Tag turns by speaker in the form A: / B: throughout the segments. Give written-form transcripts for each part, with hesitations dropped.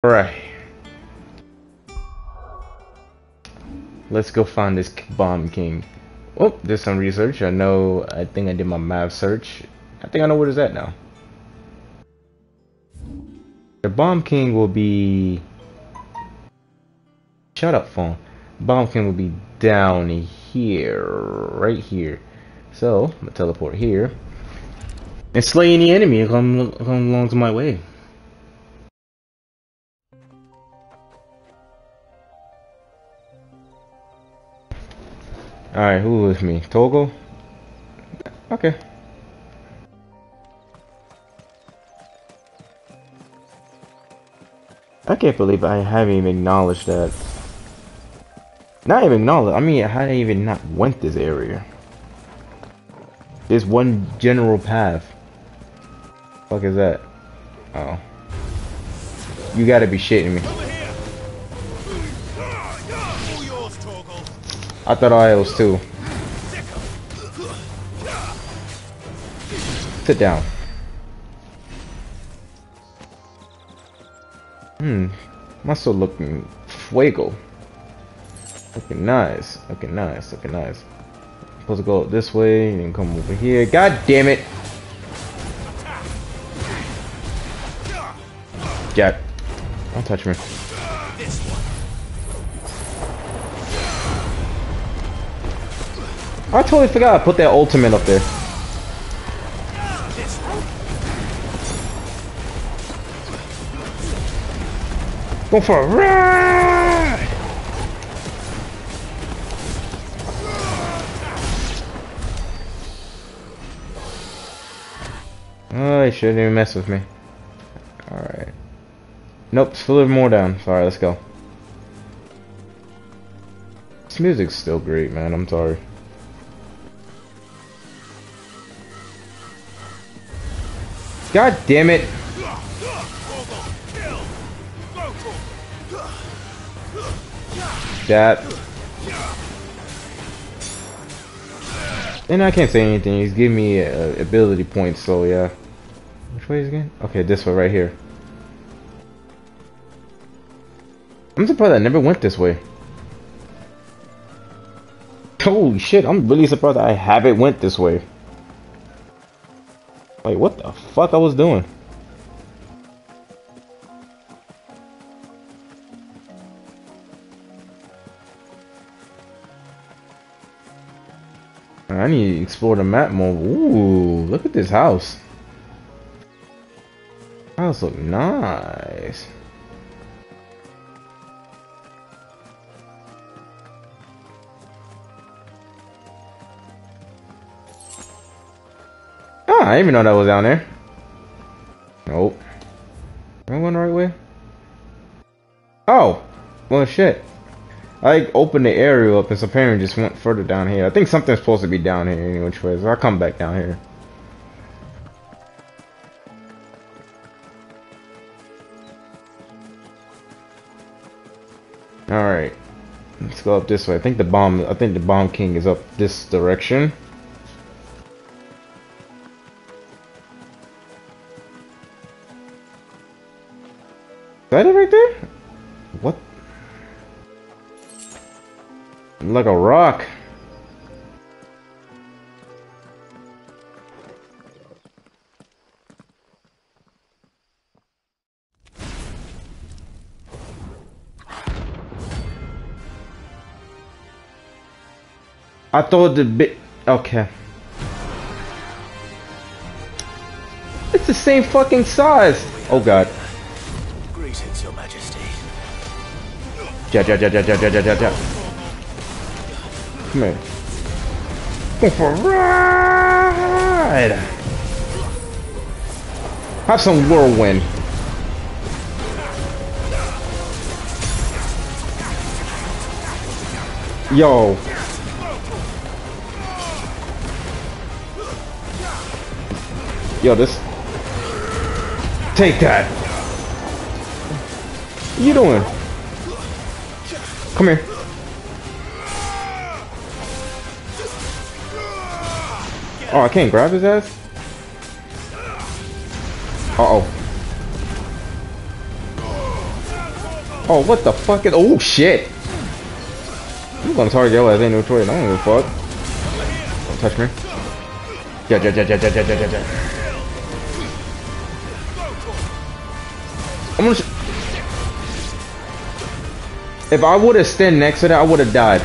A: Alright. Let's go find this bomb king. Oh, there's some research. I think I did my map search. I think I know where it's at now. The bomb king will be... Shut up, phone. Bomb king will be down here. Right here. So, I'm gonna teleport here. And slay any enemy come along to my way. Alright, who with me? Togo? Okay. I can't believe I haven't even acknowledged that. Not even acknowledged, I mean, I hadn't even not went this area. There's one general path. Fuck is that? Oh. You gotta be shitting me. I thought I was too. Sit down. Muscle looking fuego. Looking nice. Looking nice. Looking nice. Supposed to go this way and come over here. God damn it! Jack, don't touch me. I totally forgot I put that ultimate up there. Go for a ride! Oh, he shouldn't even mess with me. Alright. Nope, still a little more down. Sorry, let's go. This music's still great, man. I'm sorry. God damn it! That. And I can't say anything. He's giving me ability points, so yeah. Which way is it again? Okay, this way right here. I'm surprised I never went this way. Holy shit! I'm really surprised I haven't went this way. Like, what the fuck I was doing? I need to explore the map more. Ooh, look at this house. House look nice. Oh, I didn't even know that was down there. Nope. Am I going the right way? Oh! Well, shit. I opened the area up and some apparently just went further down here. I think something's supposed to be down here any which way, so I'll come back down here. Alright. Let's go up this way. I think the bomb king is up this direction. Is that it right there? What? Like a rock. I thought the bit. Okay. It's the same fucking size. Oh god.
B: Greetings, Your Majesty.
A: Ja. Come here. Go for a ride. Have some whirlwind. Yo. Yo, this. Take that. What you doing? Come here. Oh, I can't grab his ass? Uh-oh. Oh, what the fuck is... Oh, shit. I'm gonna target your ass, ain't no choice. I don't give a fuck. Don't touch me. Yeah. I'm gonna... If I would have stood next to that, I would have died.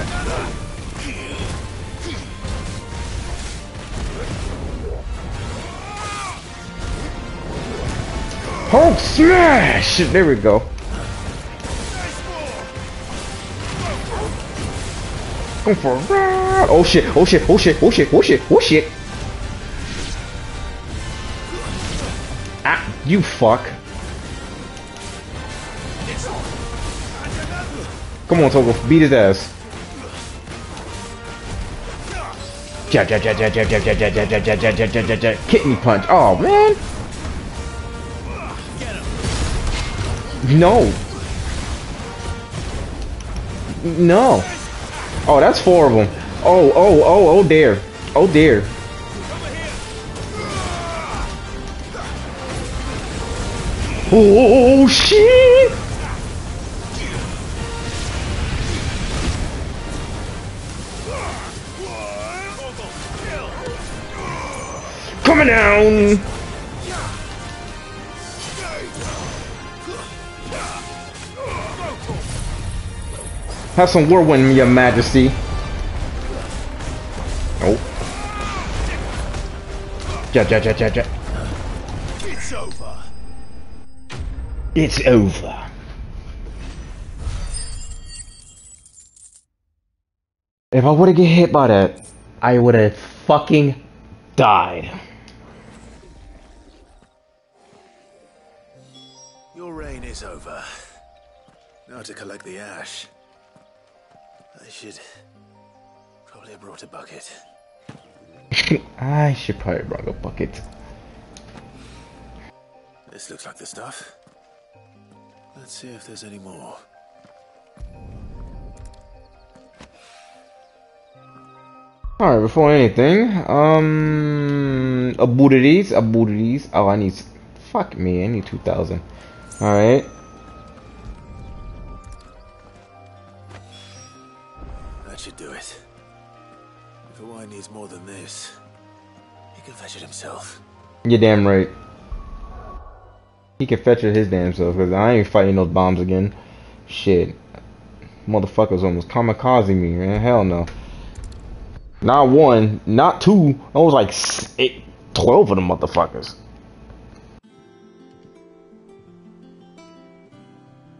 A: Hulk smash! There we go. Going for a ride. Oh shit, oh shit, oh shit, oh shit, oh shit, oh shit. Ah, you fuck. Come on, Togo, beat his ass. Kidney punch. Oh man. No. No. Oh, that's 4 of them. Oh dear. Oh dear. Oh shit. Coming down. Have some whirlwind, your majesty. Oh. Ja.
B: It's over.
A: It's over. If I would have get hit by that, I would have fucking died.
B: Your reign is over. Now to collect the ash. I should probably have brought a bucket.
A: I should probably bring a bucket.
B: This looks like the stuff. Let's see if there's any more.
A: Alright, before anything, abilities. Oh, I need, fuck me, I need 2,000. Alright.
B: That should do it. If a wine needs more than this, he can fetch it himself.
A: You're damn right. He can fetch it his damn self, because I ain't fighting those bombs again. Shit. Motherfuckers almost kamikaze me, man. Hell no. Not 1, not 2. I was like 12 of them motherfuckers.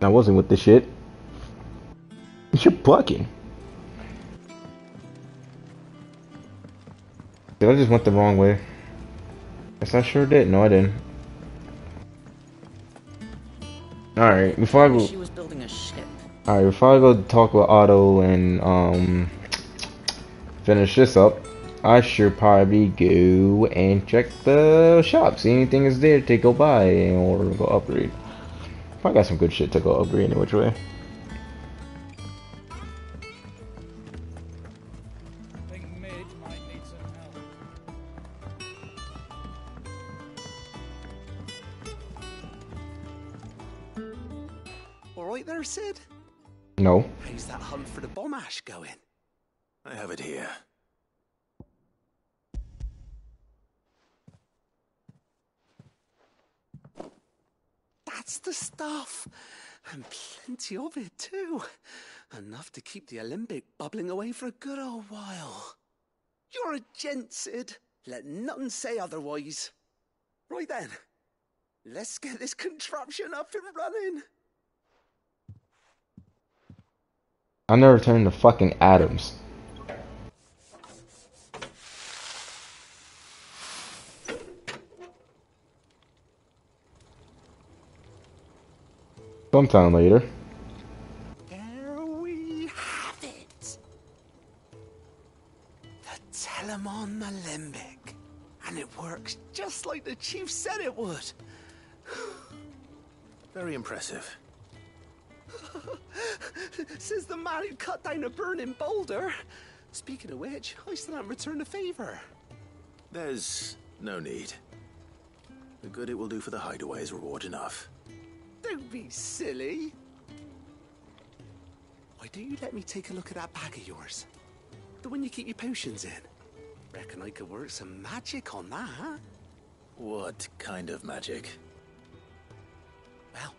A: I wasn't with the shit. You're bucking. Did I just went the wrong way? Yes, I sure did. No, I didn't. Alright, before I go...
C: She was building a ship.
A: Alright, before I go talk with Otto and, finish this up, I should probably go and check the shop, see anything is there to go buy or go upgrade. I got some good shit to go upgrade in which way.
B: Alright there, Sid?
A: No.
B: How's that hunt for the bomb ash going? I have it here. That's the stuff. And plenty of it, too. Enough to keep the Olympic bubbling away for a good old while. You're a gent, Sid. Let nothing say otherwise. Right then. Let's get this contraption up and running.
A: I never turned to fucking atoms. Sometime later.
B: There we have it. The Telemon Alembic. And it works just like the chief said it would. Very impressive. Says the man who cut down a burning boulder. Speaking of which, I still haven't returned the favor. There's no need. The good it will do for the hideaway is reward enough. Don't be silly. why don't you let me take a look at that bag of yours? The one you keep your potions in. Reckon I could work some magic on that.
C: What kind of magic?
B: Well,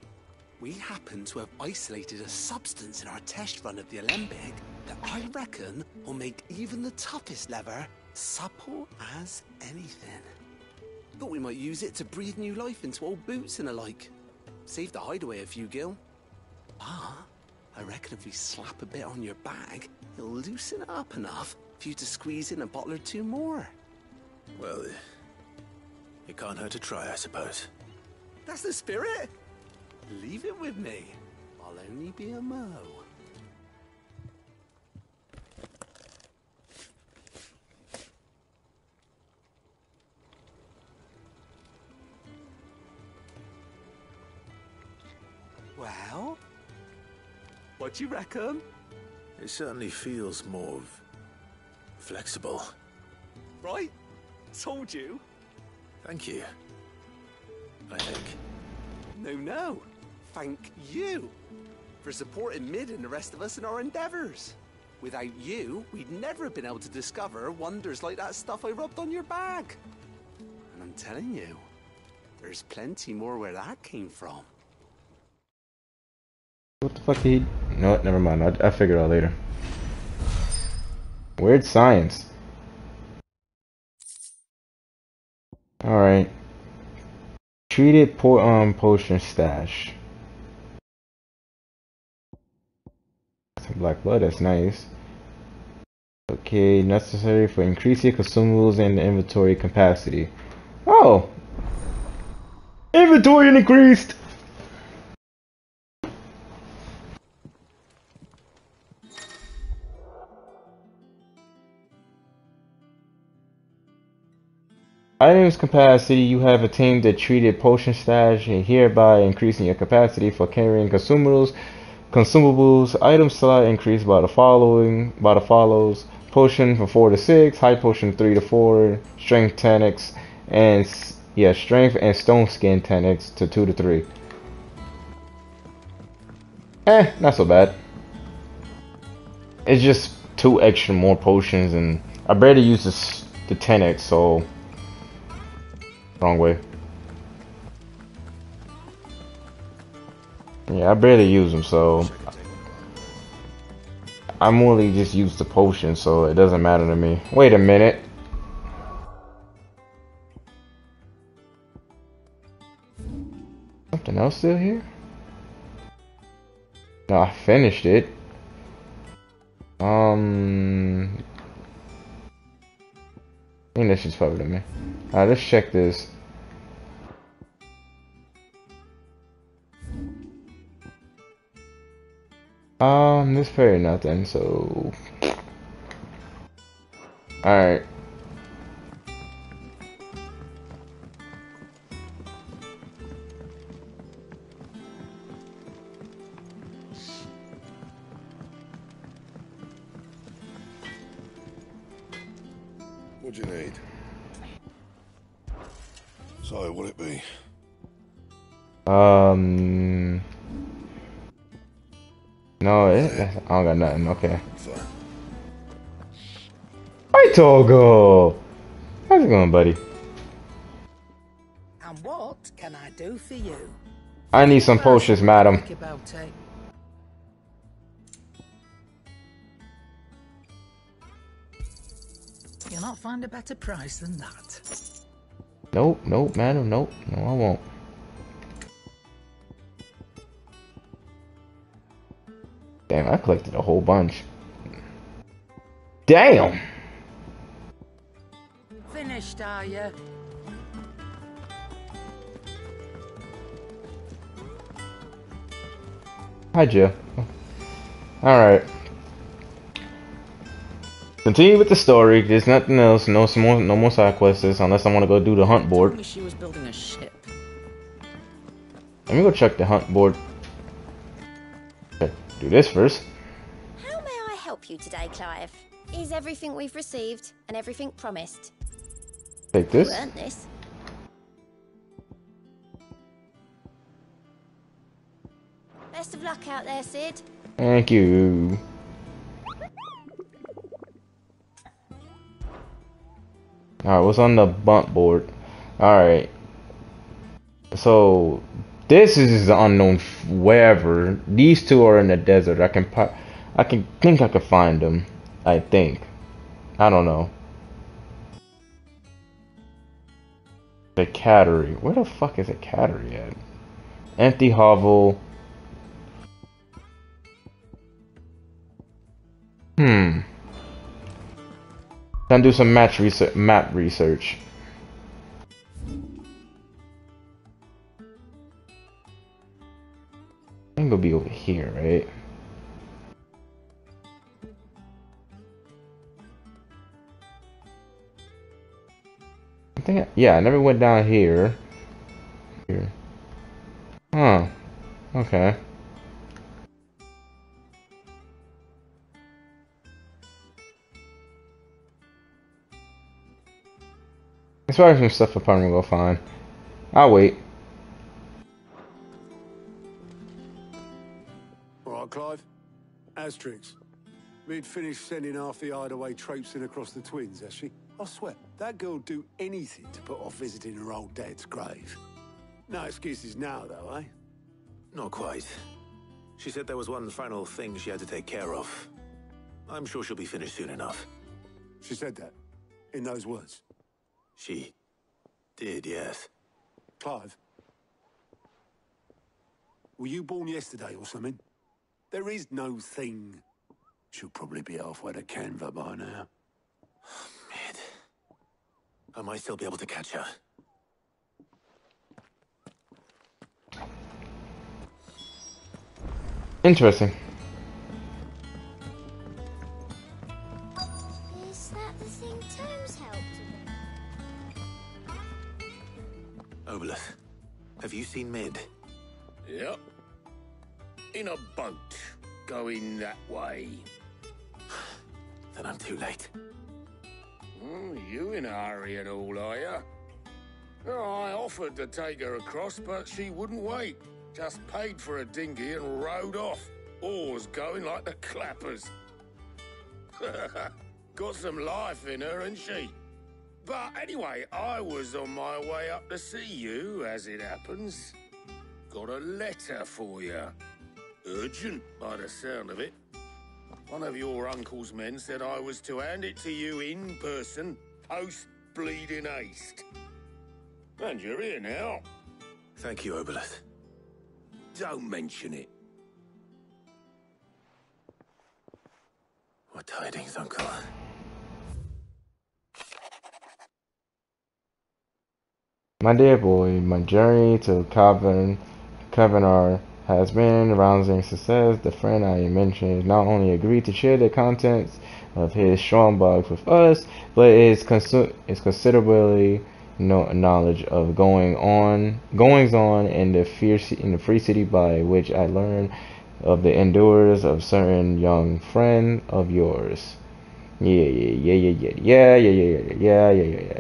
B: we happen to have isolated a substance in our test run of the alembic that I reckon will make even the toughest leather supple as anything. Thought we might use it to breathe new life into old boots and the like. Save the hideaway a few gil. Ah, I reckon if we slap a bit on your bag, it'll loosen it up enough for you to squeeze in a bottle or two more.
C: Well, it can't hurt to try, I suppose.
B: That's the spirit. Leave it with me. I'll only be a mo. Well, what do you reckon?
C: It certainly feels more flexible.
B: Right? Told you.
C: Thank you. I think.
B: No. Thank you for supporting Mid and the rest of us in our endeavors. Without you, we'd never have been able to discover wonders like that stuff I rubbed on your bag. And I'm telling you, there's plenty more where that came from.
A: What the fuck did he... No, never mind. I'll figure it out later. Weird science. Alright. Treated potion stash. Some black blood, that's nice. Okay, necessary for increasing consumables and inventory capacity. Oh! Inventory increased! Items capacity. You have attained the treated potion stash and hereby increasing your capacity for carrying consumables. Item slot increased by the follows: potion from 4 to 6, high potion 3 to 4, strength 10x, and strength and stone skin 10x to 2 to 3. Not so bad. It's just 2 extra more potions, and I barely use the 10x, so wrong way. Yeah, I barely use them, so I'm only just used the potion, so it doesn't matter to me. Wait a minute. Something else still here? No, I finished it. I think this is probably me. Alright, let's check this. This probably nothing, so... Alright.
D: What do you need? So, what'll it be?
A: No, I don't got nothing. Okay. Hi, Togo. How's it going, buddy?
E: And what can I do for you?
A: I need some potions, madam.
E: You'll not find a better price than that.
A: Nope, madam, nope. No, I won't. Damn, I collected a whole bunch. Damn!
E: Finished, are you?
A: Hi, Jill. Alright. Continue with the story. There's nothing else. No more side quests unless I want to go do the hunt board.
E: I wish she was building a ship.
A: Let me go check the hunt board. Okay, do this first.
F: How may I help you today, Clive? Is everything we've received and everything promised?
A: Take this.
F: You earned this. Best of luck out there, Sid.
A: Thank you. Alright, what's on the bump board? Alright. So this is the unknown wherever. These two are in the desert. I think I can find them. I think. I don't know. The cattery. Where the fuck is a cattery at? Empty hovel. Gonna do some map research. I think it'll be over here, right? Yeah, I never went down here. Here. Huh. Okay. There's probably some stuff I'm probably gonna go find. I'll wait.
G: All right, Clive. Asterix. We'd finished sending half the hideaway traipsing across the twins, has she? I swear, that girl'd do anything to put off visiting her old dad's grave. No excuses now, though, eh?
C: Not quite. She said there was one final thing she had to take care of. I'm sure she'll be finished soon enough.
G: She said that? In those words?
C: She did, yes.
G: Clive? Were you born yesterday or something? There is no thing. She'll probably be halfway to Canva by now.
C: Mid. I might still be able to catch her.
A: Interesting.
F: Is that the thing Terms helped with?
C: Obelus, have you seen Mid?
H: Yep. In a boat, going that way.
C: Then I'm too late.
H: You in a hurry and all, are you? Oh, I offered to take her across, but she wouldn't wait. Just paid for a dinghy and rowed off. Oars going like the clappers. Got some life in her, ain't she? But anyway, I was on my way up to see you, as it happens. Got a letter for you. Urgent, by the sound of it. One of your uncle's men said I was to hand it to you in person, post-bleeding haste. And you're here now.
C: Thank you, Obelus.
H: Don't mention it.
C: What tidings, Uncle?
A: My dear boy, my journey to Kavanagh has been a rousing success. The friend I mentioned not only agreed to share the contents of his strong box with us, but is considerably knowledge of goings on in the free city, by which I learned of the endures of certain young friend of yours. Yeah.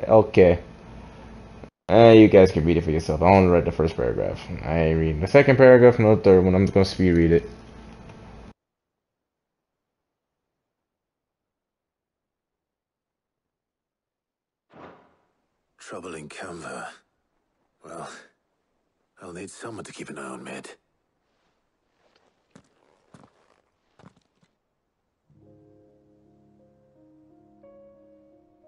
A: Okay. You guys can read it for yourself. I only read the first paragraph. I ain't reading the second paragraph nor the third one. I'm just gonna speed read it.
C: Trouble in Canva. Well, I'll need someone to keep an eye on Mid.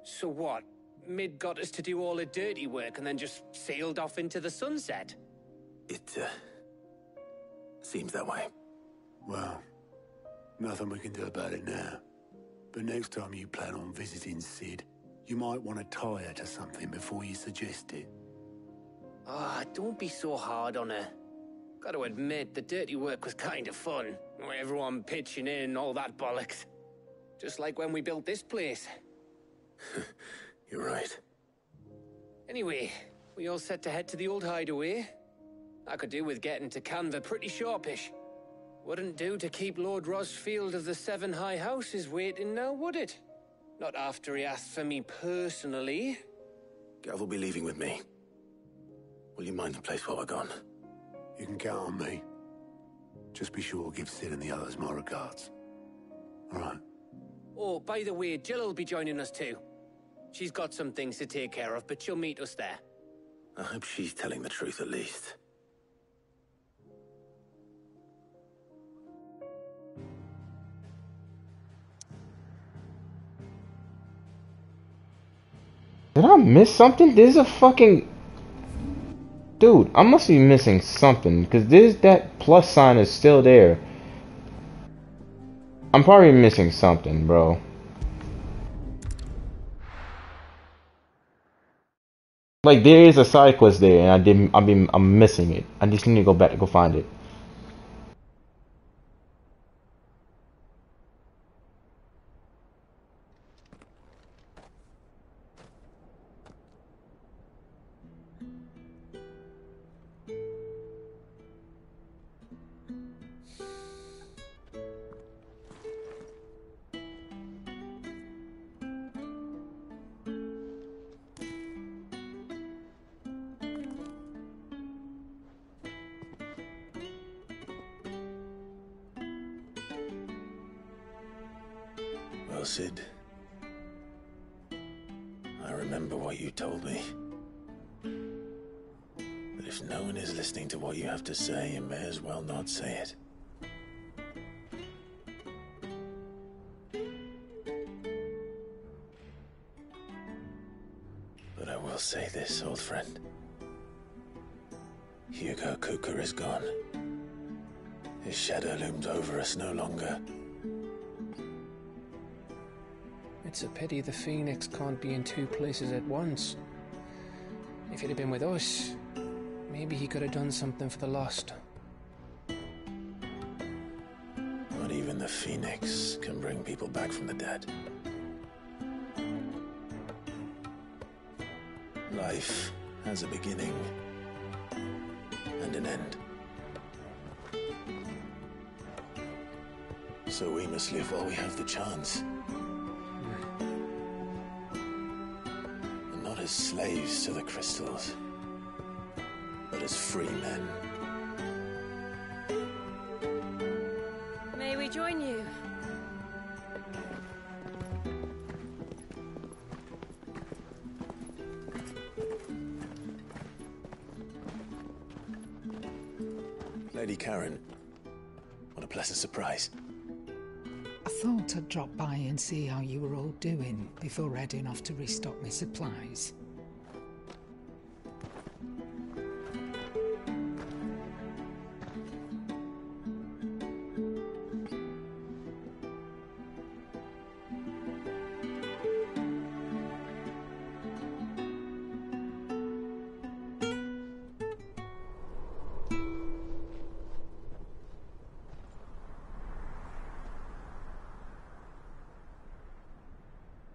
I: So what? Mid got us to do all the dirty work and then just sailed off into the sunset?
C: It, seems that way.
G: Well, nothing we can do about it now. But next time you plan on visiting Sid, you might want to tie her to something before you suggest it.
I: Ah, don't be so hard on her. Gotta admit, the dirty work was kind of fun. Everyone pitching in and all that bollocks. Just like when we built this place.
C: You're right.
I: Anyway, we all set to head to the old hideaway. I could do with getting to Canva pretty sharpish. Wouldn't do to keep Lord Rosfield of the Seven High Houses waiting now, would it? Not after he asked for me personally.
C: Gav will be leaving with me. Will you mind the place while we're gone?
G: You can count on me. Just be sure to give Sid and the others my regards. All right.
I: Oh, by the way, Jill will be joining us too. She's got some things to take care of, but she'll meet us there.
C: I hope she's telling the truth at least.
A: Did I miss something? There's a fucking... Dude, I must be missing something, because that plus sign is still there. I'm probably missing something, bro. Like, there is a side quest there, and I'm missing it. I just need to go back to go find it.
C: Well, Sid, I remember what you told me. That if no one is listening to what you have to say, you may as well not say it. But I will say this, old friend. Hugo Cooker is gone. His shadow looms over us no longer.
I: It's a pity the Phoenix can't be in two places at once. If he'd have been with us, maybe he could have done something for the lost.
C: Not even the Phoenix can bring people back from the dead. Life has a beginning and an end. So we must live while we have the chance. And not as slaves to the crystals, but as free men.
F: May we join you?
C: Lady Karen, what a pleasant surprise.
E: I thought I'd drop by and see how you were all doing before heading off to restock my supplies.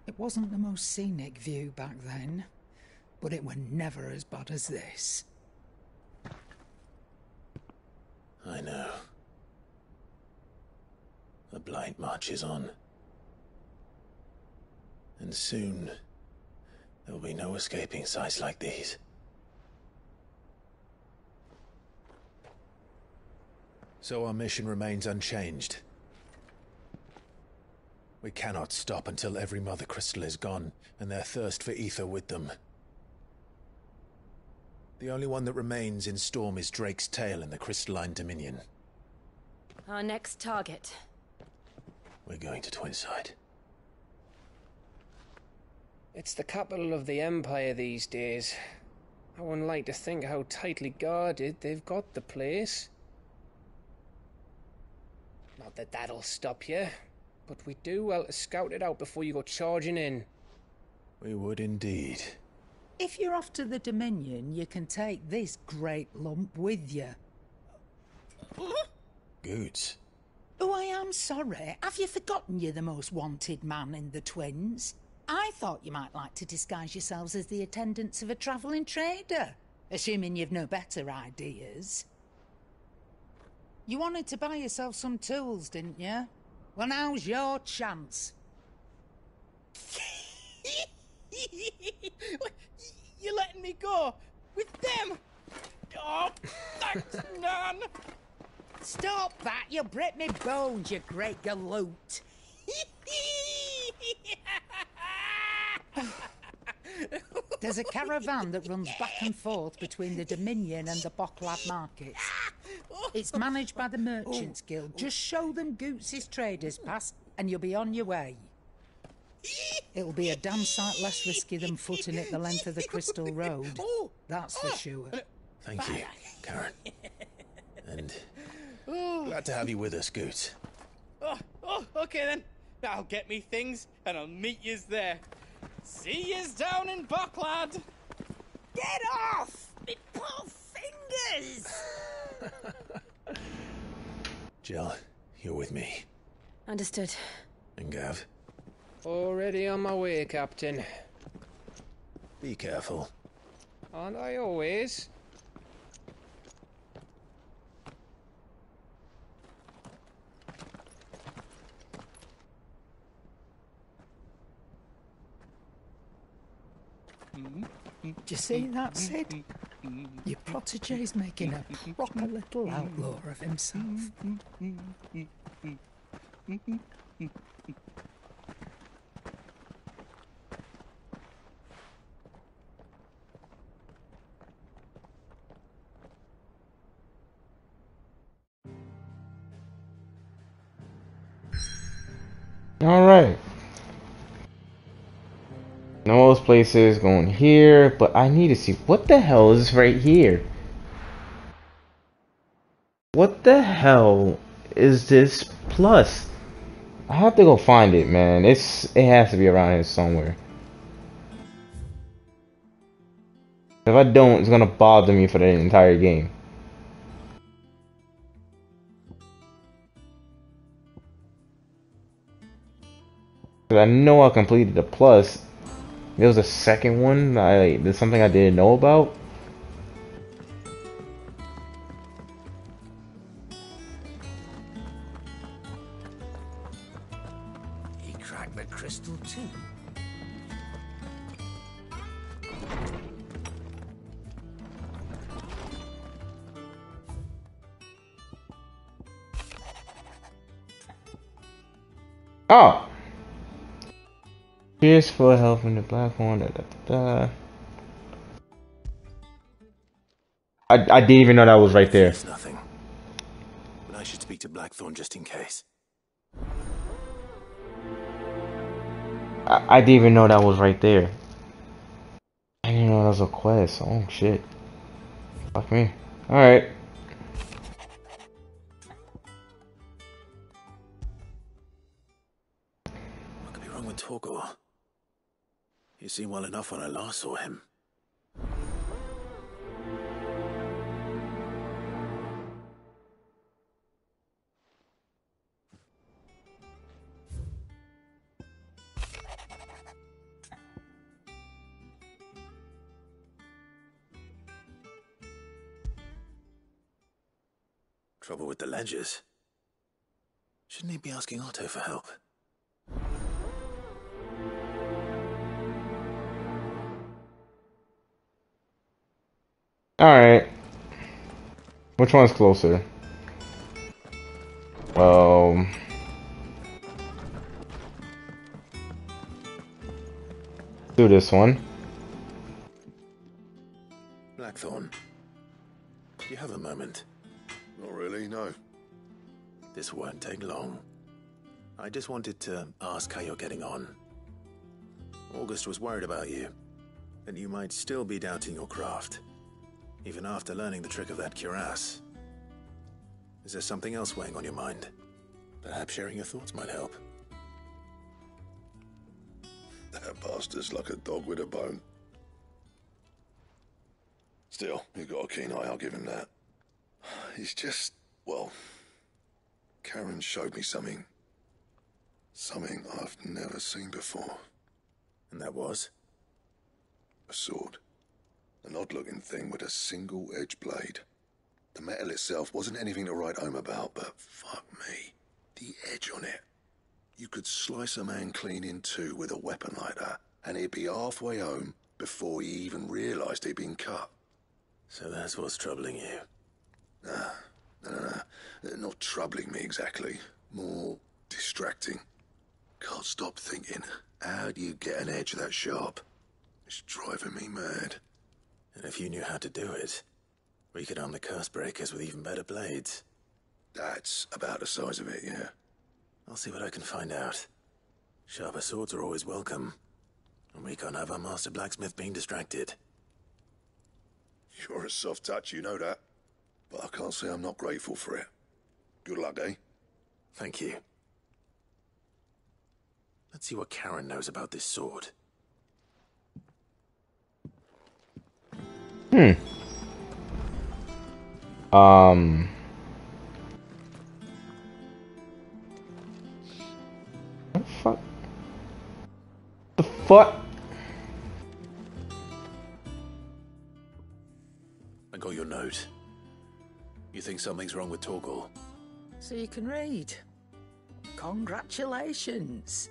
E: It wasn't the most scenic view back then, but it were never as bad as this.
C: I know. The Blight marches on. And soon, there will be no escaping sights like these. So our mission remains unchanged. We cannot stop until every mothercrystal is gone, and their thirst for ether with them. The only one that remains in Storm is Drake's tail in the Crystalline Dominion.
F: Our next target.
C: We're going to Twinside.
I: It's the capital of the Empire these days. I wouldn't like to think how tightly guarded they've got the place. Not that that'll stop you, but we do well to scout it out before you go charging in.
C: We would indeed.
E: If you're off to the Dominion, you can take this great lump with you.
C: Goods.
E: Oh, I am sorry. Have you forgotten you're the most wanted man in the Twins? I thought you might like to disguise yourselves as the attendants of a travelling trader, assuming you've no better ideas. You wanted to buy yourself some tools, didn't you? Well, now's your chance.
J: You're letting me go with them? Oh, thanks, Nan.
E: Stop that! You'll break me bones, you great galoot! There's a caravan that runs back and forth between the Dominion and the Bokland markets. It's managed by the Merchants Guild. Just show them Goots' traders past and you'll be on your way. It'll be a damn sight less risky than footing it the length of the Crystal Road. That's for sure.
C: Thank you, Karen. And glad to have you with us, Goots.
J: Okay then. I'll get me things and I'll meet yous there. See yous down in Bokland.
E: Get off! Me poor fingers!
C: Jill, you're with me.
F: Understood.
C: And Gav,
I: Already on my way, Captain.
C: be careful.
I: Aren't I always?
E: Do you see that, Sid? Your protege's making a proper little outlaw of himself.
A: Alright. Know those places going here, but I need to see what the hell is right here. What the hell is this plus? I have to go find it, man. It has to be around here somewhere. If I don't, it's gonna bother me for the entire game. I know I completed the plus. There was a second one. There's something I didn't know about.
B: He cracked the crystal too.
A: Oh! Cheers for helping the black one. I didn't even know that was right there.
C: It's nothing. But I should speak to Blackthorn just in case.
A: I didn't even know that was right there. I didn't know that was a quest. Oh shit. Fuck me. Alright.
C: What could be wrong with Torgor? He seemed well enough when I last saw him. Trouble with the ledgers. Shouldn't he be asking Otto for help?
A: Alright. Which one's closer? Do this one.
C: Blackthorn, do you have a moment?
D: Not really, no.
C: This won't take long. I just wanted to ask how you're getting on. August was worried about you, that you might still be doubting your craft, even after learning the trick of that cuirass. Is there something else weighing on your mind? Perhaps sharing your thoughts might help.
D: That bastard's like a dog with a bone. Still, you've got a keen eye, I'll give him that. He's just, well, Karen showed me something. Something I've never seen before.
C: And that was?
D: A sword. An odd-looking thing with a single-edged blade. The metal itself wasn't anything to write home about, but fuck me, the edge on it. You could slice a man clean in two with a weapon like that, and he'd be halfway home before he even realised he'd been cut.
C: So that's what's troubling you.
D: No. They're not troubling me exactly. More distracting. Can't stop thinking, how do you get an edge that sharp? It's driving me mad.
C: And if you knew how to do it, we could arm the curse breakers with even better blades.
D: That's about the size of it, yeah.
C: I'll see what I can find out. Sharper swords are always welcome. And we can't have our master blacksmith being distracted.
D: You're a soft touch, you know that. But I can't say I'm not grateful for it. Good luck, eh?
C: Thank you. Let's see what Karen knows about this sword.
A: What the fuck? The fuck?
C: I got your note. You think something's wrong with Torgal?
E: So you can read. Congratulations.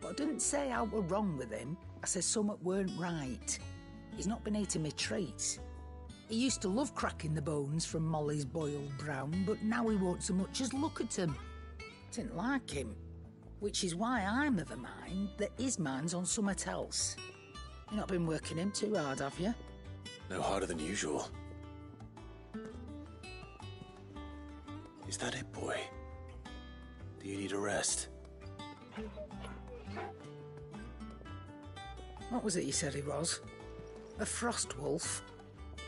E: But I didn't say I were wrong with him. I said something weren't right. He's not been eating me treats. He used to love cracking the bones from Molly's boiled brown, but now he won't so much as look at them. Didn't like him. Which is why I'm of a mind that his mind's on something else. You've not been working him too hard, have you?
C: No harder than usual. Is that it, boy? Do you need a rest?
E: What was it you said he was? A frost wolf?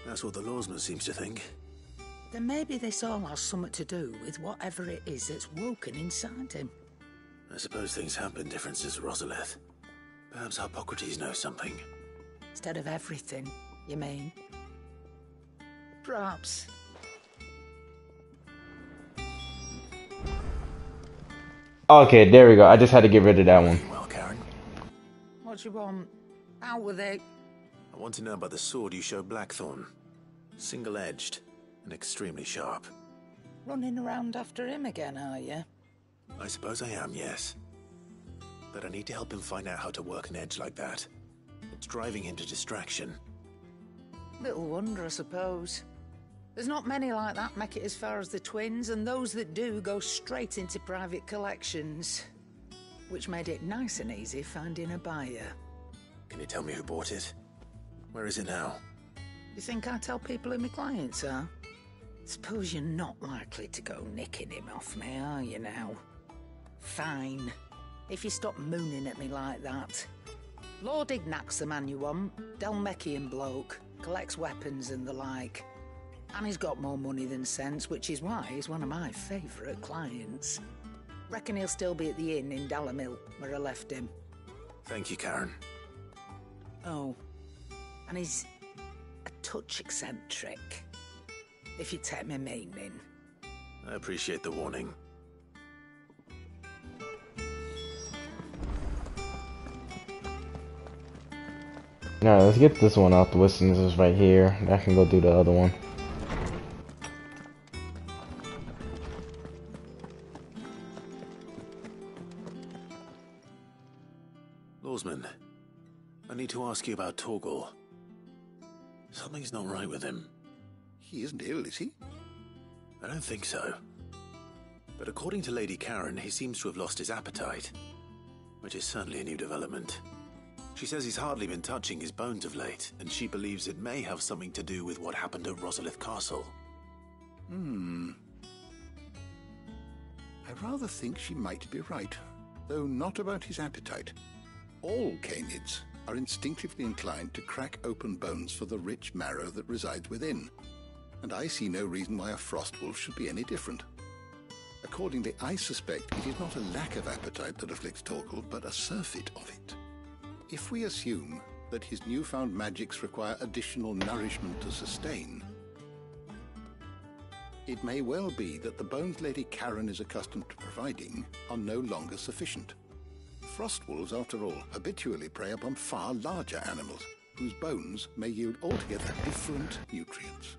C: That's what the lawsman seems to think.
E: Then maybe this all has something to do with whatever it is that's woken inside him.
C: I suppose things have been different since Rosalith. Perhaps Hippocrates knows something.
E: Instead of everything, you mean? Perhaps.
A: Okay, there we go. I just had to get rid of that one.
C: Well, Karen.
E: What do you want? Out with it.
C: I want to know about the sword you showed Blackthorn. Single-edged and extremely sharp.
E: Running around after him again, are you?
C: I suppose I am, yes. But I need to help him find out how to work an edge like that. It's driving him to distraction.
E: Little wonder, I suppose. There's not many like that make it as far as the twins, and those that do go straight into private collections. Which made it nice and easy finding a buyer.
C: Can you tell me who bought it? Where is it now?
E: You think I tell people who my clients are? Suppose you're not likely to go nicking him off me, are you now? Fine. If you stop mooning at me like that. Lord Ignac's the man you want. Delmecian bloke. Collects weapons and the like. And he's got more money than sense, which is why he's one of my favourite clients. Reckon he'll still be at the inn in Dalamil, where I left him.
C: Thank you, Karen.
E: Oh. And he's a touch eccentric. If you take my meaning.
C: I appreciate the warning.
A: Alright, let's get this one out the way since it's right here. I can go do the other one.
C: Lawsman, I need to ask you about Torgal. Something's not right with him.
D: He isn't ill, is he?
C: I don't think so. But according to Lady Karen, he seems to have lost his appetite. Which is certainly a new development. She says he's hardly been touching his bones of late, and she believes it may have something to do with what happened at Rosalith Castle.
K: I rather think she might be right, though not about his appetite. All canids are instinctively inclined to crack open bones for the rich marrow that resides within, and I see no reason why a frost wolf should be any different. Accordingly, I suspect it is not a lack of appetite that afflicts Torgal, but a surfeit of it. If we assume that his newfound magics require additional nourishment to sustain, it may well be that the bones Lady Karen is accustomed to providing are no longer sufficient. Frost wolves, after all, habitually prey upon far larger animals, whose bones may yield altogether different nutrients.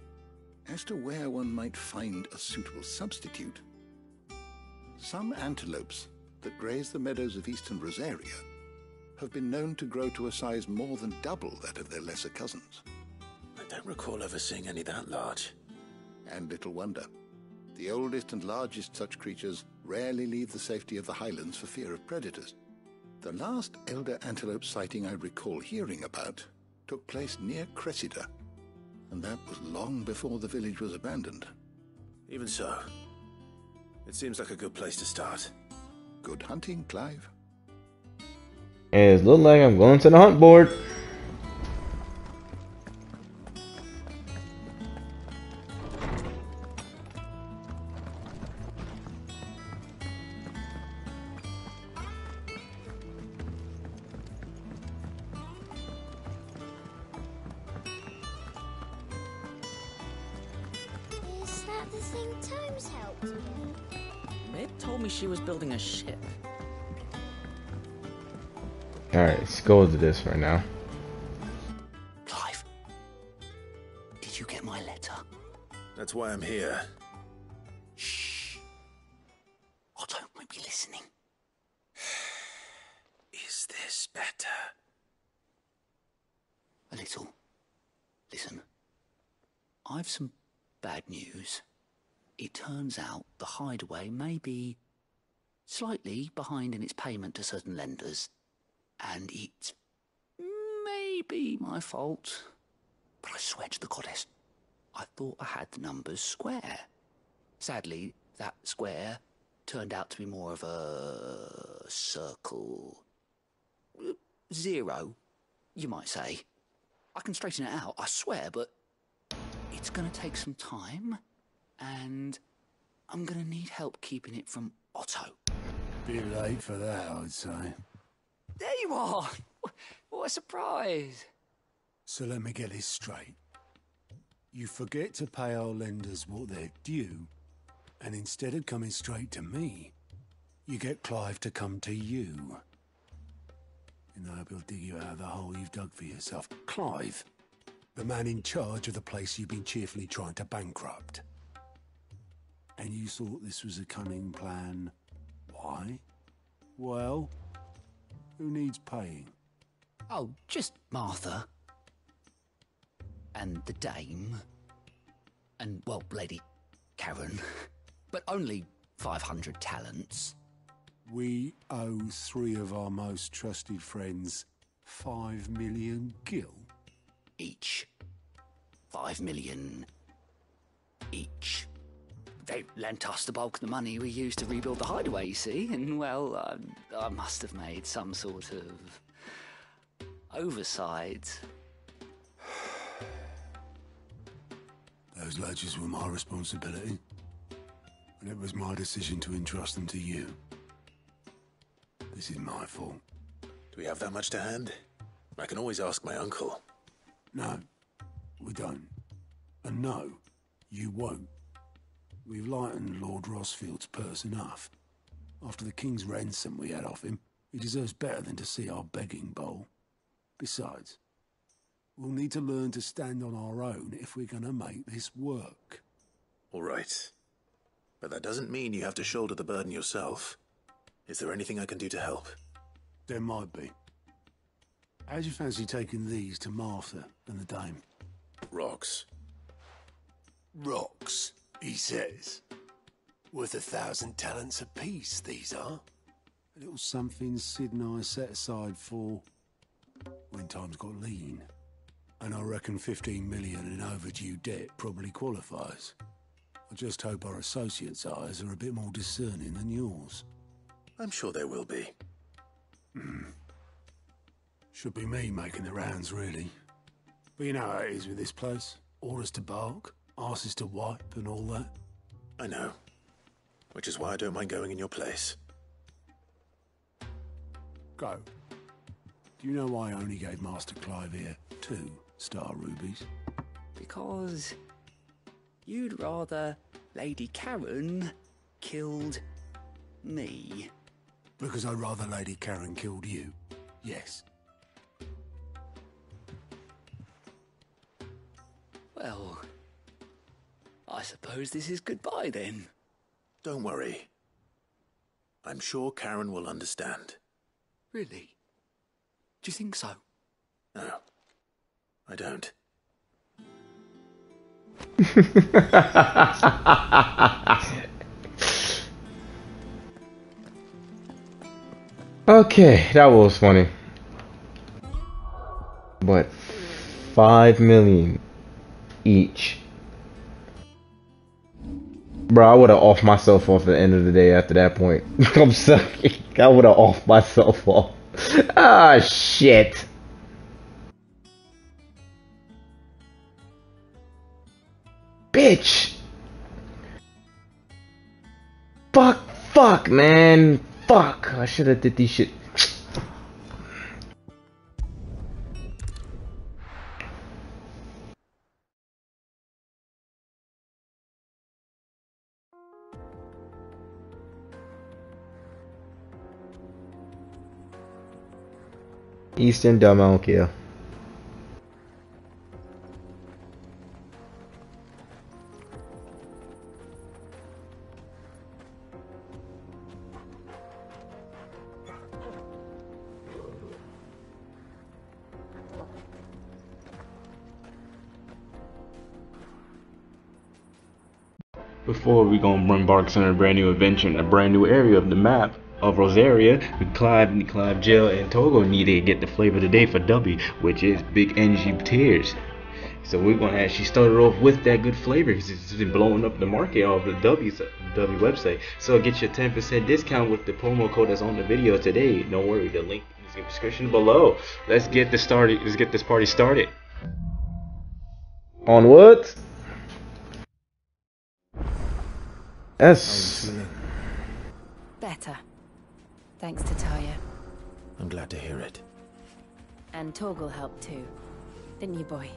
K: As to where one might find a suitable substitute, some antelopes that graze the meadows of eastern Rosaria have been known to grow to a size more than double that of their lesser cousins.
C: I don't recall ever seeing any that large.
K: And little wonder. The oldest and largest such creatures rarely leave the safety of the highlands for fear of predators. The last elder antelope sighting I recall hearing about took place near Cressida, and that was long before the village was abandoned.
C: Even so, it seems like a good place to start.
K: Good hunting, Clive.
A: It looks like I'm going to the hunt board.
F: Is that the thing Tomes helped with?
L: Mib told me she was building a ship.
A: Alright, let's go to this right now.
B: Clive, did you get my letter?
C: That's why I'm here.
B: Shh. Otto might be listening.
C: Is this better?
B: A little. Listen, I've some bad news. It turns out the hideaway may be slightly behind in its payment to certain lenders, and it's maybe my fault. But I swear to the goddess, I thought I had the numbers square. Sadly, that square turned out to be more of a circle. 0, you might say. I can straighten it out, I swear, but it's going to take some time, and I'm going to need help keeping it from Otto.
G: Bit late for that, I'd say.
B: There you are! What a surprise!
G: So let me get this straight. You forget to pay our lenders what they're due, and instead of coming straight to me, you get Clive to come to you. And I hope he'll dig you out of the hole you've dug for yourself. Clive, the man in charge of the place you've been cheerfully trying to bankrupt. And you thought this was a cunning plan. Why? Well, who needs paying?
B: Oh, just Martha. And the dame. And, well, Lady Karen. But only 500 talents.
G: We owe 3 of our most trusted friends 5 million gil.
B: Each. 5 million each. They lent us the bulk of the money we used to rebuild the hideaway, you see, and, well, I must have made some sort of oversight.
G: Those ledgers were my responsibility, and it was my decision to entrust them to you. This is my fault.
C: Do we have that much to hand? I can always ask my uncle.
G: No, we don't. And no, you won't. We've lightened Lord Rosfield's purse enough. After the king's ransom we had off him, he deserves better than to see our begging bowl. Besides, we'll need to learn to stand on our own if we're going to make this work.
C: All right. But that doesn't mean you have to shoulder the burden yourself. Is there anything I can do to help?
G: There might be. How'd you fancy taking these to Martha and the dame?
C: Rocks.
G: Rocks, he says. Worth 1,000 talents apiece, these are. A little something Sid and I set aside for when times got lean. And I reckon 15 million in overdue debt probably qualifies. I just hope our associates' eyes are a bit more discerning than yours.
C: I'm sure there will be.
G: Should be me making the rounds, really. But you know how it is with this place. Orders to bark, arses to wipe, and all that.
C: I know. Which is why I don't mind going in your place.
G: Go. Do you know why I only gave Master Clive here 2 star rubies?
B: Because you'd rather Lady Karen killed me.
G: Because I'd rather Lady Karen killed you. Yes.
B: Well, I suppose this is goodbye then.
C: Don't worry. I'm sure Karen will understand.
B: Really? Do you think so?
C: No, I don't.
A: Okay, that was funny. But 5 million each. Bro, I would have offed myself off at the end of the day after that point. I'm sorry. I would have offed myself off. Ah, shit. Bitch. Fuck, man. Fuck. I should have did these shit. Eastern dumb, I don't care. Before we gonna embark on a brand new adventure in a brand new area of the map of Rosaria, Clive, Jill, and Togo need to get the flavor of the day for Dubby, which is big energy tears. So we're gonna actually start it off with that good flavor because it's been blowing up the market of the Dubby website. So get your 10% discount with the promo code that's on the video today. Don't worry, the link is in the description below. Let's get this party started. On what? That's
M: better. Thanks to Talia.
C: I'm glad to hear it.
M: And Torgal helped too. Didn't you, boy?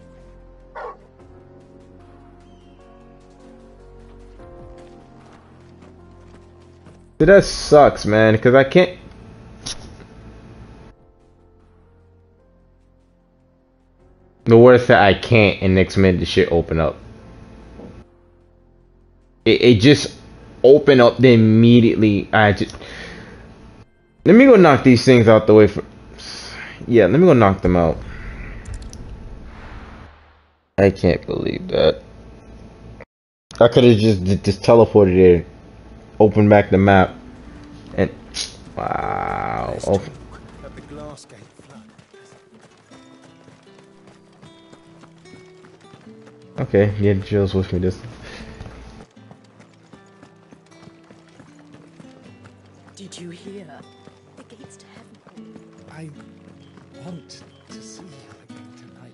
A: Dude, that sucks, man, because I can't. The worst that I can't, and next minute the shit open up. It just open up then immediately. Let me go knock these things out the way for. Yeah, let me go knock them out. I can't believe that. I could have just teleported there, opened back the map, and wow. Oh. Okay, yeah, Jill's with me this.
L: Did you hear?
M: The gates to heaven.
B: I want to see you again tonight.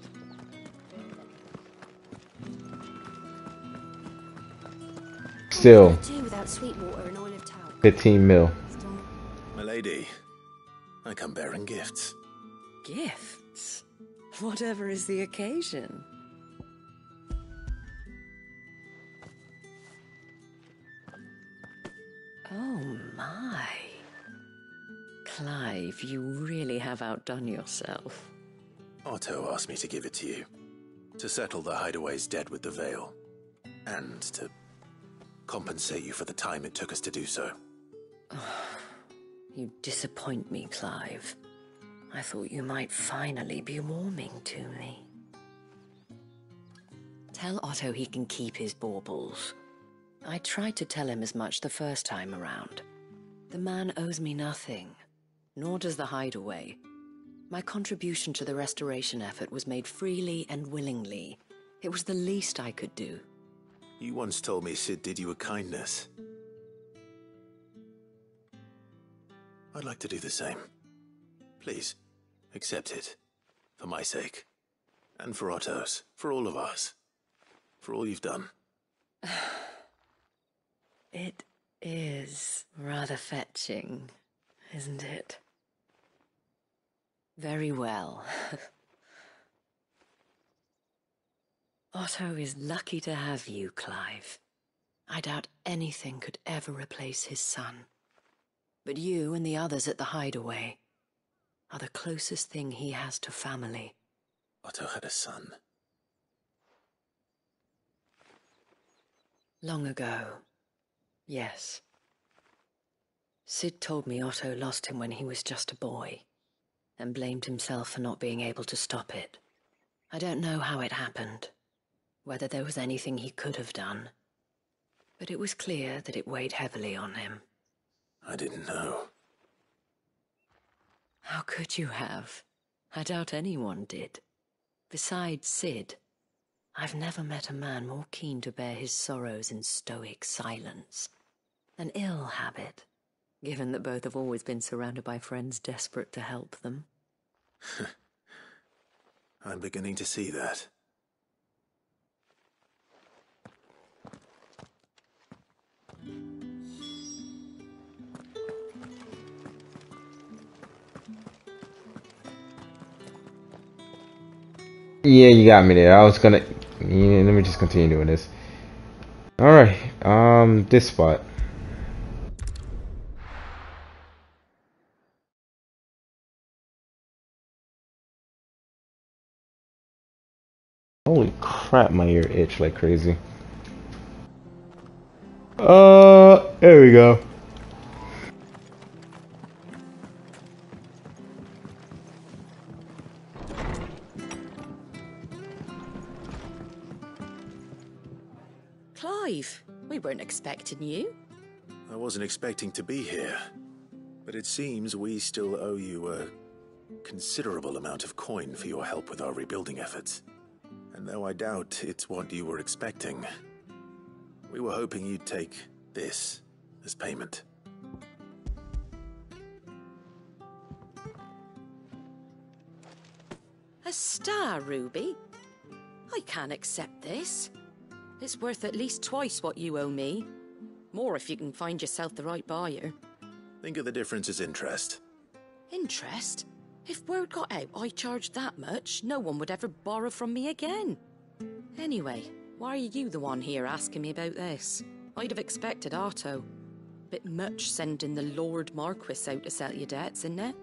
A: Still.
F: Without sweet water and oil of towel.
A: 15 mil.
C: My lady, I come bearing gifts.
L: Gifts? Whatever is the occasion. Oh my. Clive, you really have outdone yourself.
C: Otto asked me to give it to you. To settle the hideaway's debt with the Veil. And to compensate you for the time it took us to do so.
L: You disappoint me, Clive. I thought you might finally be warming to me. Tell Otto he can keep his baubles. I tried to tell him as much the first time around. The man owes me nothing, nor does the hideaway. My contribution to the restoration effort was made freely and willingly. It was the least I could do.
C: You once told me Sid did you a kindness. I'd like to do the same. Please, accept it. For my sake. And for Otto's. For all of us. For all you've done.
L: It is rather fetching, isn't it? Very well. Otto is lucky to have you, Clive. I doubt anything could ever replace his son. But you and the others at the hideaway are the closest thing he has to family.
C: Otto had a son.
L: Long ago, yes. Sid told me Otto lost him when he was just a boy, and blamed himself for not being able to stop it. I don't know how it happened, whether there was anything he could have done. But it was clear that it weighed heavily on him.
C: I didn't know.
L: How could you have? I doubt anyone did. Besides Sid, I've never met a man more keen to bear his sorrows in stoic silence. An ill habit, given that both have always been surrounded by friends desperate to help them.
C: I'm beginning to see that.
A: Yeah, you got me there. I was gonna. Yeah, let me just continue doing this. Alright, this spot. Holy crap, my ear itch like crazy. There we go.
L: Clive, we weren't expecting you.
C: I wasn't expecting to be here, but it seems we still owe you a considerable amount of coin for your help with our rebuilding efforts. And though I doubt it's what you were expecting, we were hoping you'd take this as payment.
L: A star ruby? I can't accept this. It's worth at least twice what you owe me. More if you can find yourself the right buyer.
C: Think of the difference as interest.
L: Interest? If word got out I charged that much, no one would ever borrow from me again. Anyway, why are you the one here asking me about this? I'd have expected Otto. Bit much sending the Lord Marquis out to settle your debts, isn't it?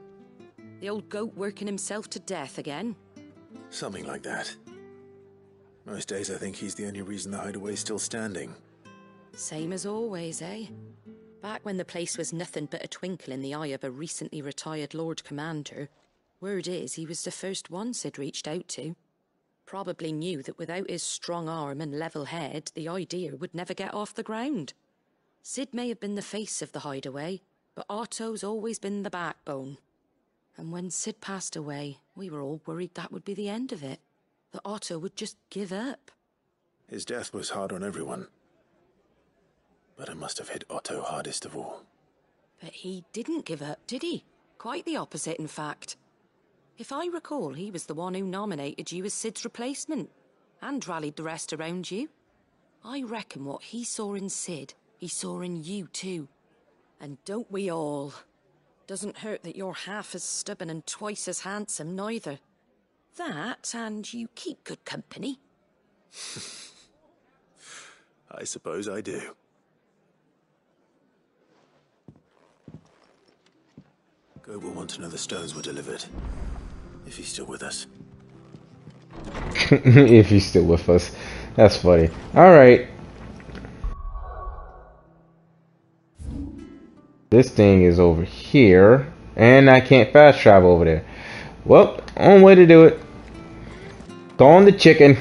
L: The old goat working himself to death again?
C: Something like that. Most days I think he's the only reason the hideaway's still standing.
L: Same as always, eh? Back when the place was nothing but a twinkle in the eye of a recently retired Lord Commander, word is he was the first one Sid reached out to. Probably knew that without his strong arm and level head, the idea would never get off the ground. Sid may have been the face of the hideaway, but Otto's always been the backbone. And when Sid passed away, we were all worried that would be the end of it. That Otto would just give up.
C: His death was hard on everyone. But it must have hit Otto hardest of all.
L: But he didn't give up, did he? Quite the opposite, in fact. If I recall, he was the one who nominated you as Sid's replacement, and rallied the rest around you. I reckon what he saw in Sid, he saw in you too. And don't we all? Doesn't hurt that you're half as stubborn and twice as handsome, neither. That, and you keep good company.
C: I suppose I do. Goat will want to know the stones were delivered. If he's still with us.
A: If he's still with us. That's funny. Alright. This thing is over here. And I can't fast travel over there. Well, only way to do it. Calling the chicken.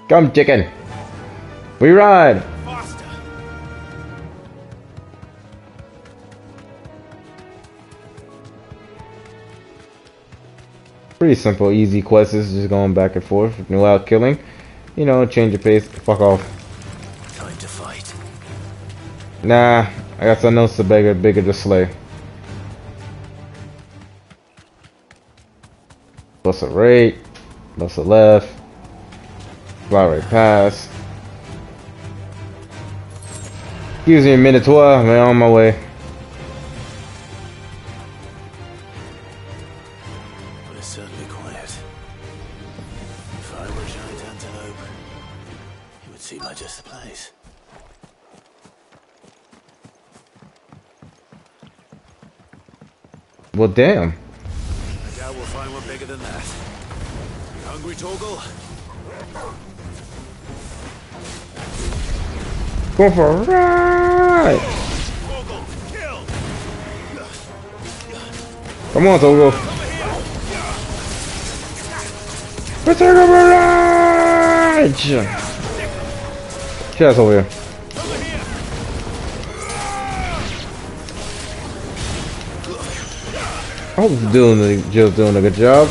A: Come, chicken. We ride.
H: Faster.
A: Pretty simple, easy quests. Just going back and forth without killing. You know, change your pace. Fuck off.
C: Time to fight.
A: Nah, I got something else to bigger to slay. Bust a right, bust a left, fly right past. Excuse me, Minotaur, I'm on my way.
C: But it's certainly quiet. If I were a giant antelope, it would seem like just the place.
A: Well, damn.
C: I doubt we'll find one bigger than that. Hungry, Torgal?
A: Going for a ride! Come on, Togo. Let's take a ride! Get us over here. I hope Jill's doing a good job.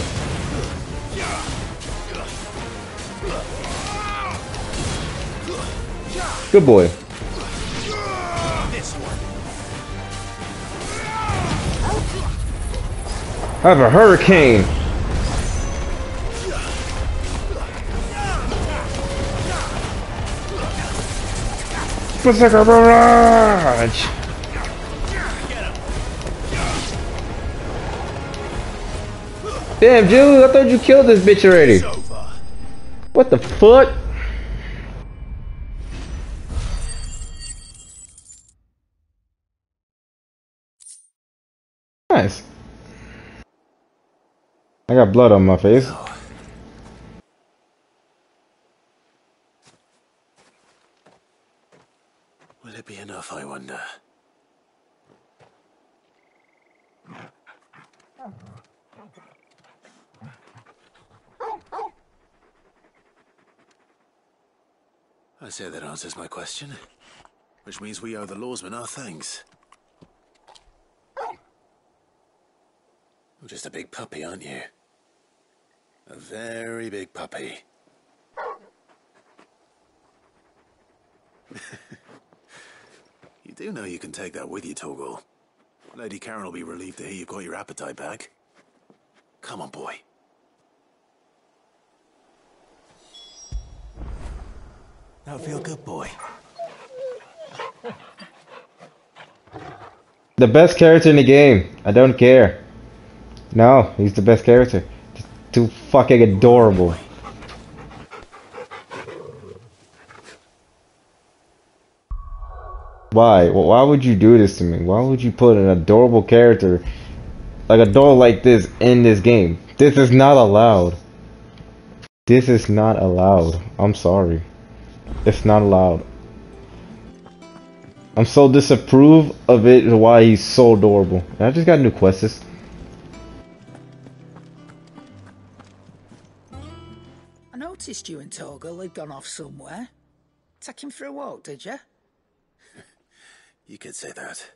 A: Good boy. I have a hurricane. Let's take a barrage. Damn, Jill, I thought you killed this bitch already. What the fuck? Nice. I got blood on my face.
C: Will it be enough, I wonder? I say that answers my question. Which means we owe the lawsmen our thanks. You're just a big puppy, aren't you? A very big puppy. You do know you can take that with you, Torgal. Lady Karen will be relieved to hear you've got your appetite back. Come on, boy. That'll feel good, boy.
A: The best character in the game. I don't care. No, he's the best character. Just too fucking adorable. Why? Why would you do this to me? Why would you put an adorable character, like a doll like this, in this game? This is not allowed. This is not allowed. I'm sorry. It's not allowed. I'm so disapprove of it, why he's so adorable. I just got new quests.
E: I noticed you and Torgal had gone off somewhere. Take him for a walk, did you?
C: You could say that.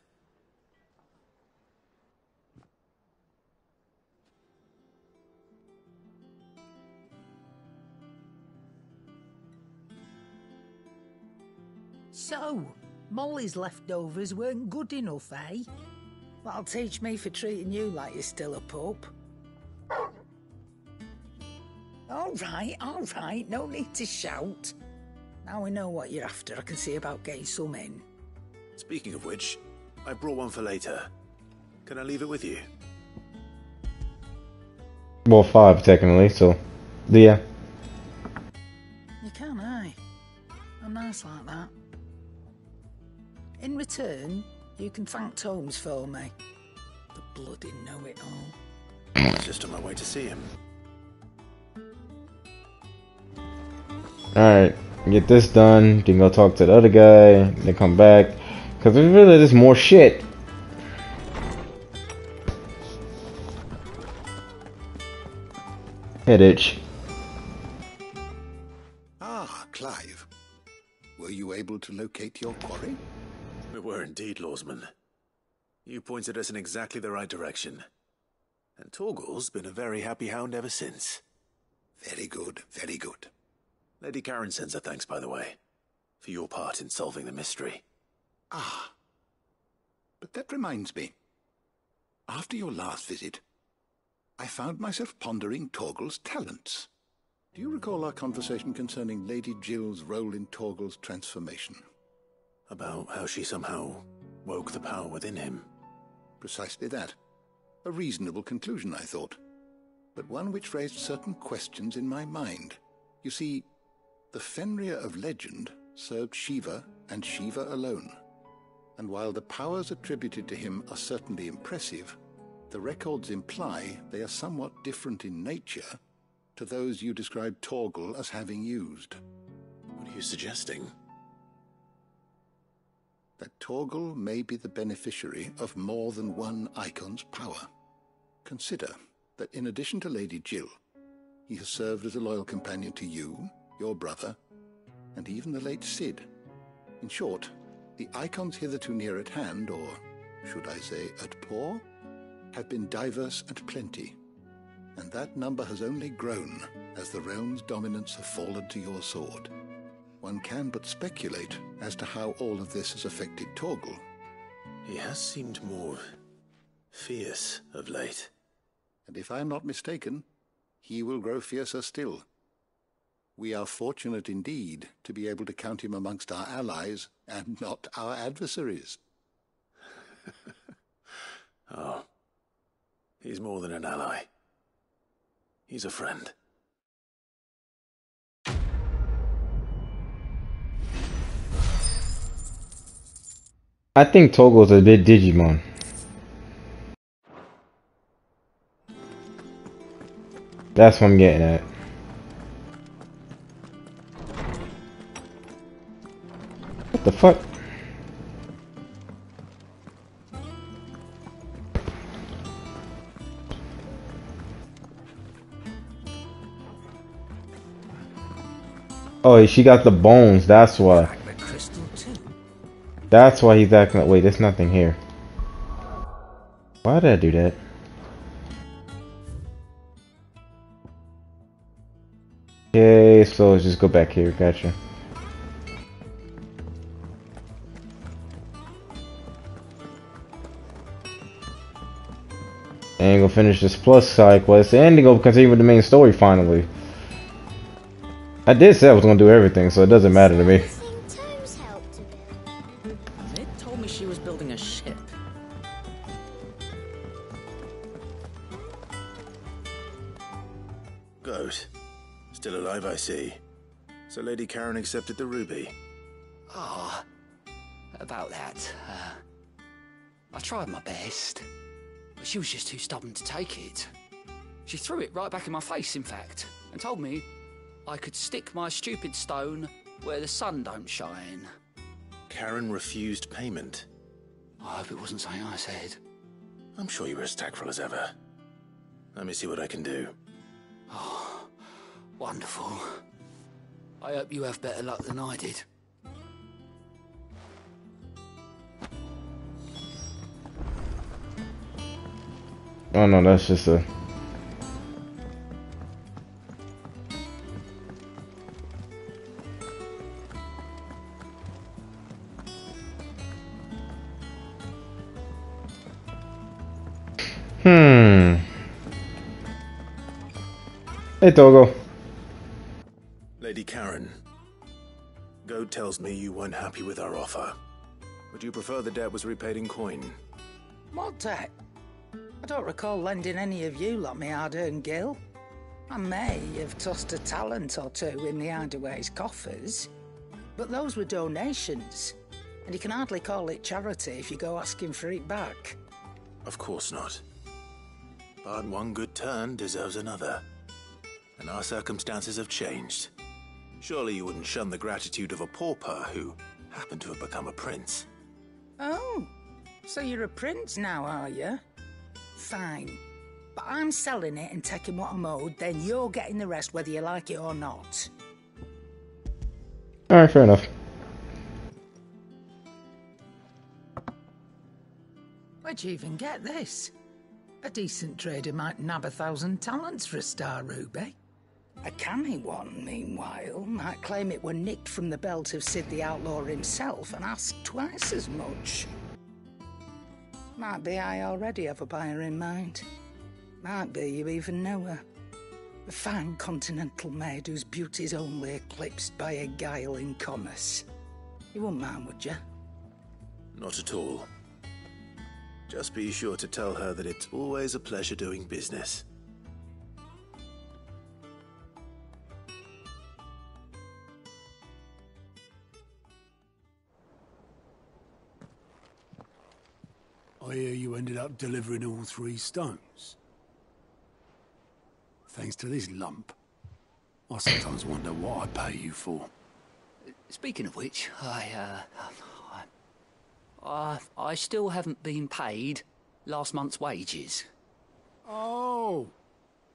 E: So, Molly's leftovers weren't good enough, eh? That'll teach me for treating you like you're still a pup. All right, no need to shout. Now we know what you're after, I can see about getting some in.
C: Speaking of which, I brought one for later. Can I leave it with you?
A: Well, 5 technically, so yeah.
E: You can, eh? I'm nice like that. In return, you can thank Tomes for me. The bloody know-it-all.
C: I was just on my way to see him.
A: Alright, get this done, then go talk to the other guy, then come back. Because there's really just more shit. Head itch.
K: Ah, Clive. Were you able to locate your quarry?
C: We were indeed, lawsman. You pointed us in exactly the right direction. And Torgal's been a very happy hound ever since.
K: Very good, very good.
C: Lady Karen sends her thanks, by the way, for your part in solving the mystery.
K: Ah. But that reminds me. After your last visit, I found myself pondering Torgal's talents. Do you recall our conversation concerning Lady Jill's role in Torgal's transformation?
C: About how she somehow woke the power within him.
K: Precisely that. A reasonable conclusion, I thought. But one which raised certain questions in my mind. You see, the Fenrir of legend served Shiva and Shiva alone. And while the powers attributed to him are certainly impressive, the records imply they are somewhat different in nature to those you described Torgal as having used.
C: What are you suggesting?
K: That Torgal may be the beneficiary of more than one Icon's power. Consider that in addition to Lady Jill, he has served as a loyal companion to you, your brother, and even the late Cid. In short, the Icons hitherto near at hand, or should I say at paw, have been diverse and plenty, and that number has only grown as the realm's dominance have fallen to your sword. One can but speculate as to how all of this has affected Torgal.
C: He has seemed more fierce of late.
K: And if I am not mistaken, he will grow fiercer still. We are fortunate indeed to be able to count him amongst our allies and not our adversaries.
C: Oh, he's more than an ally. He's a friend.
A: I think Toggle's a bit Digimon. That's what I'm getting at. What the fuck? Oh, she got the bones, that's why. That's why he's acting like, wait, there's nothing here. Why did I do that? Okay, so let's just go back here, gotcha. And gonna finish this plus side quest and to go continue with the main story finally. I did say I was gonna do everything, so it doesn't matter to me.
N: They told me she was building a ship.
C: Goat. Still alive, I see. So Lady Karen accepted the ruby.
B: Ah, about that. I tried my best, but she was just too stubborn to take it. She threw it right back in my face, in fact, and told me I could stick my stupid stone where the sun don't shine.
C: Karen refused payment.
B: I hope it wasn't something I said.
C: I'm sure you were as tactful as ever. Let me see what I can do.
B: Oh, wonderful. I hope you have better luck than I did.
A: Oh no, that's just a... Hey, Togo.
C: Lady Karen, Goat tells me you weren't happy with our offer. Would you prefer the debt was repaid in coin?
E: What debt? I don't recall lending any of you lot me hard-earned gil. I may have tossed a talent or two in the Hideaway's coffers, but those were donations, and you can hardly call it charity if you go asking for it back.
C: Of course not. But one good turn deserves another. And our circumstances have changed. Surely you wouldn't shun the gratitude of a pauper who happened to have become a prince.
E: Oh, so you're a prince now, are you? Fine. But I'm selling it and taking what I'm owed, then you're getting the rest whether you like it or not.
A: Alright, fair enough.
E: Where'd you even get this? A decent trader might nab 1,000 talents for a star ruby. A canny one, meanwhile, might claim it were nicked from the belt of Cid the Outlaw himself and ask twice as much. Might be I already have a buyer in mind. Might be you even know her. A fine continental maid whose beauty's only eclipsed by a guile in commerce. You wouldn't mind, would you?
C: Not at all. Just be sure to tell her that it's always a pleasure doing business.
G: I hear you ended up delivering all 3 stones. Thanks to this lump. I sometimes wonder what I pay you for.
B: Speaking of which, I still haven't been paid last month's wages.
G: Oh,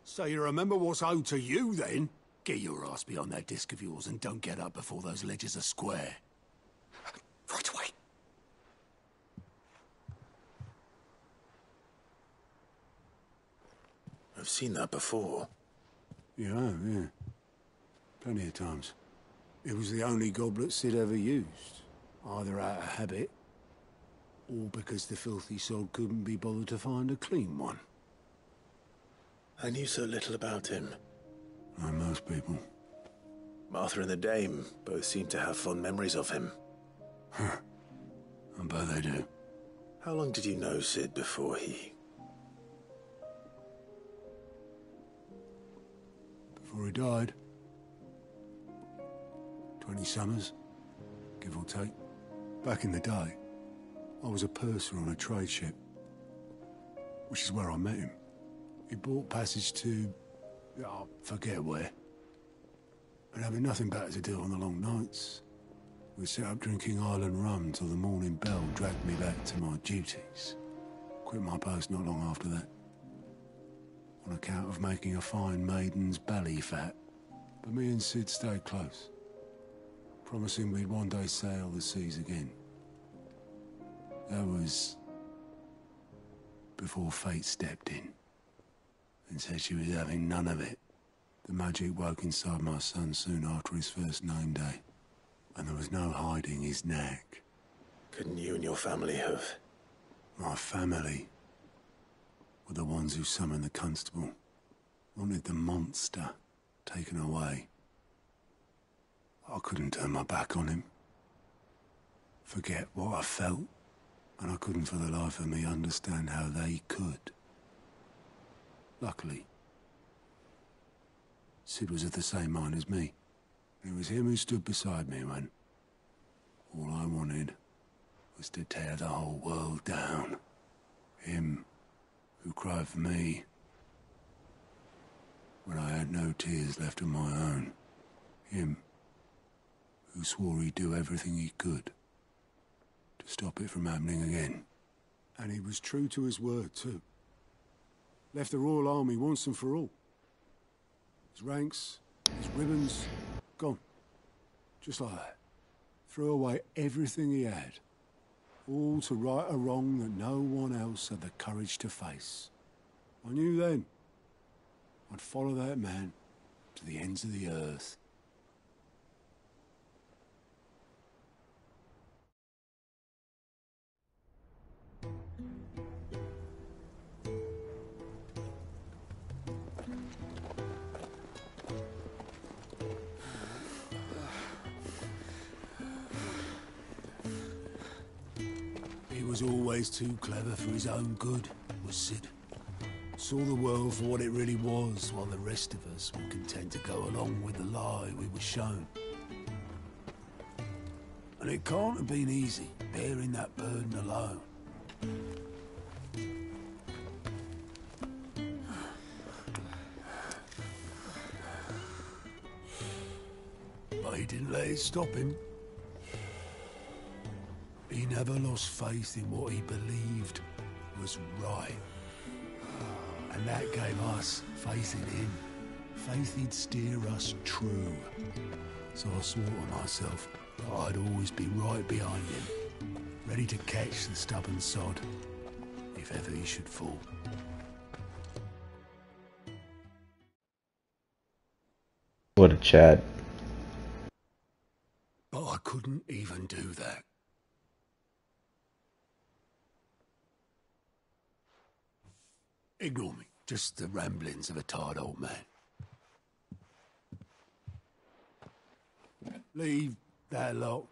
G: so you remember what's owed to you then? Get your ass behind that disc of yours and don't get up before those ledgers are square.
B: Right away.
C: I've seen that before.
G: You have, yeah. Plenty of times. It was the only goblet Sid ever used. Either out of habit, or because the filthy sod couldn't be bothered to find a clean one.
C: I knew so little about him.
G: Like most people.
C: Martha and the Dame both seem to have fond memories of him.
G: Huh. I bet they do.
C: How long did you know Sid before he...
G: Before he died? 20 summers, give or take. Back in the day, I was a purser on a trade ship, which is where I met him. He bought passage to... I forget where. But having nothing better to do on the long nights, we set up drinking island rum till the morning bell dragged me back to my duties. Quit my post not long after that, on account of making a fine maiden's belly fat. But me and Sid stayed close, promising we'd one day sail the seas again. That was before fate stepped in and said she was having none of it. The magic woke inside my son soon after his first name day, and there was no hiding his knack.
C: Couldn't you and your family have...
G: My family were the ones who summoned the constable, wanted the monster taken away. I couldn't turn my back on him, forget what I felt, and I couldn't for the life of me understand how they could. Luckily, Sid was of the same mind as me. It was him who stood beside me when all I wanted was to tear the whole world down. Him who cried for me when I had no tears left of my own. Him who swore he'd do everything he could to stop it from happening again. And he was true to his word, too. Left the Royal Army once and for all. His ranks, his ribbons, gone. Just like that. Threw away everything he had. All to right a wrong that no one else had the courage to face. I knew then I'd follow that man to the ends of the earth. He was always too clever for his own good, was Sid. Saw the world for what it really was, while the rest of us were content to go along with the lie we were shown. And it can't have been easy, bearing that burden alone. But he didn't let it stop him. He never lost faith in what he believed was right. And that gave us faith in him. Faith he'd steer us true. So I swore to myself that I'd always be right behind him, ready to catch the stubborn sod, if ever he should fall.
A: What a Chad.
G: But I couldn't even do that. Ignore me. Just the ramblings of a tired old man. Leave that lot.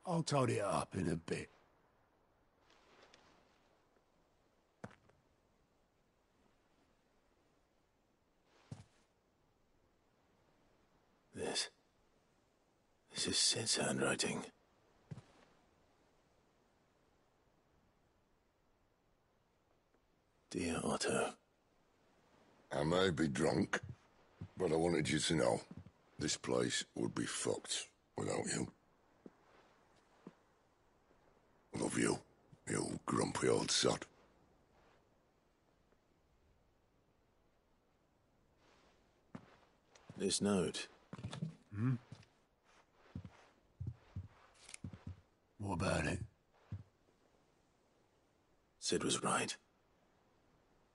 G: I'll tidy it up in a bit.
C: This is Sid's handwriting. Dear Otto.
D: I may be drunk, But I wanted you to know, this place would be fucked without you. Love you, you grumpy old sod.
C: This note.
G: Hmm? What about it?
C: Sid was right.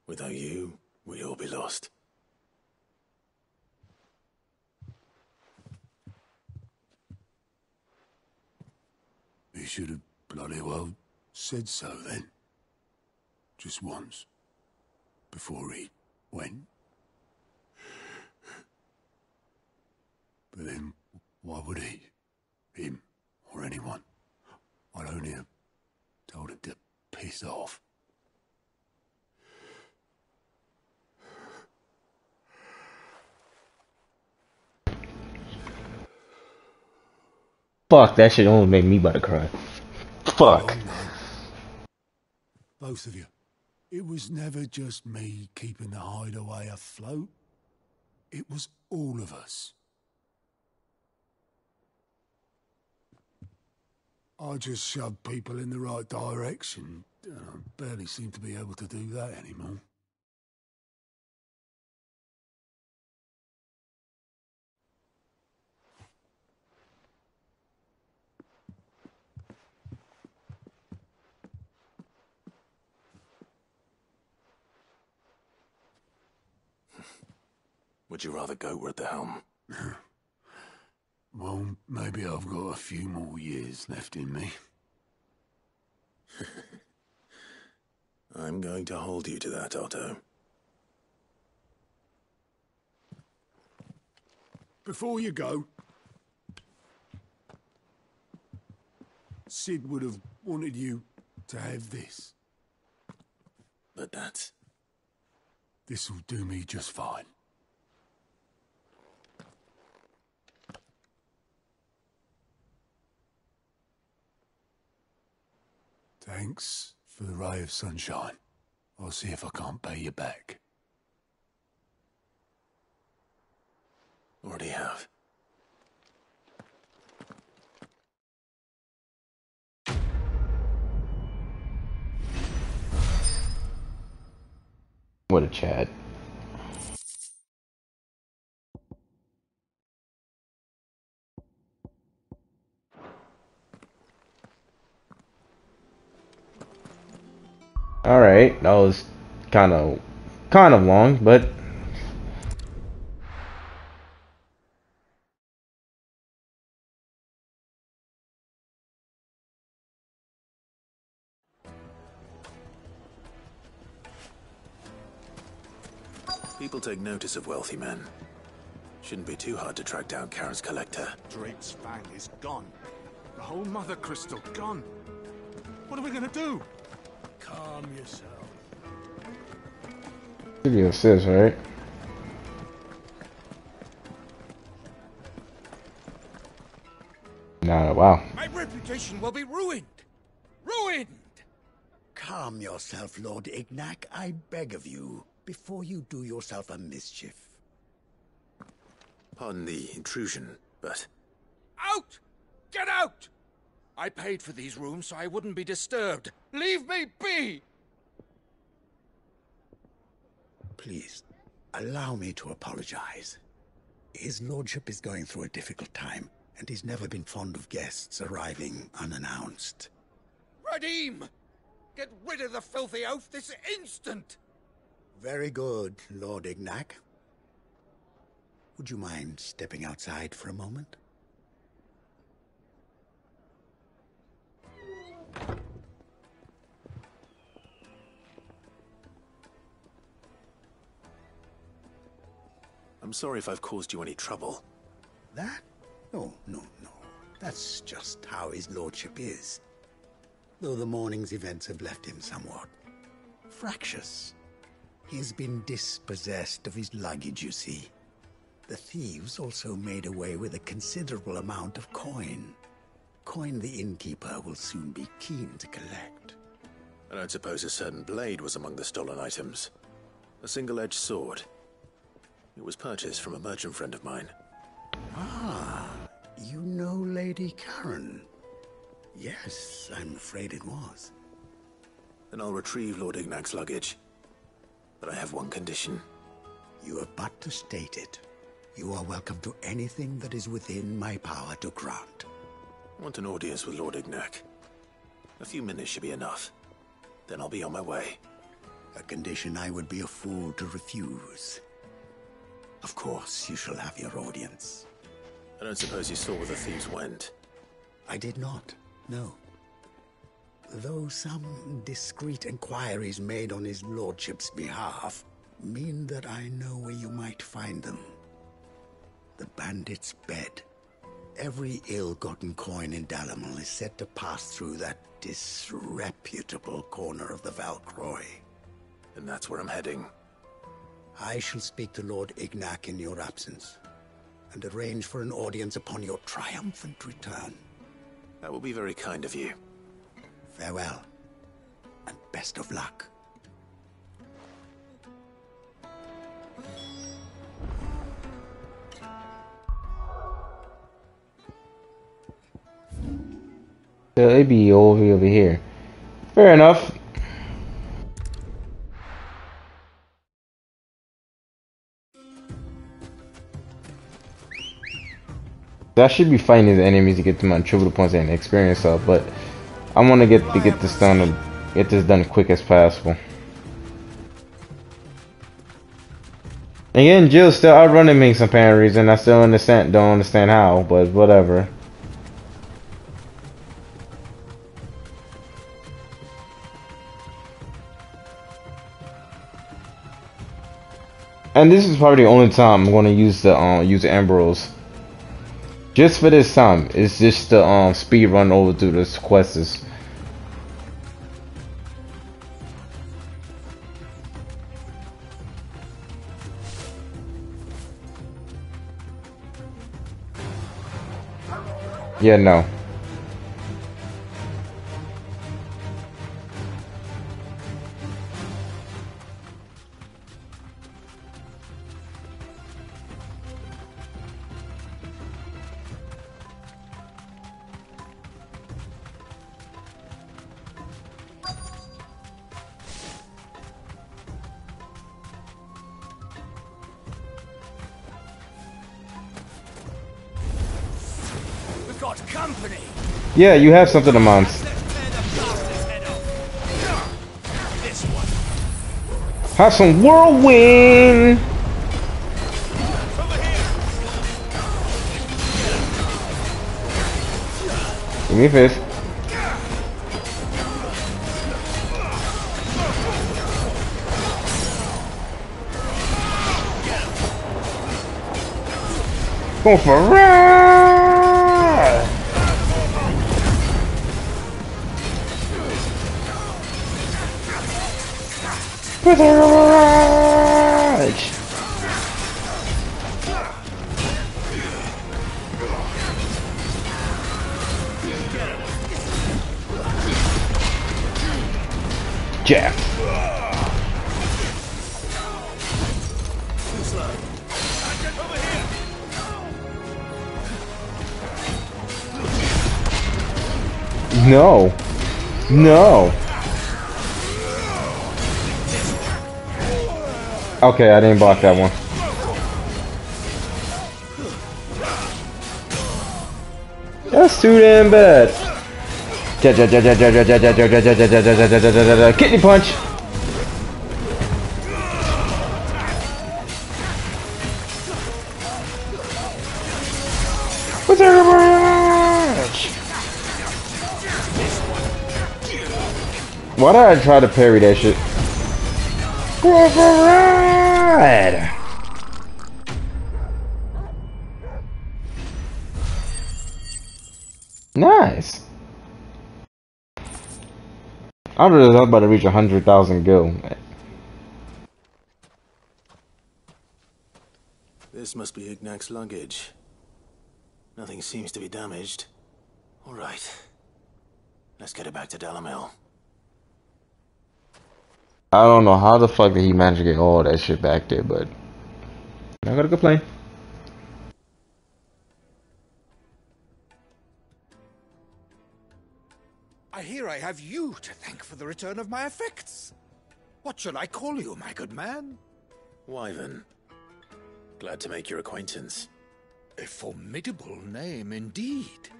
C: Without you, we'd all be lost.
G: He should have bloody well said so then. Just once. Before he went. But then, why would he? Him, or anyone? I'd only have told him to piss off.
A: Fuck, that shit only made me about to cry. Fuck.
G: Both of you. It was never just me keeping the hideaway afloat. It was all of us. I just shoved people in the right direction. I barely seem to be able to do that anymore.
C: Would you rather goat at the helm?
G: Well, maybe I've got a few more years left in me.
C: I'm going to hold you to that, Otto.
G: Before you go, Sid would have wanted you to have this.
C: But that's...
G: This'll do me just fine. Thanks for the ray of sunshine. I'll see if I can't pay you back.
C: Already have.
A: What a Chad. Alright, that was kind of long, but
C: People take notice of wealthy men. Shouldn't be too hard to track down Karen's collector.
K: Drake's fang is gone. The whole mothercrystal gone. What are we gonna do?
G: Calm yourself.
A: should be assist, right? Nah, wow.
O: My reputation will be ruined! Ruined!
B: Calm yourself, Lord Ignac, I beg of you, before you do yourself a mischief.
C: Pardon the intrusion, but...
O: Out! Get out! I paid for these rooms so I wouldn't be disturbed. Leave me be!
B: Please, allow me to apologize. His lordship is going through a difficult time, and he's never been fond of guests arriving unannounced.
O: Radim! Get rid of the filthy oaf this instant!
B: Very good, Lord Ignac. Would you mind stepping outside for a moment?
C: I'm sorry if I've caused you any trouble.
B: That? Oh, no. That's just how his lordship is. Though the morning's events have left him somewhat fractious. He's been dispossessed of his luggage, you see. The thieves also made away with a considerable amount of coin. Coin the innkeeper will soon be keen to collect.
C: I don't suppose a certain blade was among the stolen items. A single-edged sword. It was purchased from a merchant friend of mine.
P: Ah, you know Lady Karen? Yes, I'm afraid it was.
C: Then I'll retrieve Lord Ignac's luggage. But I have one condition.
P: You have but to state it. You are welcome to anything that is within my power to grant.
C: I want an audience with Lord Ignac. A few minutes should be enough. Then I'll be on my way.
P: A condition I would be a fool to refuse. Of course, you shall have your audience.
C: I don't suppose you saw where the thieves went?
P: I did not, no. Though some discreet inquiries made on his lordship's behalf mean that I know where you might find them. The bandit's bed. Every ill-gotten coin in Dalamil is said to pass through that disreputable corner of the Valcroy.
C: And that's where I'm heading.
P: I shall speak to Lord Ignac in your absence, and arrange for an audience upon your triumphant return.
C: That will be very kind of you.
P: Farewell, and best of luck.
A: So it'd be over here. Fair enough. I should be fighting these enemies to get them on triple points and experience up, but I want to get this done and get this done quick as possible. Again, Jill's still outrunning me for some apparent reason. I still don't understand how, but whatever. And this is probably the only time I'm going to use the Ambrose. Just for this time, it's just the speed run over through this quests. Yeah, no. Yeah, you have something to mount. Have some whirlwind. Give me a fist. Going for a ride. With a rage. Jeff. No. No. Okay, I didn't block that one. That's too damn bad. Kidney punch. What's why did I try to parry that shit? Ride. Nice. I was about to reach 100,000 gil.
C: This must be Ignac's luggage. Nothing seems to be damaged. All right. Let's get it back to Dalamil.
A: I don't know how the fuck did he manage to get all that shit back there, but I gotta complain.
O: I hear I have you to thank for the return of my effects. What shall I call you, my good man?
C: Wyvern. Glad to make your acquaintance.
O: A formidable name indeed.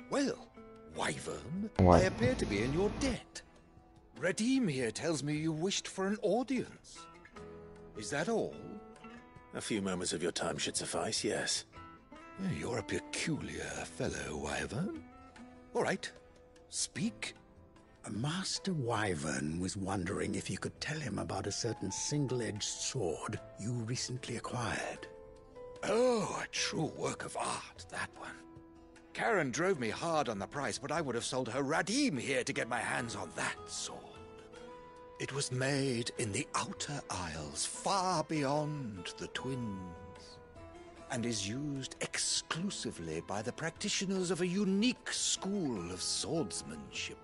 O: Well, Wyvern,
A: Why?
O: I appear to be in your debt. Redeem here tells me you wished for an audience. Is that all?
C: A few moments of your time should suffice, yes.
O: You're a peculiar fellow, Wyvern. All right, speak.
P: Master Wyvern was wondering if you could tell him about a certain single-edged sword you recently acquired.
O: Oh, a true work of art, that one. Karen drove me hard on the price, but I would have sold her Radim here to get my hands on that sword. It was made in the Outer Isles, far beyond the Twins, and is used exclusively by the practitioners of a unique school of swordsmanship.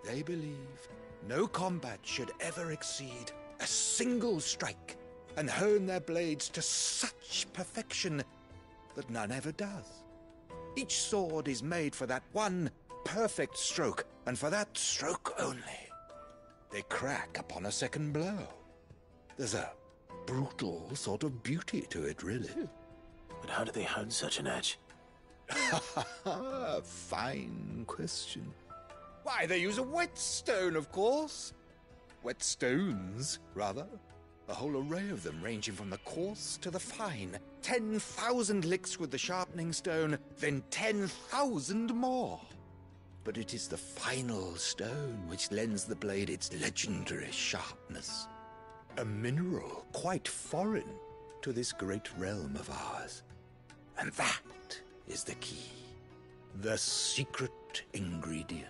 O: They believe no combat should ever exceed a single strike, and hone their blades to such perfection that none ever does. Each sword is made for that one perfect stroke, and for that stroke only. They crack upon a second blow. There's a brutal sort of beauty to it, really.
C: But how do they hone such an edge?
O: Fine question. Why, they use a whetstone, of course. Whetstones, rather. A whole array of them, ranging from the coarse to the fine. 10,000 licks with the sharpening stone, then 10,000 more. But it is the final stone which lends the blade its legendary sharpness. A mineral quite foreign to this great realm of ours. And that is the key. The secret ingredient.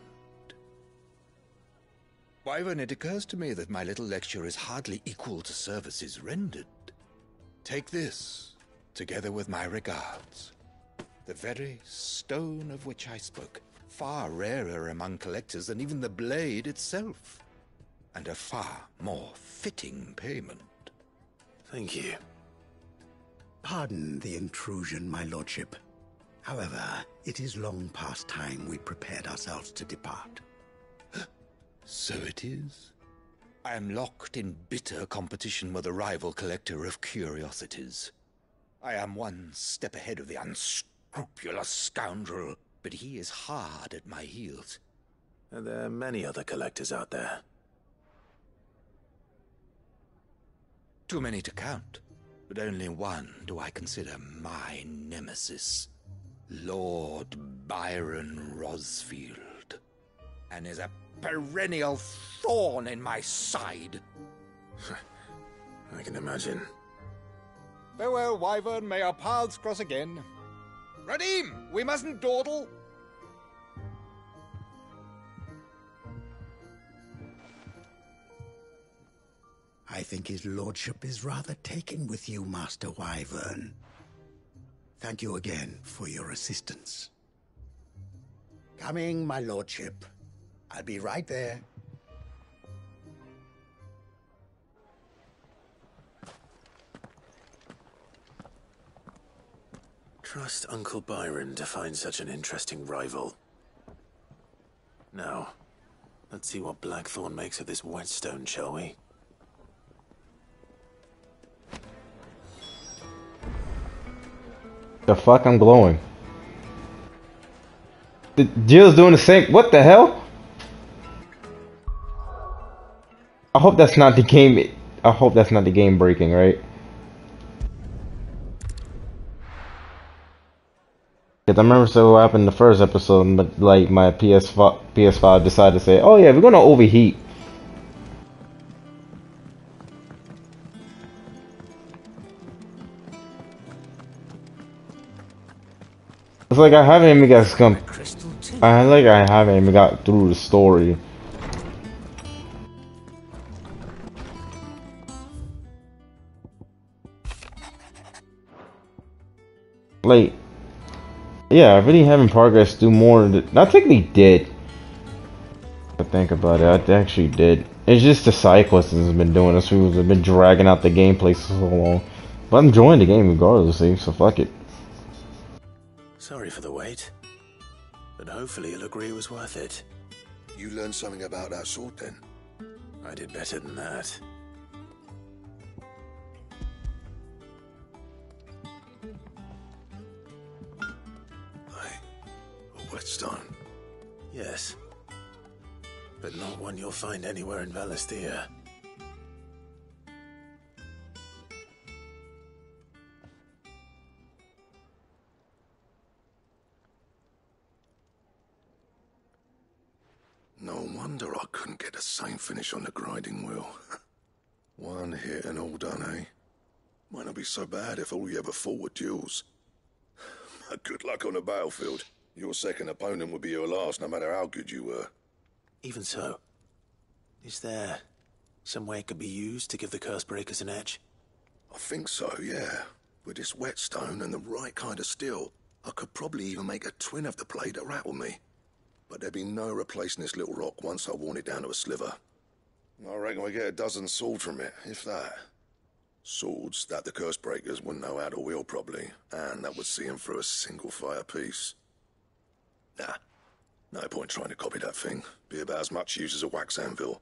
O: Wyvern, it occurs to me that my little lecture is hardly equal to services rendered. Take this, together with my regards. The very stone of which I spoke, far rarer among collectors than even the blade itself, and a far more fitting payment.
C: Thank you.
P: Pardon the intrusion, my lordship. However, it is long past time we prepared ourselves to depart.
O: So it is. I am locked in bitter competition with a rival collector of curiosities. I am one step ahead of the unscrupulous scoundrel, but he is hard at my heels.
C: Are there many other collectors out there?
O: Too many to count, but only one do I consider my nemesis. Lord Byron Rosfield, and is a perennial thorn in my side.
C: I can imagine.
O: Farewell, Wyvern. May our paths cross again. Radim, we mustn't dawdle.
P: I think his lordship is rather taken with you, Master Wyvern. Thank you again for your assistance. Coming, my lordship. I'll be right there.
C: Trust Uncle Byron to find such an interesting rival. Now, let's see what Blackthorn makes of this whetstone, shall we?
A: The fuck, I'm glowing. The Jill's doing the same. What the hell? I hope that's not the game. I hope that's not the game breaking, right? Because I remember so what happened in the first episode, but like my PS5 decided to say, "Oh yeah, we're gonna overheat." It's like I haven't even got I haven't even got through the story. Like, yeah, I really haven't progressed through more. I technically did. I think about it, I actually did. It's just the side quests has been doing this. We've been dragging out the gameplay so long. But I'm enjoying the game regardless, so fuck it.
C: Sorry for the wait, but hopefully you'll agree it was worth it.
D: You learned something about that sword then?
C: I did better than that.
D: A whetstone?
C: Yes. But not one you'll find anywhere in Valisthea.
D: No wonder I couldn't get the same finish on the grinding wheel. One hit and all done, eh? Might not be so bad if all you ever fought were duels. Good luck on the battlefield. Your second opponent would be your last, no matter how good you were.
C: Even so, is there some way it could be used to give the curse breakers an edge?
D: I think so, yeah. With this whetstone and the right kind of steel, I could probably even make a twin of the blade that rattled me. But there'd be no replacing this little rock once I worn it down to a sliver. I reckon we get a dozen swords from it, if that. Swords that the curse breakers wouldn't know how to wield properly, and that would see them through a single fire piece. Nah, no point trying to copy that thing. Be about as much use as a wax anvil.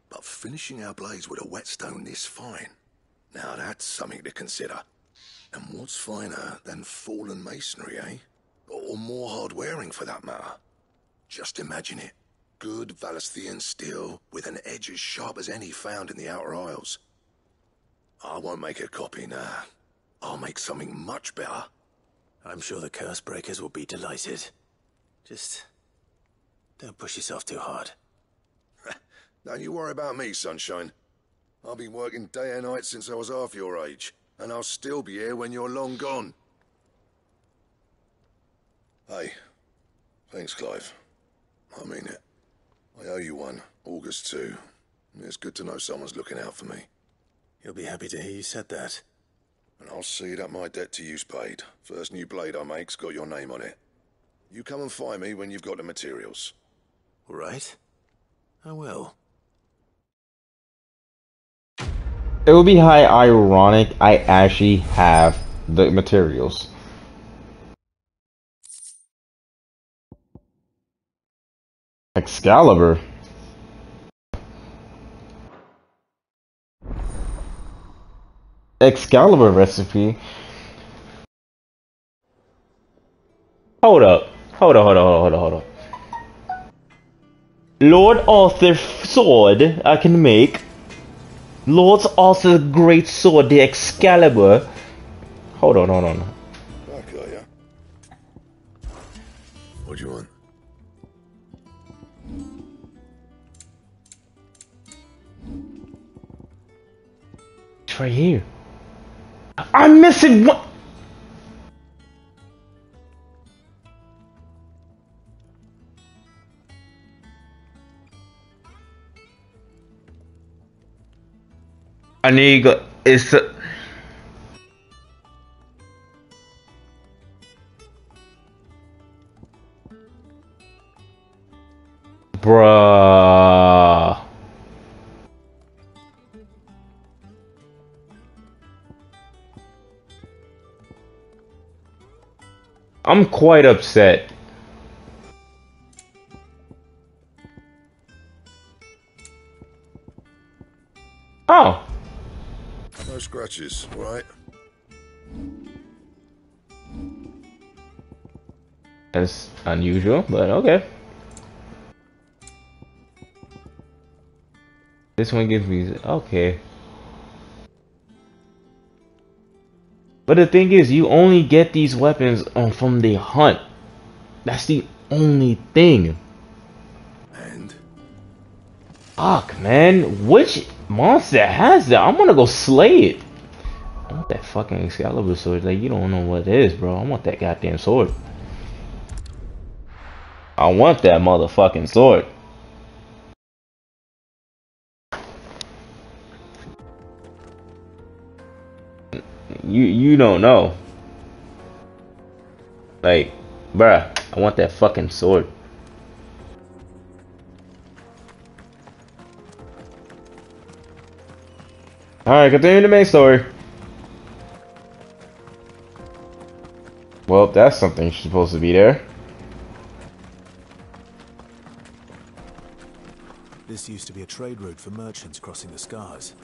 D: But finishing our blades with a whetstone this fine, now that's something to consider. And what's finer than fallen masonry, eh? Or more hard-wearing, for that matter. Just imagine it. Good Valisthean steel with an edge as sharp as any found in the Outer Isles. I won't make a copy, nah. I'll make something much better.
C: I'm sure the curse breakers will be delighted. Just don't push yourself too hard.
D: Don't you worry about me, sunshine. I've been working day and night since I was half your age, and I'll still be here when you're long gone. Hey, thanks, Clive. I mean it. I owe you one, August too. It's good to know someone's looking out for me.
C: He'll be happy to hear you said that.
D: And I'll see that my debt to you's paid. First new blade I make's got your name on it. You come and find me when you've got the materials.
C: All right. I will.
A: It would be high ironic I actually have the materials. Excalibur. Excalibur recipe. Hold up. Hold up. Lord Arthur's sword I can make. Lord Arthur's great sword, the Excalibur. Hold on.
D: Back, are ya? What do you want?
A: It's right here. I'm missing one. I need to go. It's bruh. I'm quite upset. Oh.
D: No scratches, right?
A: That's unusual, but okay. This one gives me okay. But the thing is, you only get these weapons from the hunt. That's the only thing.
D: And?
A: Fuck, man. Which monster has that? I'm gonna go slay it. I want that fucking Excalibur sword. Like, you don't know what it is, bro. I want that goddamn sword. I want that motherfucking sword. You don't know. Like, bruh, I want that fucking sword. Alright, continue the main story. Well, that's something supposed to be there.
C: This used to be a trade route for merchants crossing the Scars,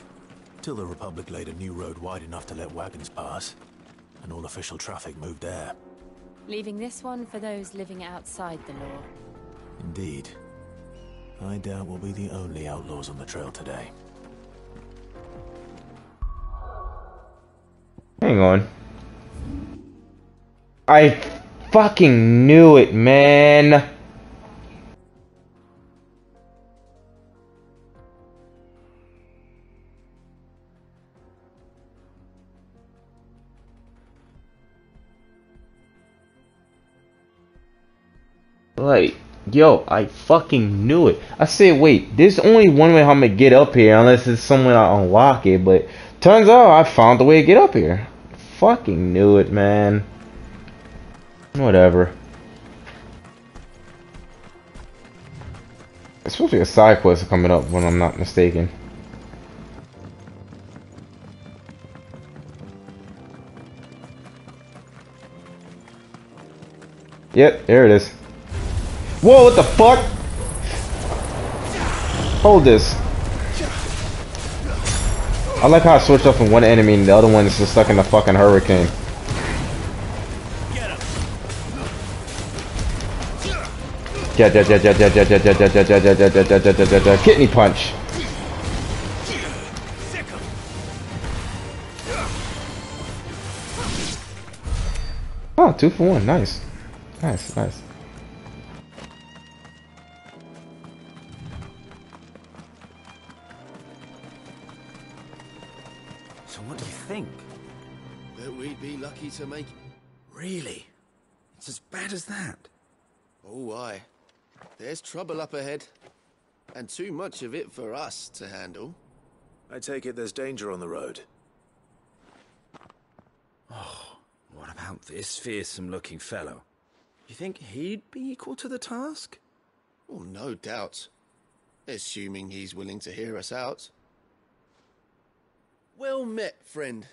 C: till the Republic laid a new road wide enough to let wagons pass, and all official traffic moved there.
M: Leaving this one for those living outside the law.
C: Indeed. I doubt we'll be the only outlaws on the trail today.
A: Hang on. I fucking knew it, man. Like, yo, I fucking knew it. I said, wait, there's only one way I'm gonna get up here unless it's somewhere I unlock it, but turns out I found the way to get up here. Fucking knew it, man. Whatever. It's supposed to be a side quest coming up when I'm not mistaken. Yep, there it is. Whoa, what the fuck? Hold this. I like how I switched up from one enemy and the other one is just stuck in the fucking hurricane. Kidney punch. Oh, 2 for 1. Nice. Nice, nice.
Q: So what do you think?
R: That we'd be lucky to make...
Q: Really? It's as bad as that?
R: Oh, aye. There's trouble up ahead. And too much of it for us to handle.
C: I take it there's danger on the road.
Q: Oh, what about this fearsome-looking fellow? You think he'd be equal to the task?
R: Oh, no doubt. Assuming he's willing to hear us out. Well met, friend.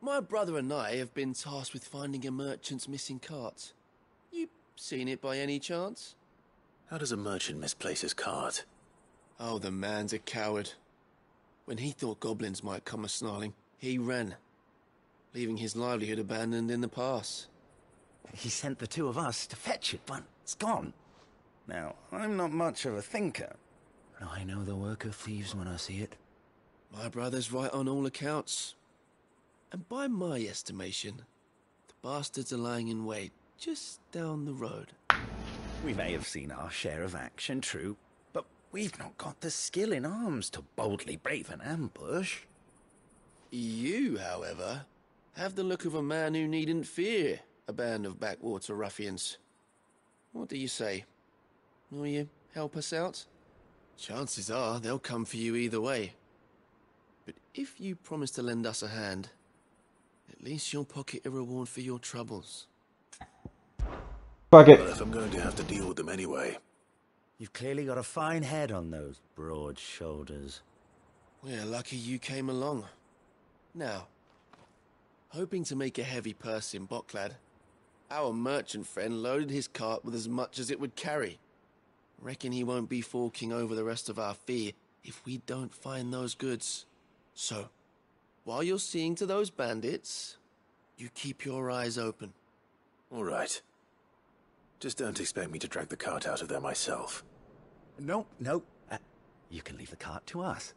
R: My brother and I have been tasked with finding a merchant's missing cart. You seen it by any chance?
C: How does a merchant misplace his cart?
R: Oh, the man's a coward. When he thought goblins might come a-snarling, he ran, leaving his livelihood abandoned in the pass.
Q: He sent the two of us to fetch it, but it's gone. Now, I'm not much of a thinker, but I know the work of thieves when I see it.
R: My brother's right on all accounts. And by my estimation, the bastards are lying in wait just down the road.
Q: We may have seen our share of action, true, but we've not got the skill in arms to boldly brave an ambush.
R: You, however, have the look of a man who needn't fear a band of backwater ruffians. What do you say? Will you help us out? Chances are they'll come for you either way. But if you promise to lend us a hand, at least you'll pocket a reward for your troubles.
A: Fuck it.
C: Well, if I'm going to have to deal with them anyway.
Q: You've clearly got a fine head on those broad shoulders.
R: We're lucky you came along. Now, hoping to make a heavy purse in Bokland, our merchant friend loaded his cart with as much as it would carry. Reckon he won't be forking over the rest of our fee if we don't find those goods. So, while you're seeing to those bandits, you keep your eyes open.
C: All right. Just don't expect me to drag the cart out of there myself.
Q: No. You can leave the cart to us.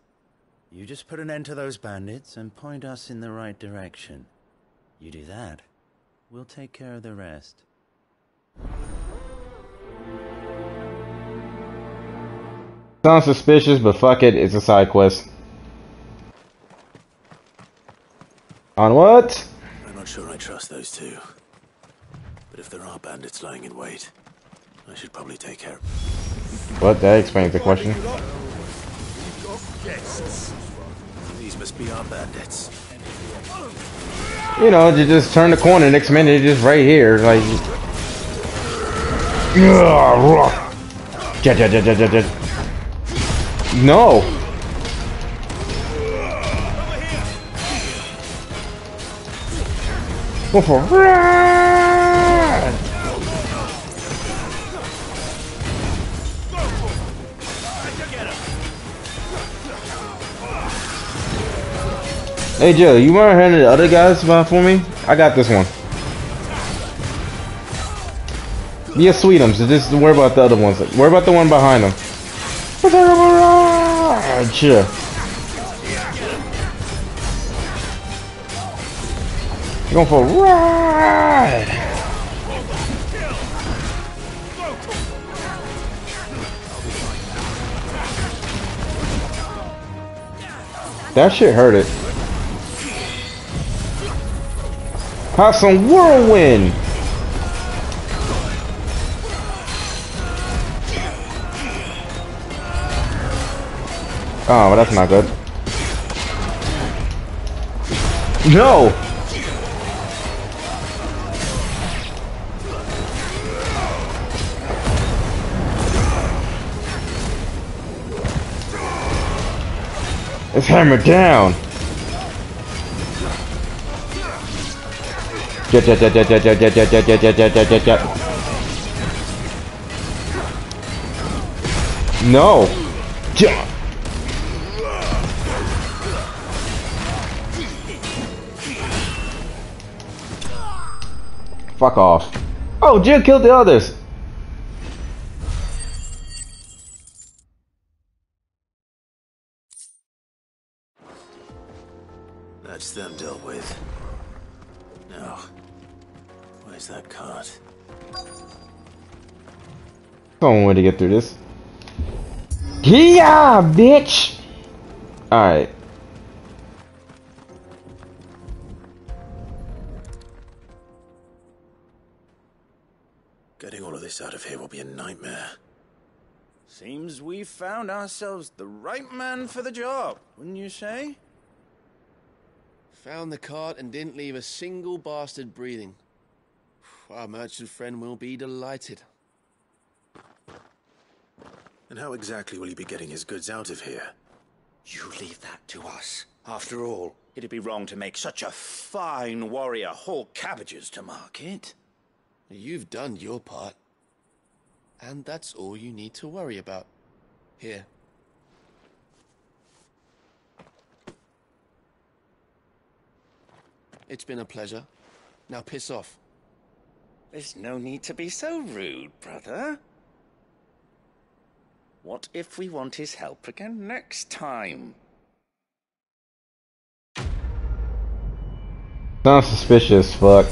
Q: You just put an end to those bandits and point us in the right direction. You do that, we'll take care of the rest.
A: Sounds suspicious, but fuck it, it's a side quest. On what?
C: I'm not sure I trust those two. But if there are bandits lying in wait, I should probably take care of...
A: What? That explains the question.
C: Guests. These must be our bandits.
A: You know, you just turn the corner, next minute you're just right here, like... No! Go for Hey Joe, you want to handle the other guys for me? I got this one. Yeah, Sweetums. So just worry about the other ones. Worry about the one behind them. Sure. Going for a ride. That shit hurt it. Have some whirlwind. Oh, but that's not good. No. Let's hammer down. Jet. No. Jump. Fuck off. Oh, Jill killed the others.
C: That's them dealt with. Now, where's that cart?
A: Some way to get through this. Yeah, bitch. All right.
C: Getting all of this out of here will be a nightmare.
Q: Seems we found ourselves the right man for the job, wouldn't you say?
R: Found the cart and didn't leave a single bastard breathing. Our merchant friend will be delighted.
C: And how exactly will he be getting his goods out of here?
O: You leave that to us. After all, it'd be wrong to make such a fine warrior haul cabbages to market.
R: You've done your part. And that's all you need to worry about. Here. It's been a pleasure. Now piss off.
O: There's no need to be so rude, brother. What if we want his help again next time?
A: Sounds suspicious, fuck.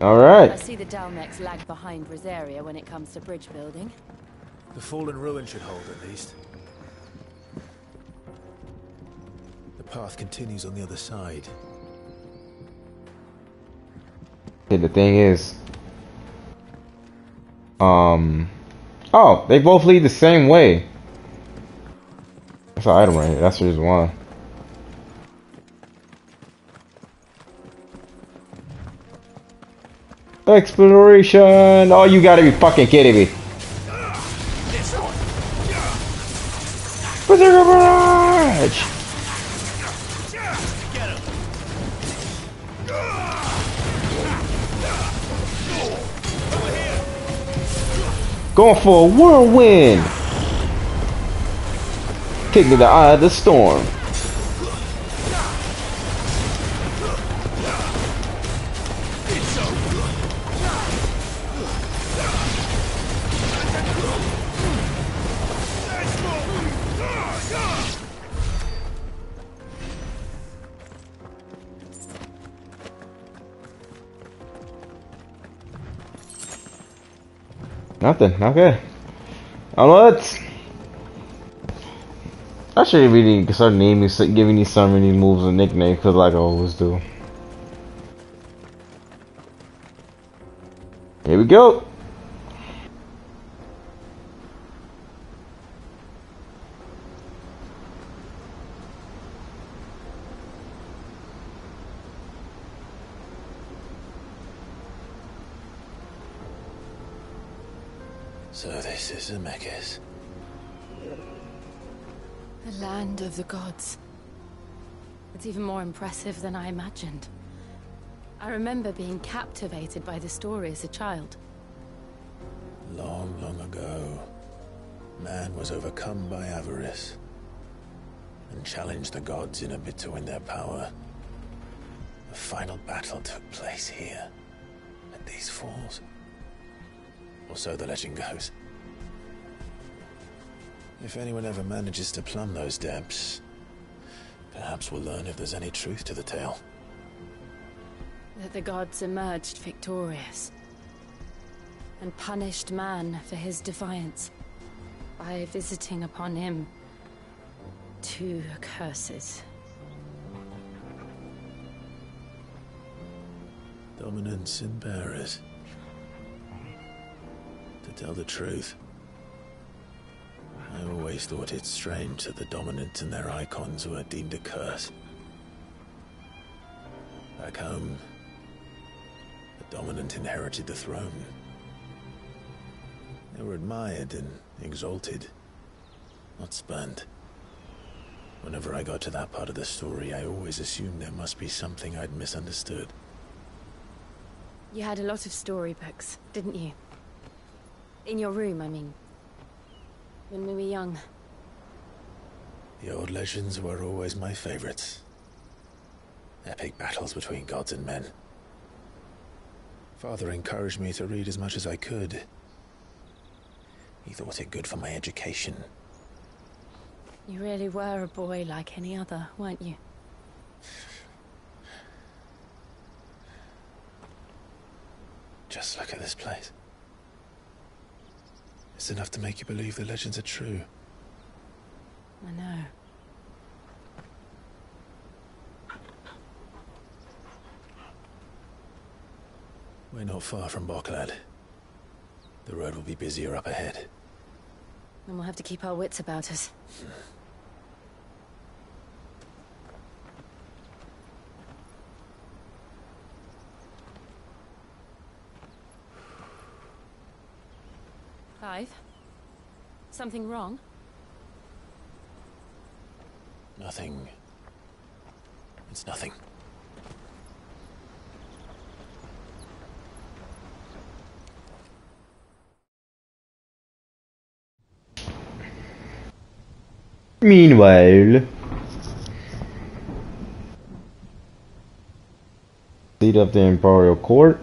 A: Alright.
M: I see the Dalmex lag behind Rosaria when it comes to bridge building.
S: The fallen ruin should hold, at least. The path continues on the other side.
A: Okay, the thing is... Oh, they both lead the same way. That's an item right here. That's the reason why. Exploration! Oh, you gotta be fucking kidding me. Berserker Barrage! Going for a whirlwind! Kick me the eye of the storm. Nothing. Okay. Onwards. I should really start naming, giving these some of these moves a nickname, because like I always do. Here we go.
C: So this is Zemeckis.
M: The land of the gods. It's even more impressive than I imagined. I remember being captivated by the story as a child.
C: Long, long ago, man was overcome by avarice and challenged the gods in a bid to win their power. The final battle took place here, at these falls. Or so the legend goes. If anyone ever manages to plumb those depths, perhaps we'll learn if there's any truth to the tale.
M: That the gods emerged victorious and punished man for his defiance by visiting upon him 2 curses.
C: Dominance and bearers. To tell the truth, I always thought it strange that the dominant and their icons were deemed a curse. Back home, the dominant inherited the throne. They were admired and exalted, not spurned. Whenever I got to that part of the story, I always assumed there must be something I'd misunderstood.
M: You had a lot of storybooks, didn't you? In your room, I mean. When we were young.
C: The old legends were always my favorites. Epic battles between gods and men. Father encouraged me to read as much as I could. He thought it good for my education.
M: You really were a boy like any other, weren't you?
C: Just look at this place. It's enough to make you believe the legends are true.
M: I know.
C: We're not far from Bokland. The road will be busier up ahead.
M: Then we'll have to keep our wits about us. Clive? Something wrong?
C: Nothing. It's nothing.
A: Meanwhile, seat of the Imperial Court,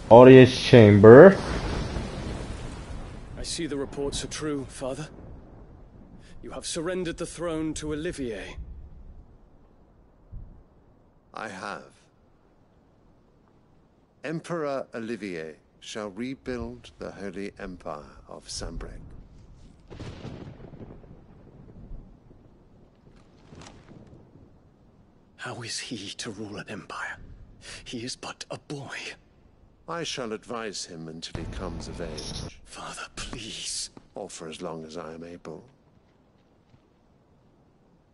A: audience chamber.
T: I see the reports are true, Father. You have surrendered the throne to Olivier.
D: I have. Emperor Olivier shall rebuild the Holy Empire of Sanbreque.
T: How is he to rule an empire? He is but a boy.
D: I shall advise him until he comes of age.
T: Father, please.
D: Or for as long as I am able.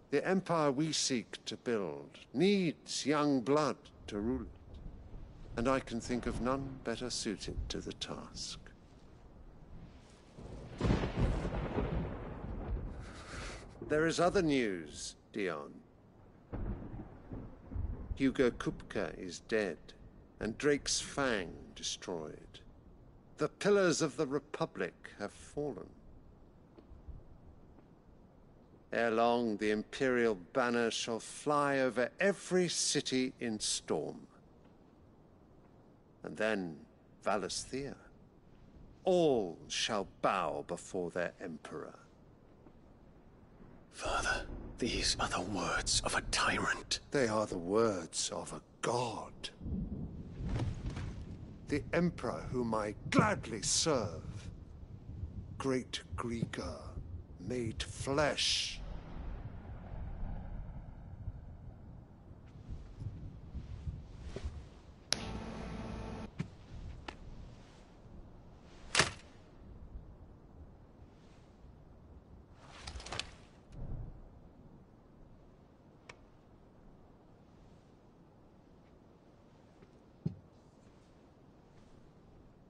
D: The empire we seek to build needs young blood to rule it, and I can think of none better suited to the task. There is other news, Dion. Hugo Kupka is dead, and Drake's Fang destroyed. The pillars of the Republic have fallen. Ere long, the Imperial banner shall fly over every city in Storm. And then, Valisthea. All shall bow before their Emperor.
T: Father, these are the words of a tyrant.
D: They are the words of a god. The Emperor whom I gladly serve. Great Greeker, made flesh.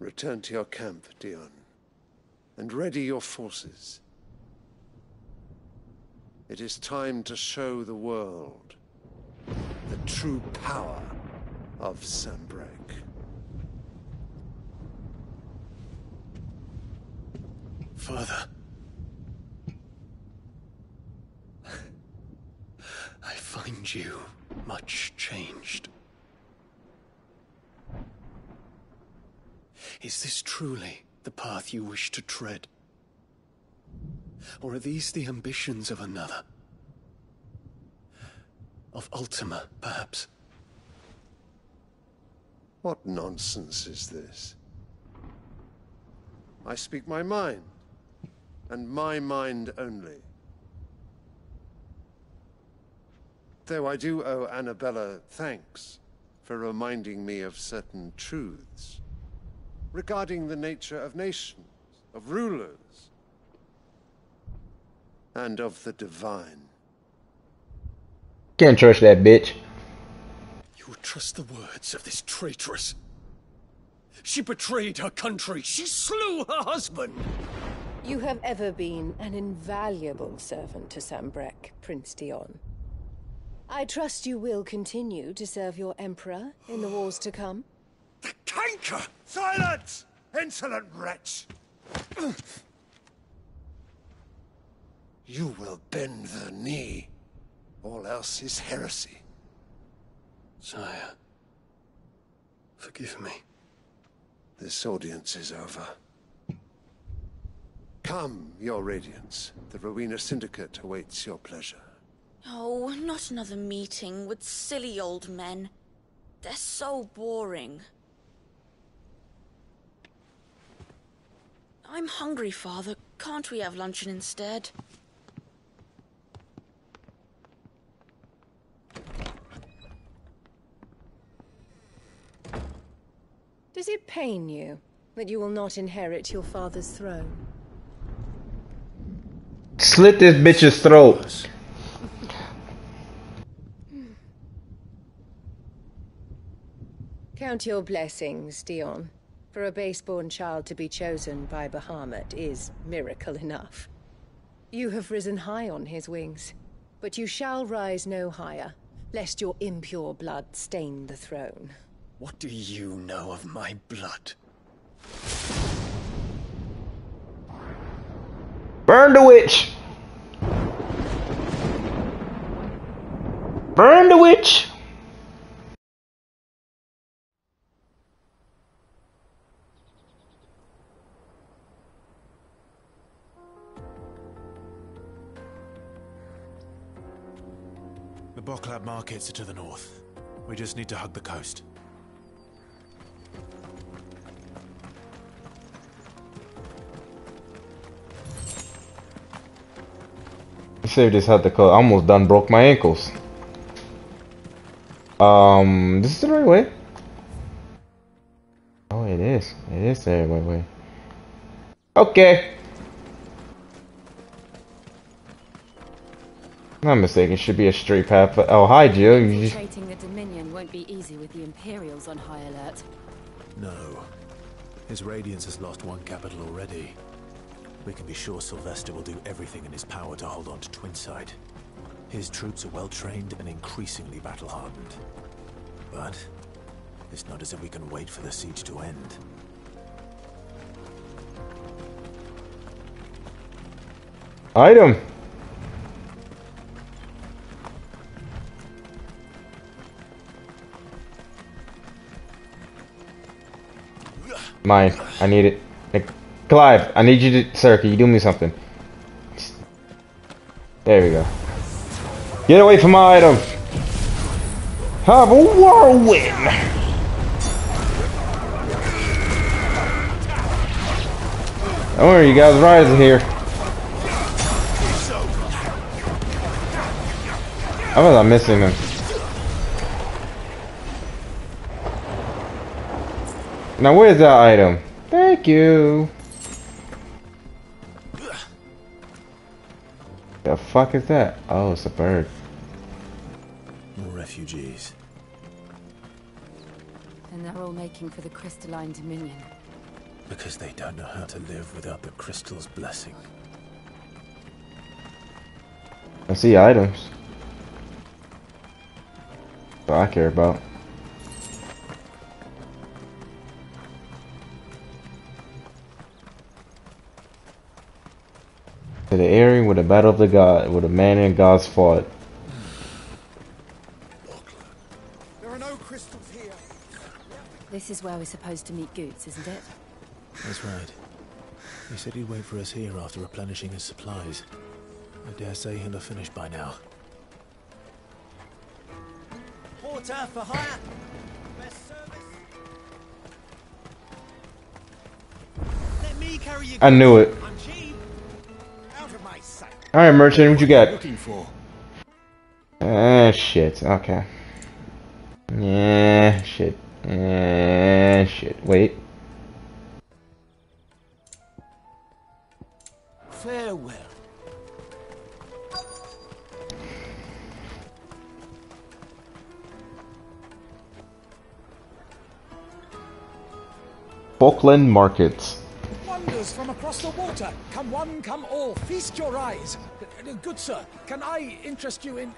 D: Return to your camp, Dion, and ready your forces.
U: It is time to show the world the true power of Sanbreque.
B: Father. I find you much changed. Is this truly the path you wish to tread? Or are these the ambitions of another? Of Ultima, perhaps?
U: What nonsense is this? I speak my mind, and my mind only. Though I do owe Annabella thanks for reminding me of certain truths regarding the nature of nations, of rulers, and of the divine.
A: Can't trust that bitch.
B: You would trust the words of this traitress? She betrayed her country. She slew her husband.
V: You have ever been an invaluable servant to Sanbreque, Prince Dion. I trust you will continue to serve your Emperor in the wars to come.
U: The canker! Silence! Insolent wretch! You will bend the knee. All else is heresy.
B: Sire, forgive me.
U: This audience is over. Come, your radiance. The Rowena Syndicate awaits your pleasure.
N: Oh, not another meeting with silly old men. They're so boring. I'm hungry, Father. Can't we have luncheon instead?
V: Does it pain you that you will not inherit your father's throne?
A: Slit this bitch's throat.
V: Count your blessings, Dion. For a base-born child to be chosen by Bahamut is miracle enough. You have risen high on his wings, but you shall rise no higher, lest your impure blood stain the throne.
B: What do you know of my blood?
A: Burn the witch! Burn the witch!
S: The Bokland markets are to the north. We just need to hug the coast.
A: Save this hut the coast. I almost done broke my ankles. This is the right way. Oh, it is. It is the right way. Okay. Not mistaken. It should be a straight path. But oh, hi, Jill. You just...
M: Infiltrating the Dominion won't be easy with the Imperials on high alert.
S: No. His Radiance has lost one capital already. We can be sure Sylvester will do everything in his power to hold on to Twinside. His troops are well-trained and increasingly battle-hardened. But it's not as if we can wait for the siege to end.
A: Item. Mine. I need it. Clive, I need you to... Sir, can you do me something? There we go. Get away from my item! Have a whirlwind! Don't worry, you guys rising here. I was missing him. Now where's that item? Thank you. The fuck is that? Oh, it's a bird.
S: More refugees.
M: And they're all making for the crystalline dominion.
S: Because they don't know how to live without the crystal's blessing.
A: I see items. That's all I care about. To the area where the battle of the god, where the man and gods fought.
I: There are no crystals here.
M: This is where we're supposed to meet Goots, isn't it?
S: That's right. He said he'd wait for us here after replenishing his supplies. I dare say he'll have finished by now.
I: Porter for hire. Best service. Let me carry you.
A: I knew it.
I: I'm cheap. Out of my sight.
A: Alright, merchant, what you got?
I: Looking for.
A: Ah, shit. Okay. Yeah, shit. Shit. Wait.
I: Farewell.
A: Bokland markets.
I: Wonders from across the water. Come one, come all. Feast your eyes. Good sir, can I interest you in...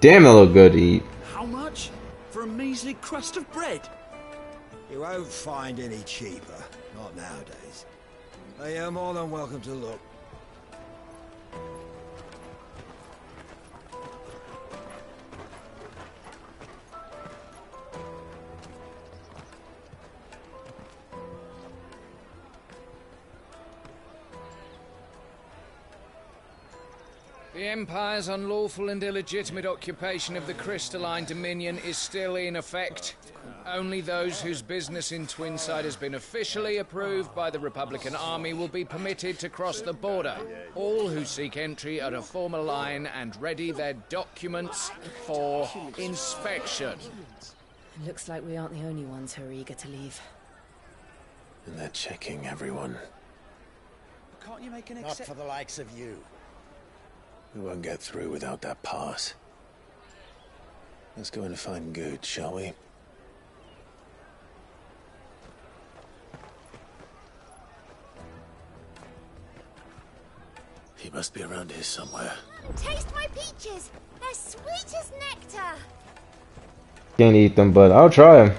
A: Damn, it look good to eat.
I: How much? For a measly crust of bread?
J: You won't find any cheaper. Not nowadays. But you're more than welcome to look.
W: The Empire's unlawful and illegitimate occupation of the crystalline dominion is still in effect. Only those whose business in Twinside has been officially approved by the Republican Army will be permitted to cross the border. All who seek entry are to form a line and ready their documents for inspection.
L: Looks like we aren't the only ones who are eager to leave.
C: And they're checking everyone.
I: Can't you make an
J: Not for the likes of you.
C: We won't get through without that pass. Let's go in and find Good, shall we? He must be around here somewhere.
F: Taste my peaches. They're sweet as nectar.
A: Can't eat them, but I'll try them.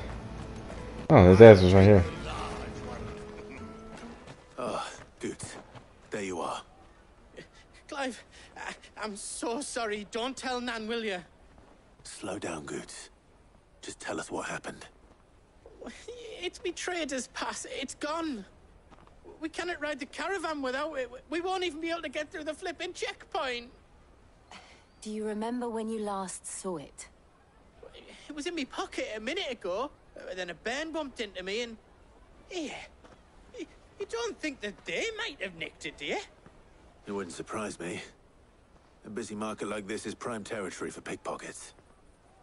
A: Oh, his ass was right here.
C: Ah, Good. There you are.
X: Clive, I'm so sorry. Don't tell Nan, will you?
C: Slow down, Good. Just tell us what happened.
X: It's me trader's pass. It's gone. We cannot ride the caravan without it. We won't even be able to get through the flipping checkpoint.
M: Do you remember when you last saw it?
X: It was in my pocket a minute ago. Then a bairn bumped into me and... Here. You don't think that they might have nicked it, do you?
C: It wouldn't surprise me. A busy market like this is prime territory for pickpockets.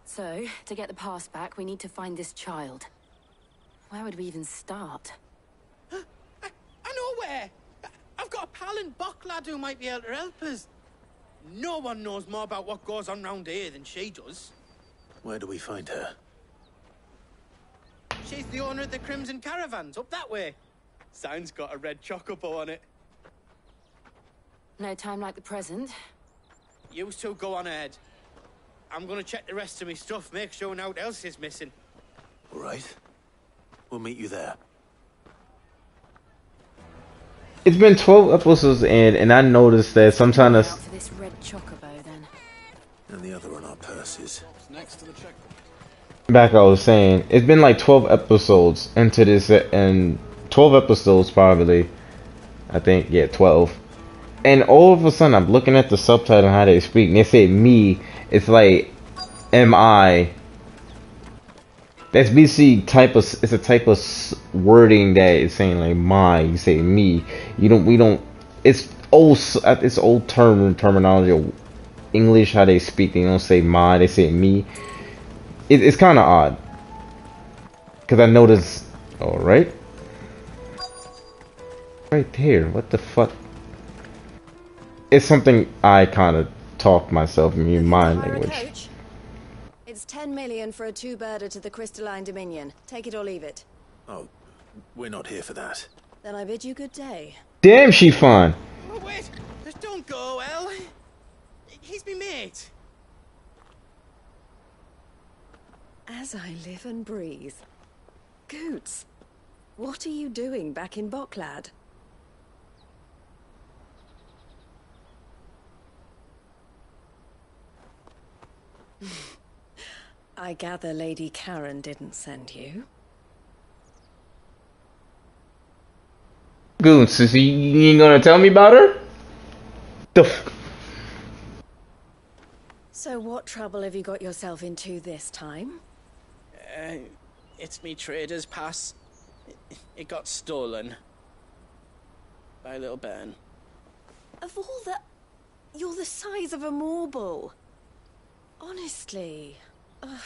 M: So, to get the pass back, we need to find this child. Where would we even start?
X: I know where! I've got a pal in Bokland who might be able to help us. No one knows more about what goes on round here than she does.
C: Where do we find her?
X: She's the owner of the Crimson Caravans, up that way. Sign's got a red chocobo on it.
M: No time like the present.
X: You two go on ahead. I'm gonna check the rest of my stuff, make sure nothing else is missing.
C: All right. We'll meet you there.
A: It's been 12 episodes in, and I noticed that sometimes.
M: For this red chocobo, then.
C: And the other on our purses.
I: Next to the checkpoint.
A: Back, I was saying, it's been like 12 episodes into this, and 12 episodes probably. I think, yeah, 12. And all of a sudden, I'm looking at the subtitle and how they speak, and they say me. It's like, M-I. That's basically it's a type of wording that is saying like my. You say me. We don't. It's old terminology. English, how they speak. They don't say my. They say me. It's kind of odd. Cause I noticed. All right. Right there. What the fuck? It's something I kind of talk myself in my language.
Y: It's 10 million for a two-birder to the Crystalline Dominion. Take it or leave it.
C: Oh, we're not here for that.
Y: Then I bid you good day.
A: Damn, she fine.
X: Oh, wait! Don't go, El. He's me mate.
Y: As I live and breathe. Goots, what are you doing back in Bokland? I gather Lady Karen didn't send you.
A: Goons, you ain't gonna tell me about her?
Y: So what trouble have you got yourself into this time?
X: It's me trader's pass. It got stolen. By a little bairn.
Y: Of all the... You're the size of a marble. Honestly. Ugh.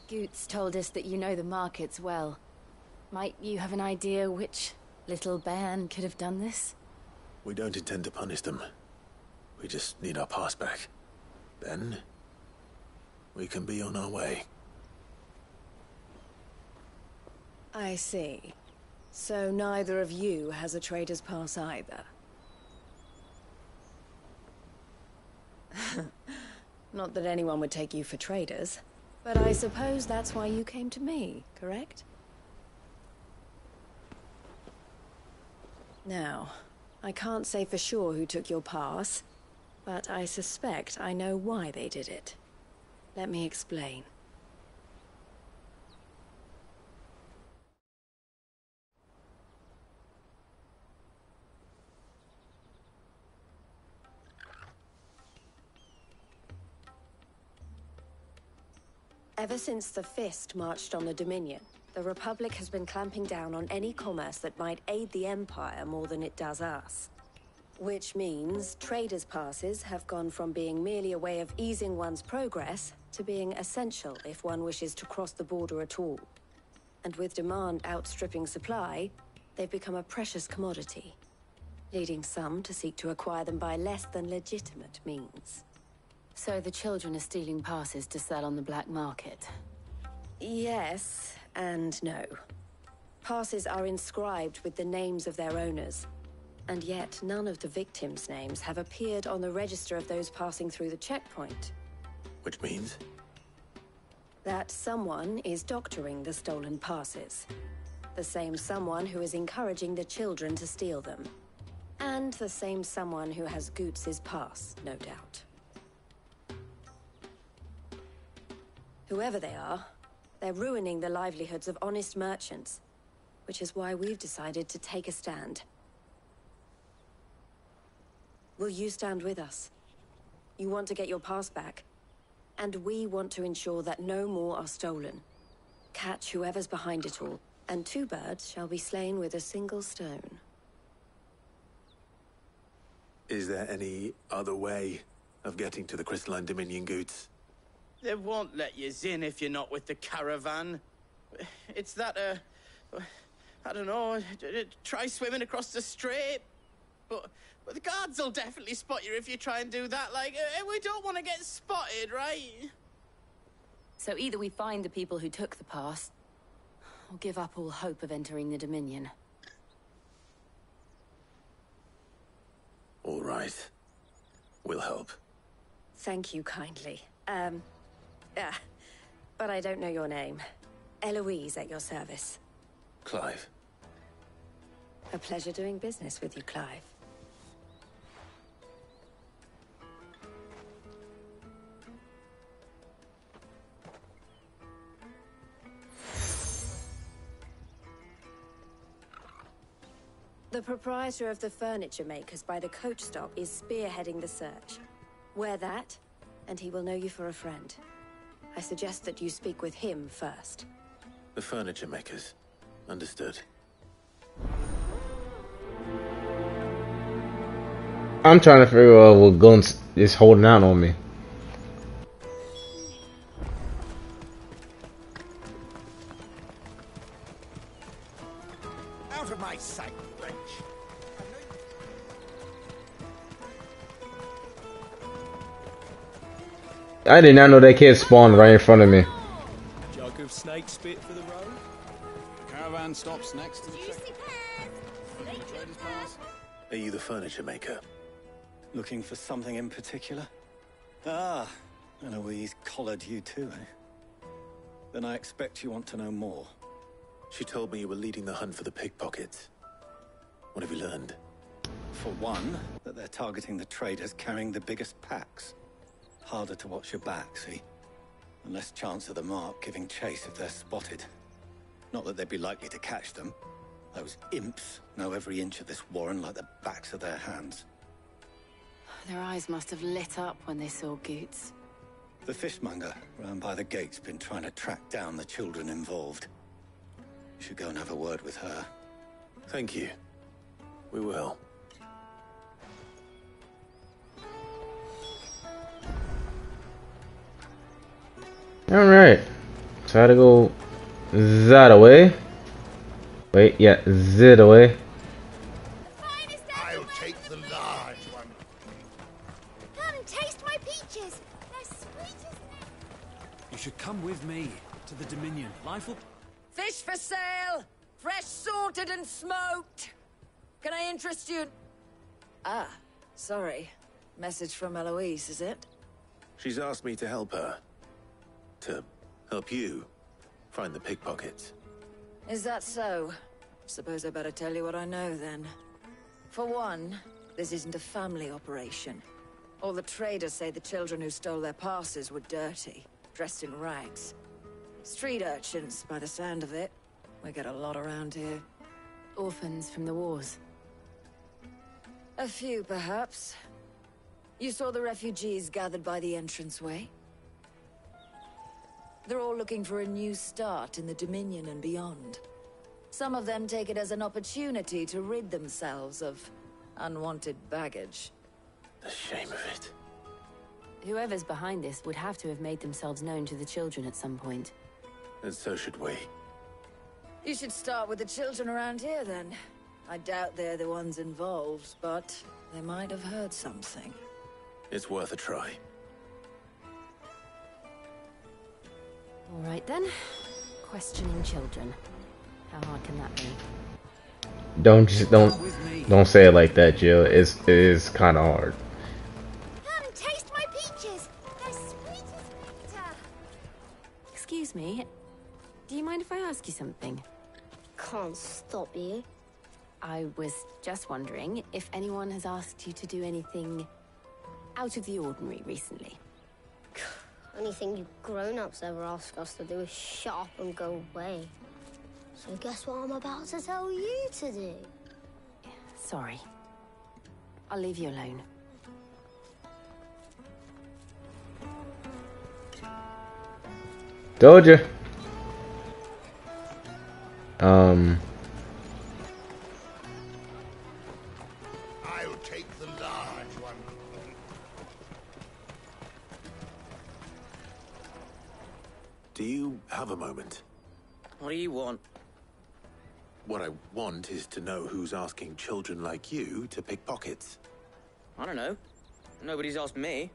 M: Goots told us that you know the markets well. Might you have an idea which little bairn could have done this?
C: We don't intend to punish them. We just need our pass back. Then, we can be on our way.
Y: I see. So neither of you has a trader's pass either. Not that anyone would take you for traders, but I suppose that's why you came to me, correct? Now, I can't say for sure who took your pass, but I suspect I know why they did it. Let me explain. Ever since the Fist marched on the Dominion, the Republic has been clamping down on any commerce that might aid the Empire more than it does us. Which means traders' passes have gone from being merely a way of easing one's progress to being essential if one wishes to cross the border at all. And with demand outstripping supply, they've become a precious commodity, leading some to seek to acquire them by less than legitimate means.
M: So the children are stealing passes to sell on the black market?
Y: Yes, and no. Passes are inscribed with the names of their owners, and yet none of the victims' names have appeared on the register of those passing through the checkpoint.
C: Which means?
Y: That someone is doctoring the stolen passes. The same someone who is encouraging the children to steal them. And the same someone who has Goots' pass, no doubt. Whoever they are, they're ruining the livelihoods of honest merchants, which is why we've decided to take a stand. Will you stand with us? You want to get your pass back, and we want to ensure that no more are stolen. Catch whoever's behind it all, and two birds shall be slain with a single stone.
C: Is there any other way of getting to the Crystalline Dominion, Goots?
X: They won't let you in if you're not with the caravan. It's that, I don't know, try swimming across the strait. But the guards will definitely spot you if you try and do that. Like, we don't want to get spotted, right?
M: So either we find the people who took the pass, or give up all hope of entering the Dominion.
C: All right. We'll help.
Y: Thank you kindly. But I don't know your name. Eloise at your service.
C: Clive.
Y: A pleasure doing business with you, Clive. The proprietor of the furniture makers by the coach stop is spearheading the search. Wear that, and he will know you for a friend. I suggest that you speak with him first.
C: The furniture makers. Understood.
A: I'm trying to figure out what Guns is holding out on me.
J: Out of my sight, wench.
A: I did not know that kid spawned right in front of me.
T: Jug of snake spit for the road.
E: Caravan stops next to the check.
C: Are you the furniture maker?
E: Looking for something in particular? Ah, Eloise collared you too, eh? Then I expect you want to know more.
C: She told me you were leading the hunt for the pickpockets. What have you learned?
E: For one, that they're targeting the traders carrying the biggest packs. Harder to watch your back, see? And less chance of the mark giving chase if they're spotted. Not that they'd be likely to catch them. Those imps know every inch of this warren like the backs of their hands.
M: Their eyes must have lit up when they saw Goots.
E: The fishmonger round by the gate's been trying to track down the children involved. You should go and have a word with her.
C: Thank you. We will.
A: Alright. Try to go that away. Wait, yeah, that away.
D: I'll take the large one.
F: Come taste my peaches. They're sweet as...
I: You should come with me to the Dominion. Life will...
G: Fish for sale! Fresh sorted and smoked! Can I interest you? Ah, sorry. Message from Eloise, is it?
C: She's asked me to help her. To help you find the pickpockets.
G: Is that so? Suppose I better tell you what I know, then. For one, this isn't a family operation. All the traders say the children who stole their passes were dirty, dressed in rags. Street urchins, by the sound of it. We get a lot around here.
M: Orphans from the wars.
G: A few, perhaps. You saw the refugees gathered by the entranceway? They're all looking for a new start in the Dominion and beyond. Some of them take it as an opportunity to rid themselves of unwanted baggage.
C: The shame of it.
M: Whoever's behind this would have to have made themselves known to the children at some point.
C: And so should we.
G: You should start with the children around here, then. I doubt they're the ones involved, but they might have heard something.
C: It's worth a try.
M: All right, then. Questioning children. How hard can that be?
A: Don't say it like that, Jill. It is kind of hard.
F: Come taste my peaches. They're sweet as nectar.
M: Excuse me. Do you mind if I ask you something?
F: Can't stop you.
M: I was just wondering if anyone has asked you to do anything out of the ordinary recently.
F: Anything you grown-ups ever ask us to do is shut up and go away. So guess what I'm about to tell you to do?
M: Sorry. I'll leave you alone.
A: Told you.
D: I'll take the large one.
C: Do you have a moment?
X: What do you want?
C: What I want is to know who's asking children like you to pick pockets.
X: I don't know. Nobody's asked me.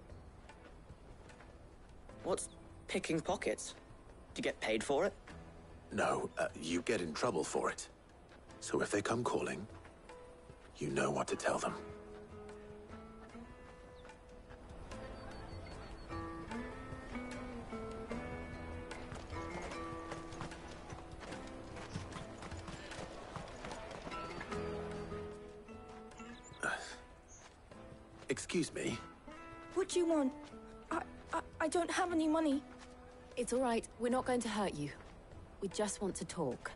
X: What's picking pockets? Do you get paid for it?
C: No, you get in trouble for it. So if they come calling, you know what to tell them. Excuse me?
H: What do you want? I don't have any money.
M: It's all right. We're not going to hurt you. We just want to talk.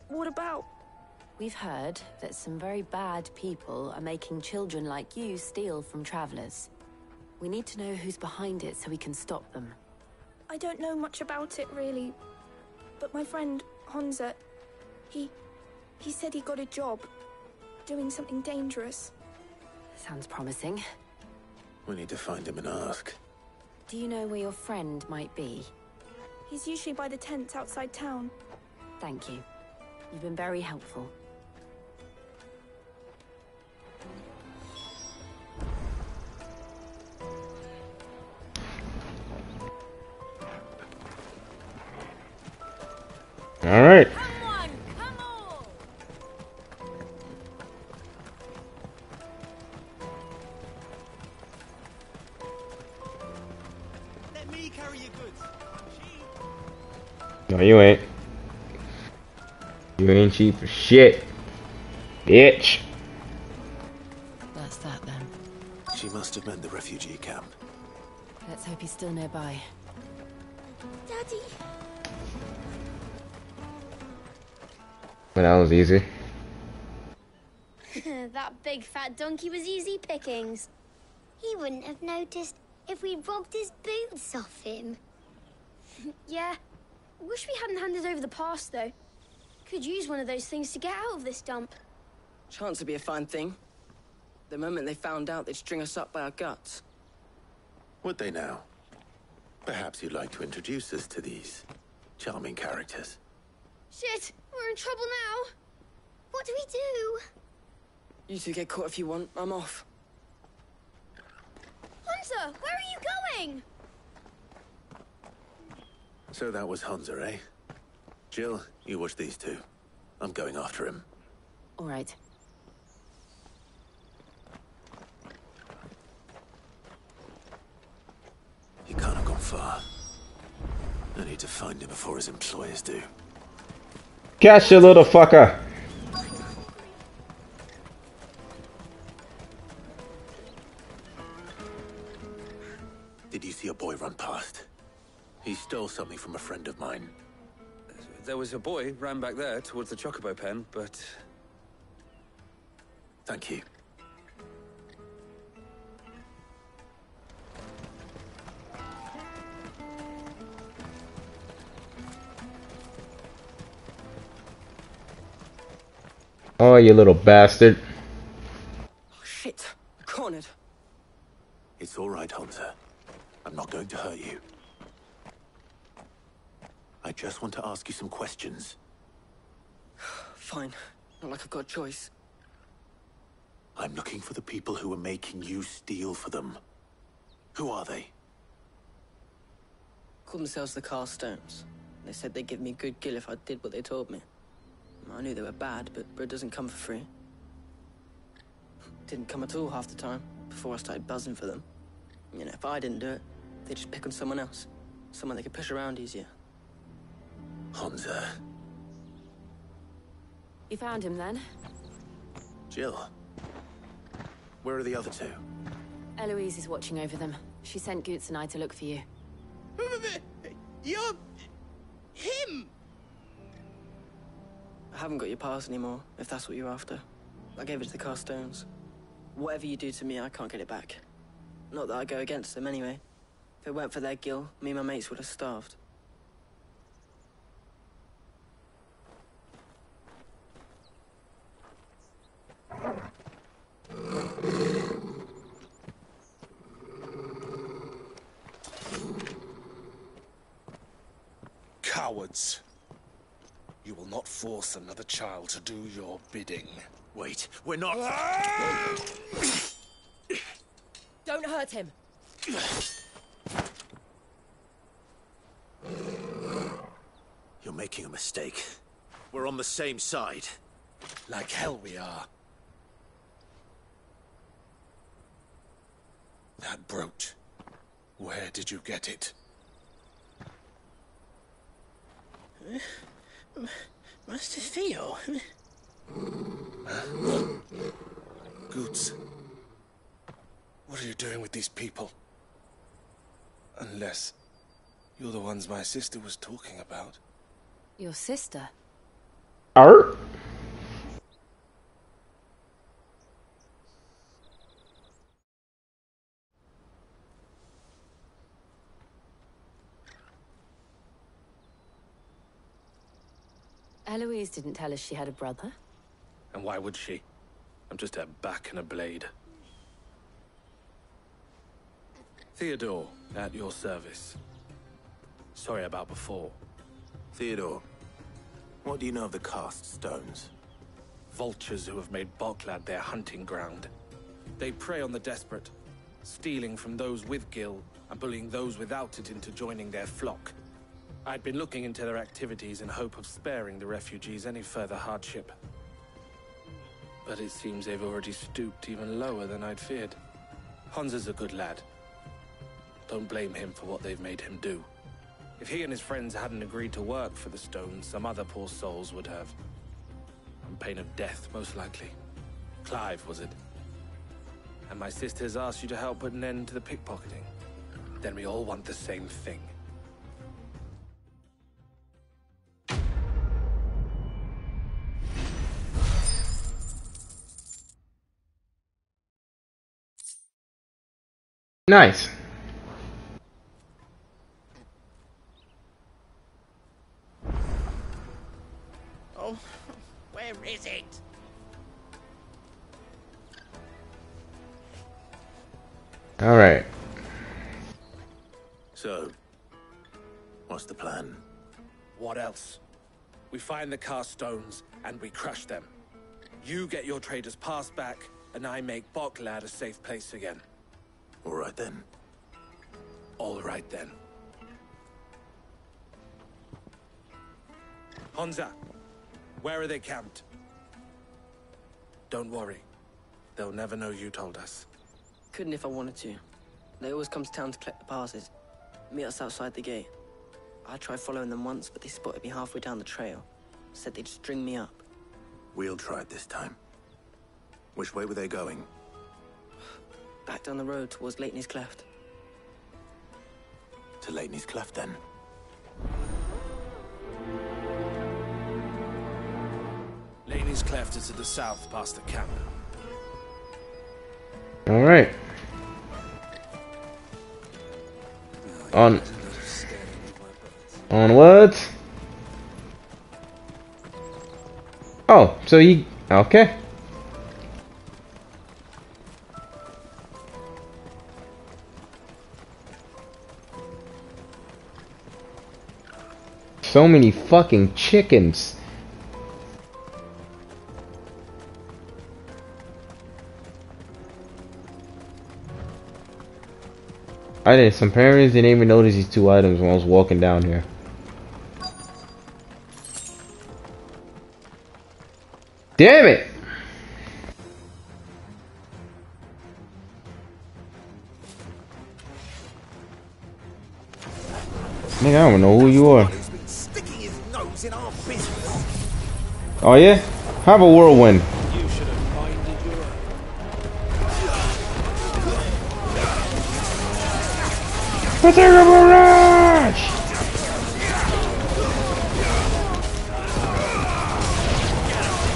H: What about?
M: We've heard that some very bad people are making children like you steal from travelers. We need to know who's behind it so we can stop them.
H: I don't know much about it, really. But my friend, Honza, he said he got a job doing something dangerous.
M: Sounds promising.
C: We need to find him and ask.
M: Do you know where your friend might be?
H: He's usually by the tents outside town.
M: Thank you. You've been very helpful.
A: All right. No, you ain't. You ain't cheap for shit. Bitch.
M: That's that then.
C: She must have meant the refugee camp.
M: Let's hope he's still nearby.
F: Daddy.
A: But that was easy.
F: That big fat donkey was easy pickings. He wouldn't have noticed if we'd robbed his boots off him.
H: Yeah. Wish we hadn't handed over the pass, though. Could use one of those things to get out of this dump.
K: Chance would be a fine thing. The moment they found out, they'd string us up by our guts.
C: Would they now? Perhaps you'd like to introduce us to these charming characters.
H: Shit, we're in trouble now.
F: What do we do?
K: You two get caught if you want. I'm off.
H: Hunter, where are you going?
C: So that was Hunter, eh? Jill, you watch these two. I'm going after him.
M: All right.
C: He can't have gone far. I need to find him before his employers do.
A: Catch you, little fucker.
C: Did you see a boy run past? He stole something from a friend of mine.
O: There was a boy ran back there towards the chocobo pen, but...
C: Thank you.
A: Oh, you little bastard.
K: Oh, shit. We're cornered.
C: It's all right, Hunter. I'm not going to hurt you. I just want to ask you some questions.
K: Fine. Not like I've got a choice.
C: I'm looking for the people who are making you steal for them. Who are they?
K: Called themselves the Carstones. They said they'd give me good gill if I did what they told me. I knew they were bad, but bread doesn't come for free. Didn't come at all half the time, before I started buzzing for them. You know, if I didn't do it, they'd just pick on someone else. Someone they could push around easier.
C: Hunter.
M: You found him then?
C: Jill. Where are the other two?
M: Eloise is watching over them. She sent Goots and I to look for you.
X: You're... him!
K: I haven't got your pass anymore, if that's what you're after. I gave it to the Carstones. Whatever you do to me, I can't get it back. Not that I go against them anyway. If it weren't for their gill, me and my mates would have starved.
I: Cowards. You will not force another child to do your bidding.
C: Wait, we're not...
M: Don't hurt him.
C: You're making a mistake. We're on the same side.
I: Like hell we are. That brooch. Where did you get it?
X: Master Theo.
I: Goots. What are you doing with these people? Unless you're the ones my sister was talking about.
M: Your sister?
A: Art?
M: Eloise didn't tell us she had a brother.
O: And why would she? I'm just a back and a blade. Theodore, at your service. Sorry about before.
C: Theodore, what do you know of the Cast Stones?
O: Vultures who have made Bokland their hunting ground. They prey on the desperate, stealing from those with gil and bullying those without it into joining their flock. I'd been looking into their activities in hope of sparing the refugees any further hardship. But it seems they've already stooped even lower than I'd feared. Hans is a good lad. Don't blame him for what they've made him do. If he and his friends hadn't agreed to work for the stones, some other poor souls would have. On pain of death, most likely. Clive, was it? And my sisters asked you to help put an end to the pickpocketing. Then we all want the same thing.
A: Nice.
X: Oh, where is it?
A: All right.
C: So, what's the plan?
O: What else? We find the cast stones and we crush them. You get your trader's pass back, and I make Bokland a safe place again.
C: All right then.
O: All right then. Honza, where are they camped? Don't worry. They'll never know you told us.
K: Couldn't if I wanted to. They always come to town to collect the passes. Meet us outside the gate. I tried following them once, but they spotted me halfway down the trail. Said they'd string me up.
C: We'll try it this time. Which way were they going?
K: Back down the road towards Leighton's Cleft.
C: To Leighton's Cleft, then.
O: Leighton's Cleft is to the south, past the camp.
A: All right. On what? Oh, so you okay? So many fucking chickens. I did. Some parents didn't even notice these two items when I was walking down here. Damn it! Nigga, I don't know who you are. Oh yeah? Have a whirlwind. Potato barrage!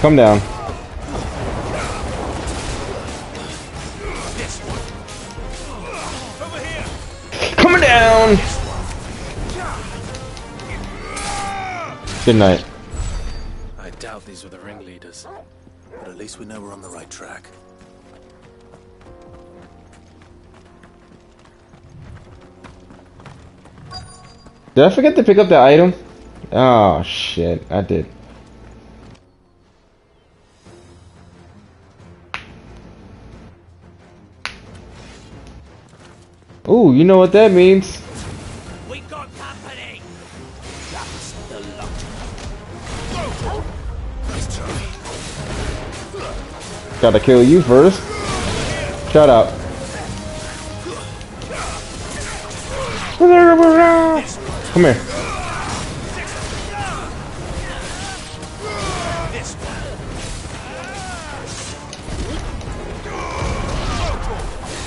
A: Come down. Coming down! Good night.
O: I doubt these were the ringleaders.
C: But at least we know we're on the right track.
A: Did I forget to pick up the item? Oh shit, I did. Ooh, you know what that means.
X: We got company. That's the luck.
A: Gotta kill you first. Shut up. Come here.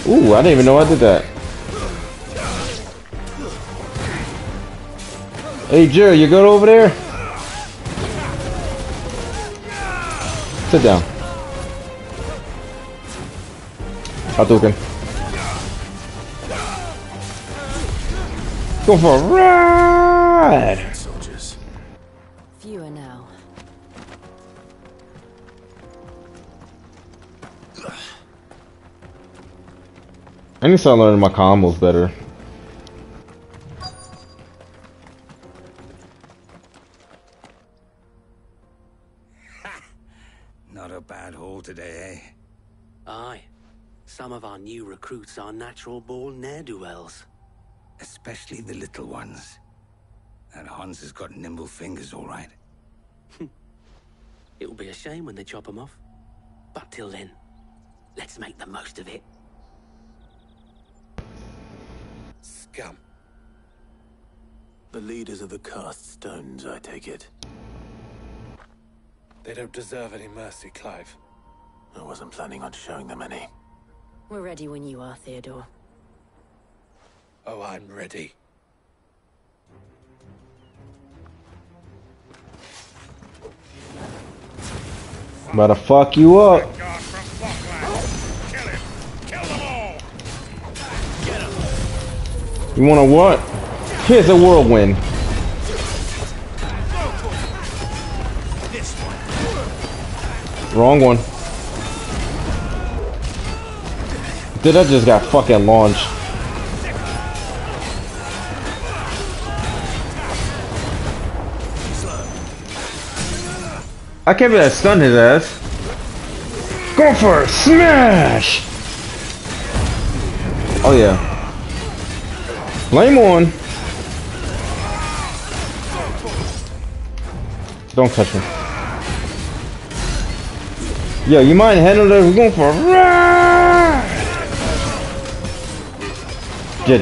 A: Ooh, I didn't even know I did that. Hey, Jerry, you good over there? Sit down. Hadouken. Go for a ride!
C: Soldiers.
M: Fewer now.
A: I need to start learning my combos better.
J: Not a bad haul today, eh?
B: Aye. Some of our new recruits are natural-born ne'er-do-wells.
J: Especially the little ones. That Hans has got nimble fingers, all right.
B: It'll be a shame when they chop them off. But till then, let's make the most of it.
O: Scum.
C: The leaders of the cast stones, I take it.
O: They don't deserve any mercy, Clive.
C: I wasn't planning on showing them any.
M: We're ready when you are, Theodore.
O: Oh, I'm ready.
A: I'm about to fuck you up. You wanna what? Here's a whirlwind. Wrong one. Dude, I just got fucking launched. I can't believe I stunned his ass. Go for a smash! Oh yeah. Flame on. Don't touch me. Yo, you mind handling that? We're going for a ride! Jet.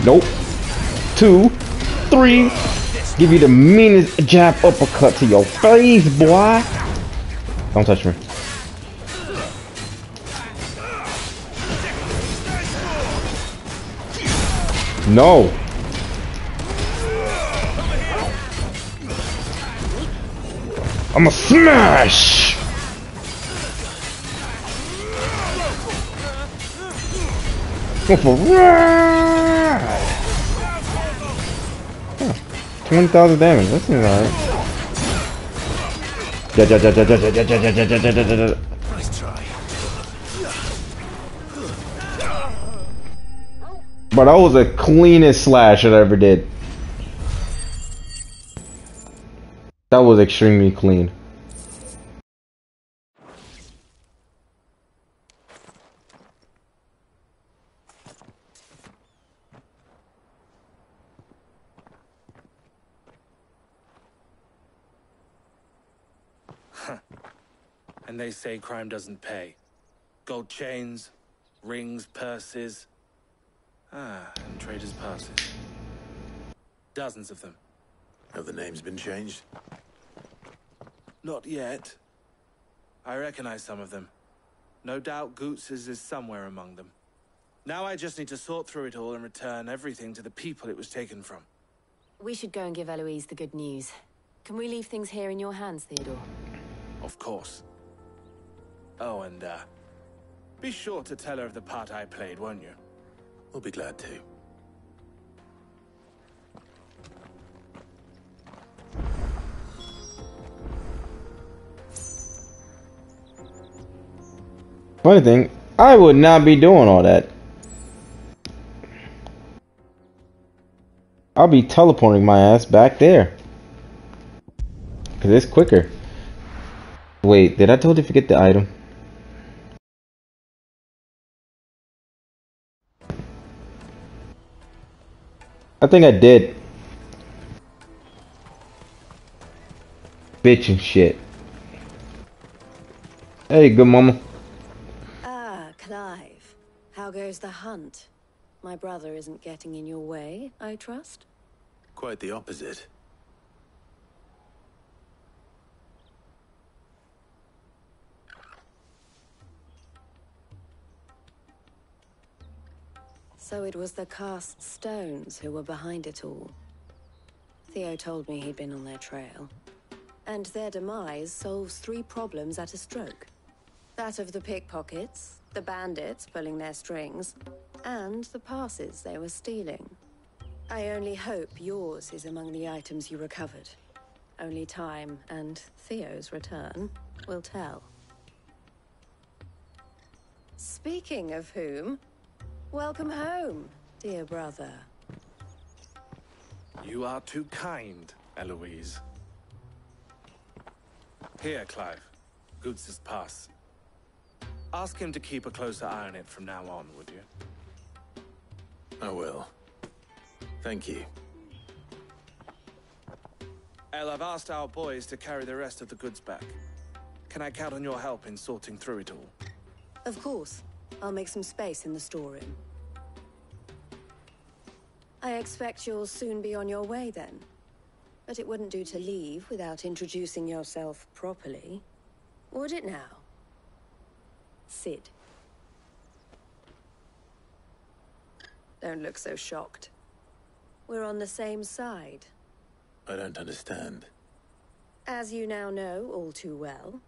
A: Nope. 2, 3. Give you the meanest jab uppercut to your face, boy. Don't touch me. No. I'm a smash. Go for ride. 20,000 damage. That seems alright.
S: Nice try.
A: But that was the cleanest slash I ever did. That was extremely clean.
O: And they say crime doesn't pay. Gold chains, rings, purses. And traders' passes. Dozens of them.
C: Have the names been changed?
O: Not yet. I recognize some of them. No doubt Goots's is somewhere among them. Now I just need to sort through it all and return everything to the people it was taken from.
M: We should go and give Eloise the good news. Can we leave things here in your hands, Theodore?
O: Of course. Oh, and, be sure to tell her of the part I played, won't you?
C: We'll be glad to.
A: Funny thing, I would not be doing all that. I'll be teleporting my ass back there. Cause it's quicker. Wait, did I totally forget the item? I think I did. Bitch and shit. Hey, good mama.
Y: Ah, Clive. How goes the hunt? My brother isn't getting in your way, I trust?
C: Quite the opposite.
Y: So it was the cast stones who were behind it all. Theo told me he'd been on their trail. And their demise solves 3 problems at a stroke. That of the pickpockets, the bandits pulling their strings, and the passes they were stealing. I only hope yours is among the items you recovered. Only time and Theo's return will tell. Speaking of whom, welcome home, dear brother.
O: You are too kind, Eloise. Here, Clive. Goots's pass. Ask him to keep a closer eye on it from now on, would you?
C: I will. Thank you.
O: El, I've asked our boys to carry the rest of the goods back. Can I count on your help in sorting through it all?
Y: Of course. I'll make some space in the storeroom. I expect you'll soon be on your way then. But it wouldn't do to leave without introducing yourself properly. Would it now? Sid. Don't look so shocked. We're on the same side.
C: I don't understand.
Y: As you now know all too well,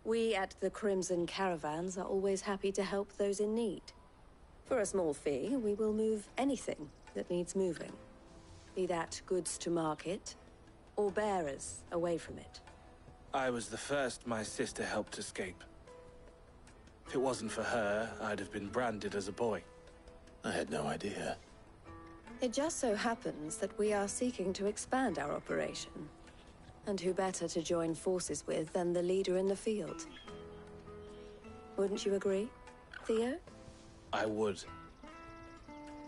Y: we at the Crimson Caravans are always happy to help those in need. For a small fee, we will move anything that needs moving. Be that goods to market, or bearers away from it.
O: I was the first my sister helped escape. If it wasn't for her, I'd have been branded as a boy.
C: I had no idea.
Y: It just so happens that we are seeking to expand our operation. And who better to join forces with than the leader in the field? Wouldn't you agree, Theo?
O: I would.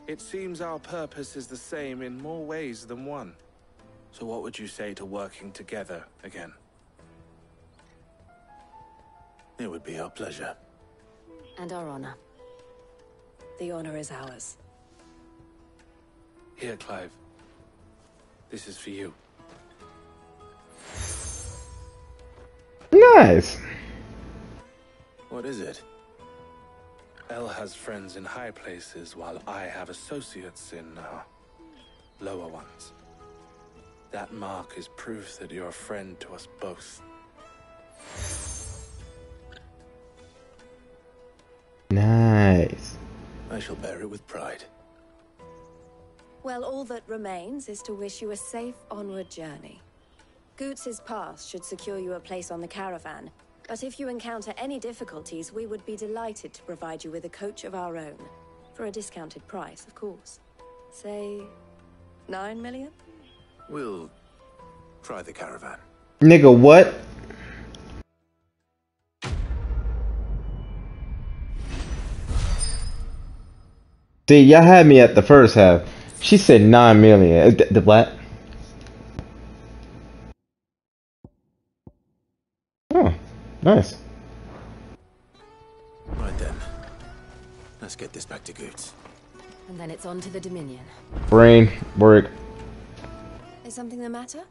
O: It seems our purpose is the same in more ways than one. So what would you say to working together again?
C: It would be our pleasure.
M: And our honor.
Y: The honor is ours.
O: Here, Clive. This is for you.
A: Nice.
C: What is it?
O: Elle has friends in high places, while I have associates in, lower ones. That mark is proof that you're a friend to us both.
A: Nice.
C: I shall bear it with pride.
Y: Well, all that remains is to wish you a safe onward journey. Goots's pass should secure you a place on the caravan, but if you encounter any difficulties, we would be delighted to provide you with a coach of our own. For a discounted price, of course. Say, 9 million?
C: We'll try the caravan.
A: Nigga, what? See, y'all had me at the first half. She said 9 million. The black. Oh, nice.
C: Right then. Let's get this back to Goots.
M: And then it's on to the Dominion.
A: Brain work.
Y: Is something the matter?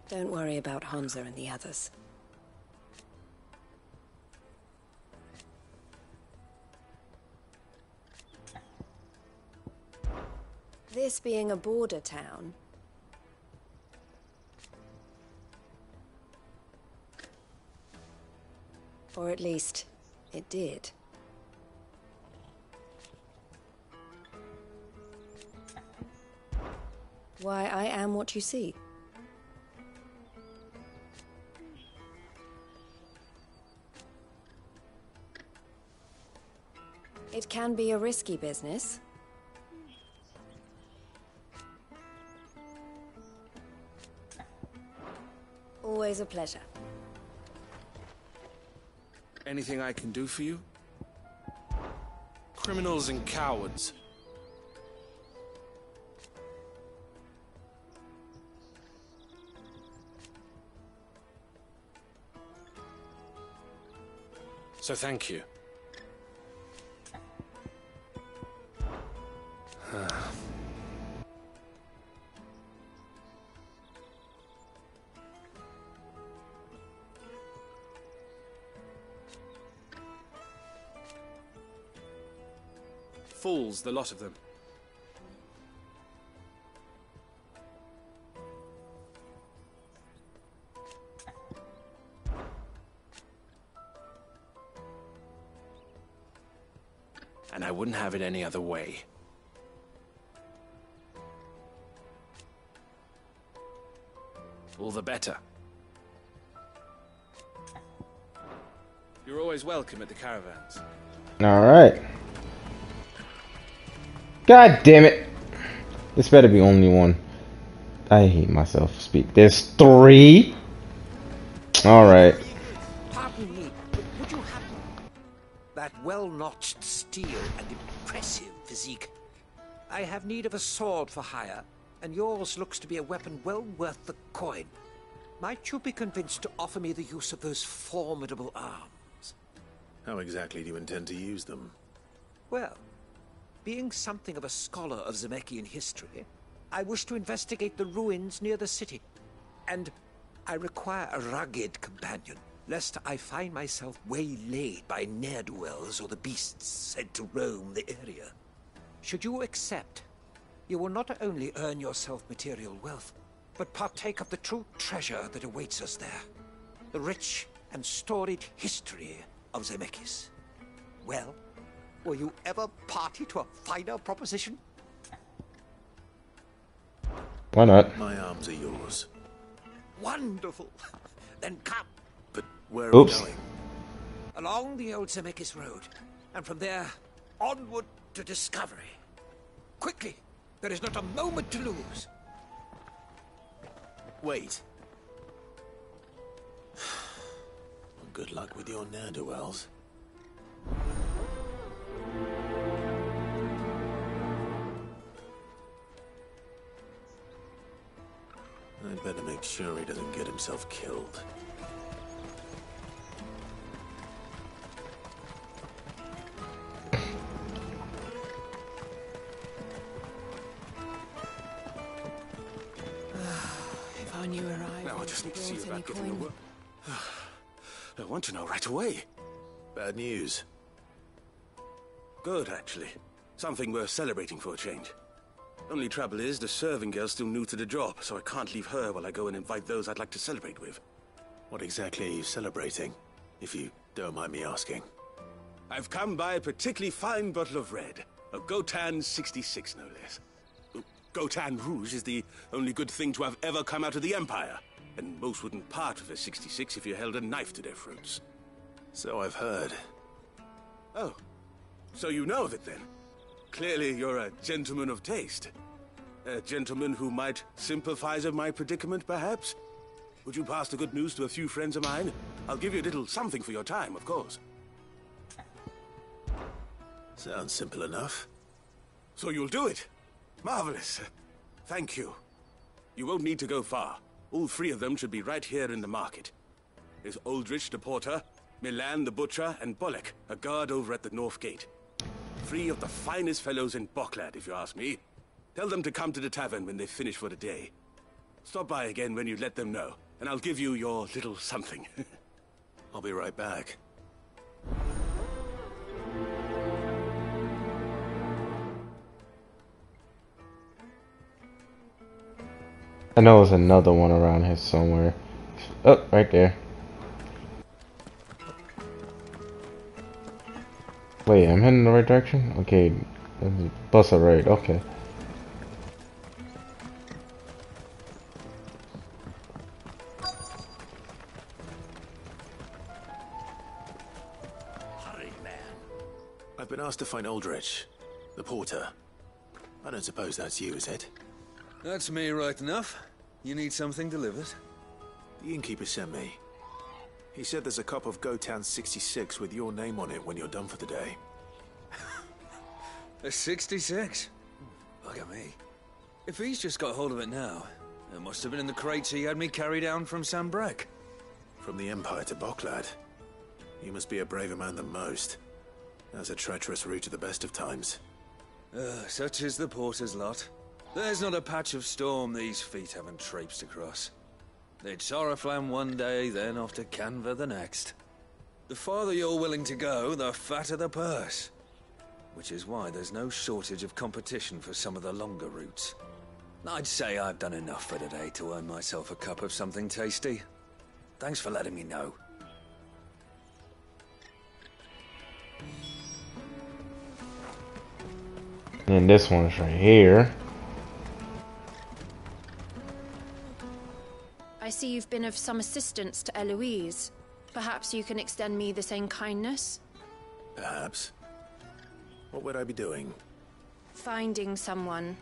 Y: Don't worry about Honza and the others. This being a border town, or at least it did. Why, I am what you see. It can be a risky business. Always a pleasure.
O: Anything I can do for you? Criminals and cowards. So thank you. Fools, the lot of them. And I wouldn't have it any other way. All the better. You're always welcome at the caravans.
A: Alright. God damn it. This better be only one. I hate myself speak. There's 3? Alright.
I: Pardon me, but would you happen... That well-notched steel and impressive physique. I have need of a sword for hire, and yours looks to be a weapon well worth the coin. Might you be convinced to offer me the use of those formidable arms?
C: How exactly do you intend to use them?
I: Well, being something of a scholar of Zemeckis history, I wish to investigate the ruins near the city. And I require a rugged companion, lest I find myself waylaid by ne'er-do-wells or the beasts said to roam the area. Should you accept, you will not only earn yourself material wealth, but partake of the true treasure that awaits us there. The rich and storied history of Zemeckis. Well, were you ever party to a finer proposition?
A: Why not?
C: My arms are yours.
I: Wonderful. Then come.
C: But where are we
A: Oops.
C: going?
I: Along the old Zemeckis Road, and from there, onward to discovery. Quickly! There is not a moment to lose.
C: Wait. Good luck with your ne'er-do-wells. I'd better make sure he doesn't get himself killed.
G: If I knew where I
O: Now I
G: was,
O: just need to see
G: brought
O: about
G: any
O: getting the
G: coin.
O: work. I want to know right away.
C: Bad news.
O: Good, actually. Something worth celebrating for a change. Only trouble is, the serving girl's still new to the job, so I can't leave her while I go and invite those I'd like to celebrate with.
C: What exactly are you celebrating, if you don't mind me asking?
O: I've come by a particularly fine bottle of red. A Gotan 66, no less. Gotan Rouge is the only good thing to have ever come out of the Empire. And most wouldn't part with a 66 if you held a knife to their throats.
C: So I've heard.
O: Oh, so you know of it then? Clearly you're a gentleman of taste. A gentleman who might sympathize with my predicament, perhaps? Would you pass the good news to a few friends of mine? I'll give you a little something for your time, of course.
C: Sounds simple enough.
O: So you'll do it? Marvelous. Thank you. You won't need to go far. All three of them should be right here in the market. There's Aldrich the porter, Milan the butcher, and Bolek, a guard over at the north gate. Three of the finest fellows in Bokland, if you ask me. Tell them to come to the tavern when they finish for the day. Stop by again when you let them know, and I'll give you your little something.
C: I'll be right back.
A: I know there's another one around here somewhere. Oh, right there. Wait, I'm heading in the right direction? Okay, bus are right, okay.
C: Hurry, man. I've been asked to find Aldrich, the porter. I don't suppose that's you, is it?
N: That's me right enough. You need something delivered?
C: The innkeeper sent me. He said there's a cup of Gotan 66 with your name on it when you're done for the day.
N: A 66? Look at me. If he's just got hold of it now, it must have been in the crates he had me carry down from Sambrek.
C: From the Empire to Bokland. You must be a braver man than most. That's a treacherous route at the best of times.
N: Such is the porter's lot. There's not a patch of storm these feet haven't traipsed across. It's Oriflamme one day, then off to Canva the next. The farther you're willing to go, the fatter the purse. Which is why there's no shortage of competition for some of the longer routes. I'd say I've done enough for today to earn myself a cup of something tasty. Thanks for letting me know.
A: And this one's right here.
H: I see you've been of some assistance to Eloise. Perhaps you can extend me the same kindness?
C: Perhaps. What would I be doing?
H: Finding someone.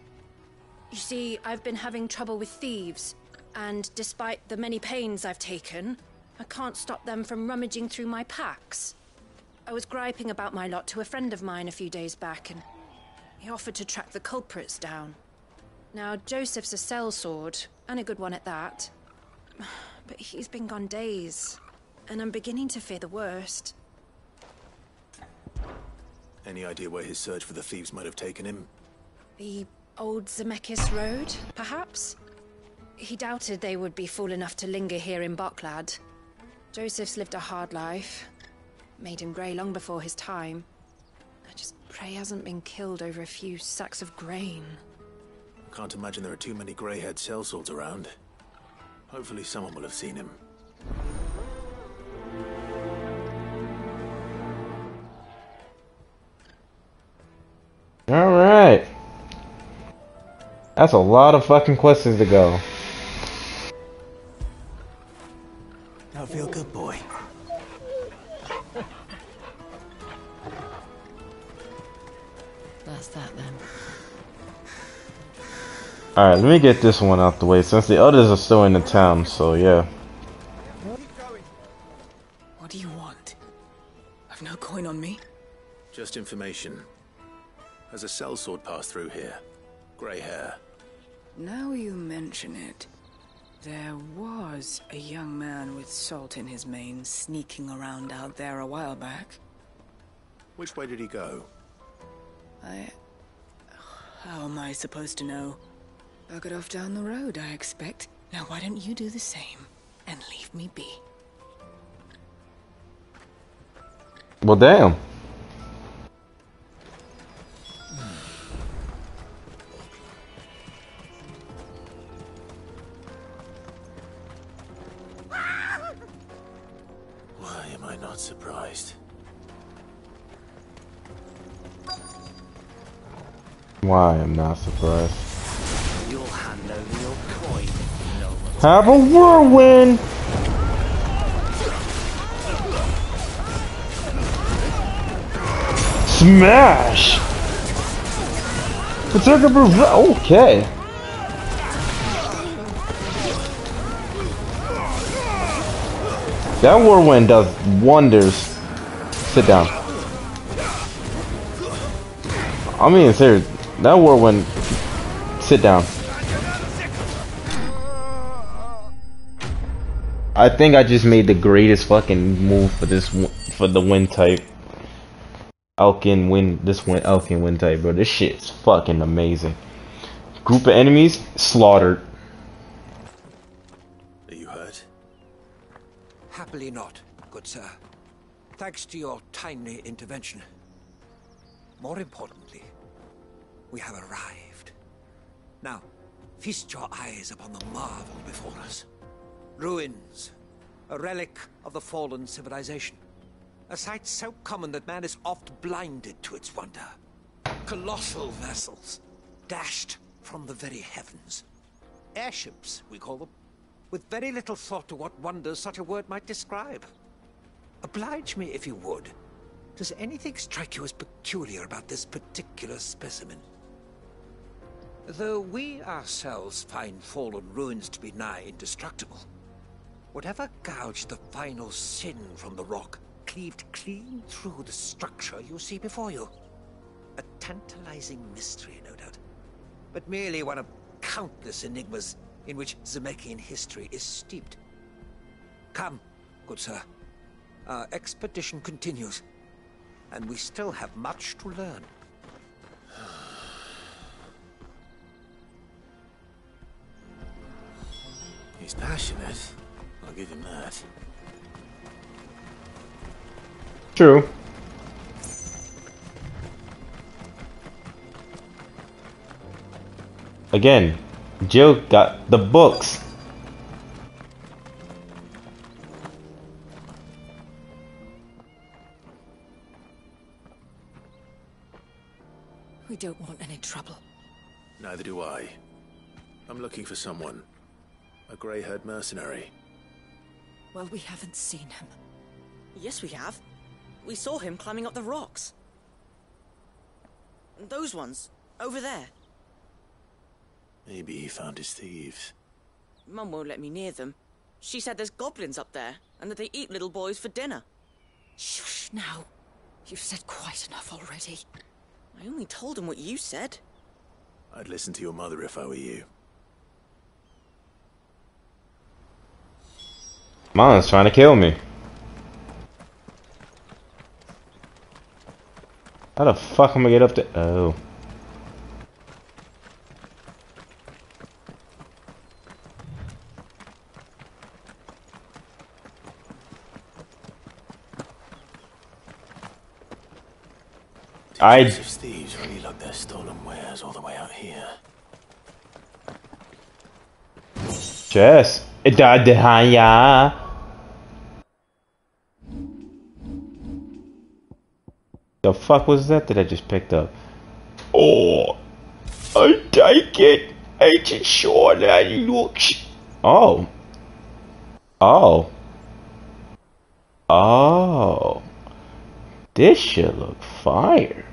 H: You see, I've been having trouble with thieves, and despite the many pains I've taken, I can't stop them from rummaging through my packs. I was griping about my lot to a friend of mine a few days back, and he offered to track the culprits down. Now, Joseph's a sellsword, and a good one at that. But he's been gone days, and I'm beginning to fear the worst.
C: Any idea where his search for the thieves might have taken him?
H: The old Zemeckis Road, perhaps? He doubted they would be fool enough to linger here in Bokland. Joseph's lived a hard life. Made him grey long before his time. I just pray he hasn't been killed over a few sacks of grain.
C: Can't imagine there are too many grey-haired sellswords around. Hopefully someone will have seen him.
A: Alright. That's a lot of fucking questions to go.
S: Now feel good, boy.
L: That's that then.
A: Alright, let me get this one out the way since the others are still in the town, so yeah.
P: What do you want? I've no coin on me.
C: Just information. Has a sellsword passed through here? Grey hair.
P: Now you mention it, there was a young man with salt in his mane sneaking around out there a while back.
C: Which way did he go?
P: How am I supposed to know? Buggered off down the road, I expect. Now why don't you do the same and leave me be?
A: Well, damn.
C: Why am I not surprised?
A: Why I'm not surprised.
I: You'll hand over your coin. No one's
A: Have a whirlwind! Smash! Okay. That whirlwind does wonders. Sit down. I mean, serious. That whirlwind. Sit down. I think I just made the greatest fucking move for this for the wind type. Elkin wind. This one Elkin wind type, bro. This shit's fucking amazing. Group of enemies slaughtered.
C: Are you hurt?
I: Happily not, good sir. Thanks to your timely intervention. More importantly, we have arrived. Now, feast your eyes upon the marvel before us. Ruins, a relic of the fallen civilization. A sight so common that man is oft blinded to its wonder. Colossal vessels, dashed from the very heavens. Airships, we call them, with very little thought to what wonders such a word might describe. Oblige me if you would. Does anything strike you as peculiar about this particular specimen? Though we ourselves find fallen ruins to be nigh indestructible, whatever gouged the final sin from the rock cleaved clean through the structure you see before you. A tantalizing mystery, no doubt, but merely one of countless enigmas in which Zemeckis history is steeped. Come, good sir. Our expedition continues, and we still have much to learn.
C: He's passionate. I'll give him that.
A: True. Again, Jill got the books.
G: We don't want any trouble.
C: Neither do I. I'm looking for someone. A grey-haired mercenary.
G: Well, we haven't seen him.
Q: Yes, we have. We saw him climbing up the rocks. Those ones, over there.
C: Maybe he found his thieves.
Q: Mum won't let me near them. She said there's goblins up there, and that they eat little boys for dinner.
G: Shush now. You've said quite enough already.
Q: I only told him what you said.
C: I'd listen to your mother if I were you.
A: Mom's trying to kill me. How the fuck am I get up there? Oh.
S: If thieves really lug their stolen wares all the way out here.
A: Chess. Yeah. The fuck was that I just picked up? Oh, I take it. Ancient sure that looks. Oh. Oh. Oh. This shit look fire.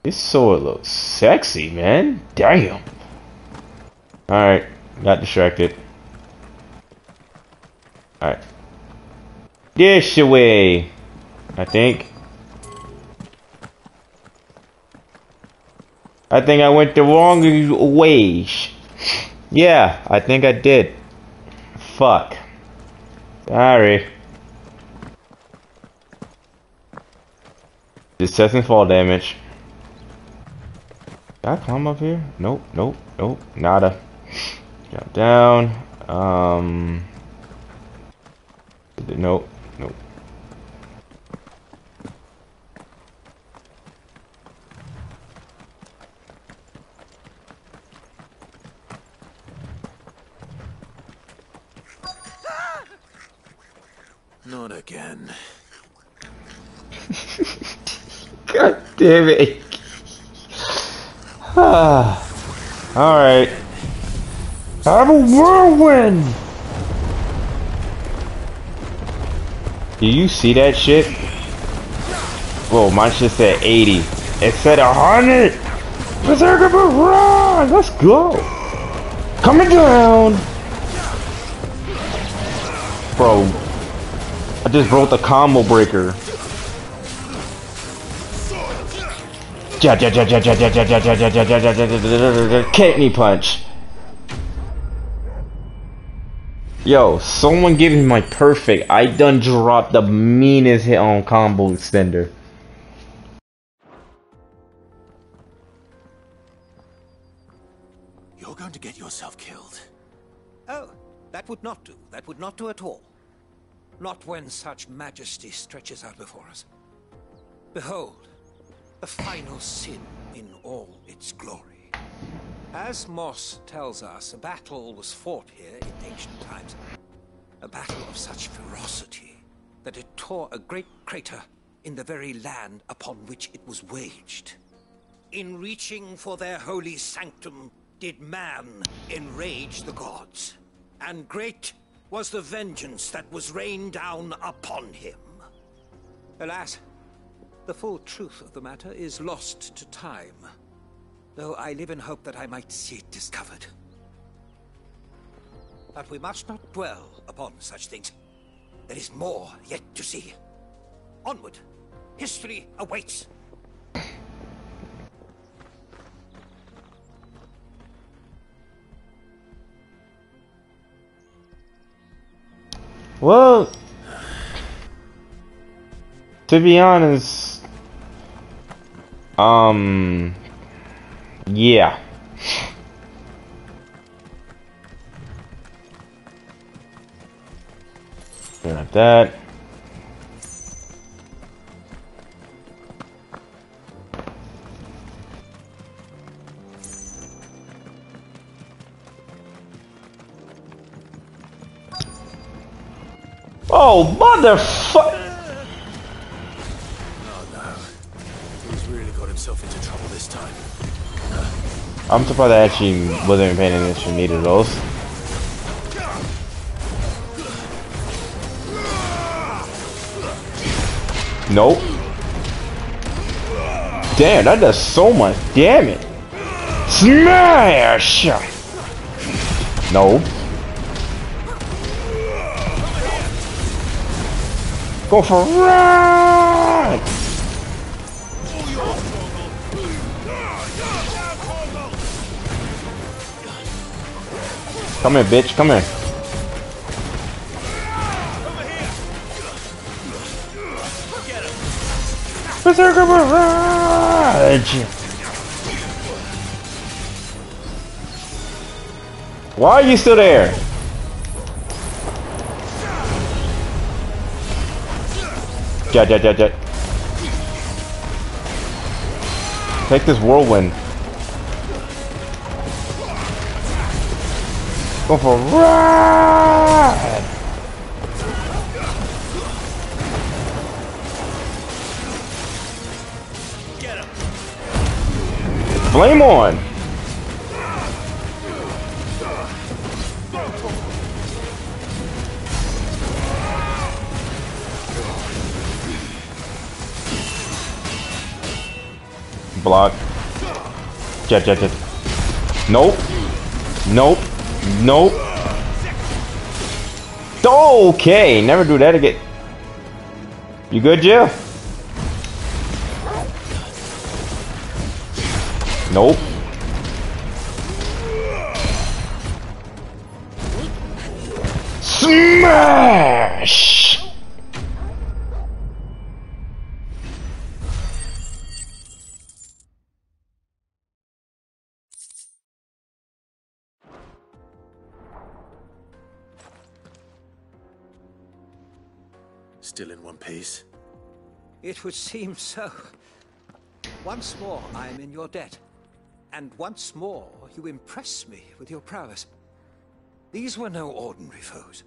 A: This sword looks sexy, man. Damn. Alright, got distracted. Alright. This way, I think. I think I went the wrong way. Yeah, I think I did. Fuck. Sorry. Assessing fall damage. Can I climb up here? Nope, nope, nope, nada. Jump down. Nope, nope.
S: Not again.
A: God damn it. Alright. Have a whirlwind! Do you see that shit? Whoa, mine just said 80. It said 100! Berserker, run! Let's go! Coming down! Bro, I just broke the combo breaker. Kidney punch. Yo, someone give me my perfect. I done dropped the meanest hit on combo extender.
I: You're going to get yourself killed. Oh, that would not do. That would not do at all. Not when such majesty stretches out before us. Behold, the final sin in all its glory. As Moss tells us, a battle was fought here in ancient times. A battle of such ferocity that it tore a great crater in the very land upon which it was waged. In reaching for their holy sanctum, did man enrage the gods, and great was the vengeance that was rained down upon him. Alas, the full truth of the matter is lost to time, though I live in hope that I might see it discovered. But we must not dwell upon such things. There is more yet to see. Onward, history awaits.
A: Well, to be honest, yeah. Like that. Oh, motherfucker!
S: Oh no. He's really got himself into trouble this time.
A: I'm surprised I actually wasn't even paying attention to neither of those. Nope. Damn, that does so much damage. Smash! No. Go for a run! Come here, bitch. Come here. Berserker Barrage! Why are you still there? Jet. Take this whirlwind. Go for a ride!
B: Get him.
A: Flame on! Block. Jet. Nope. Okay, never do that again. You good, Jill? Nope. Smash!
C: Still in one piece?
I: It would seem so. Once more, I am in your debt. And once more, you impress me with your prowess. These were no ordinary foes,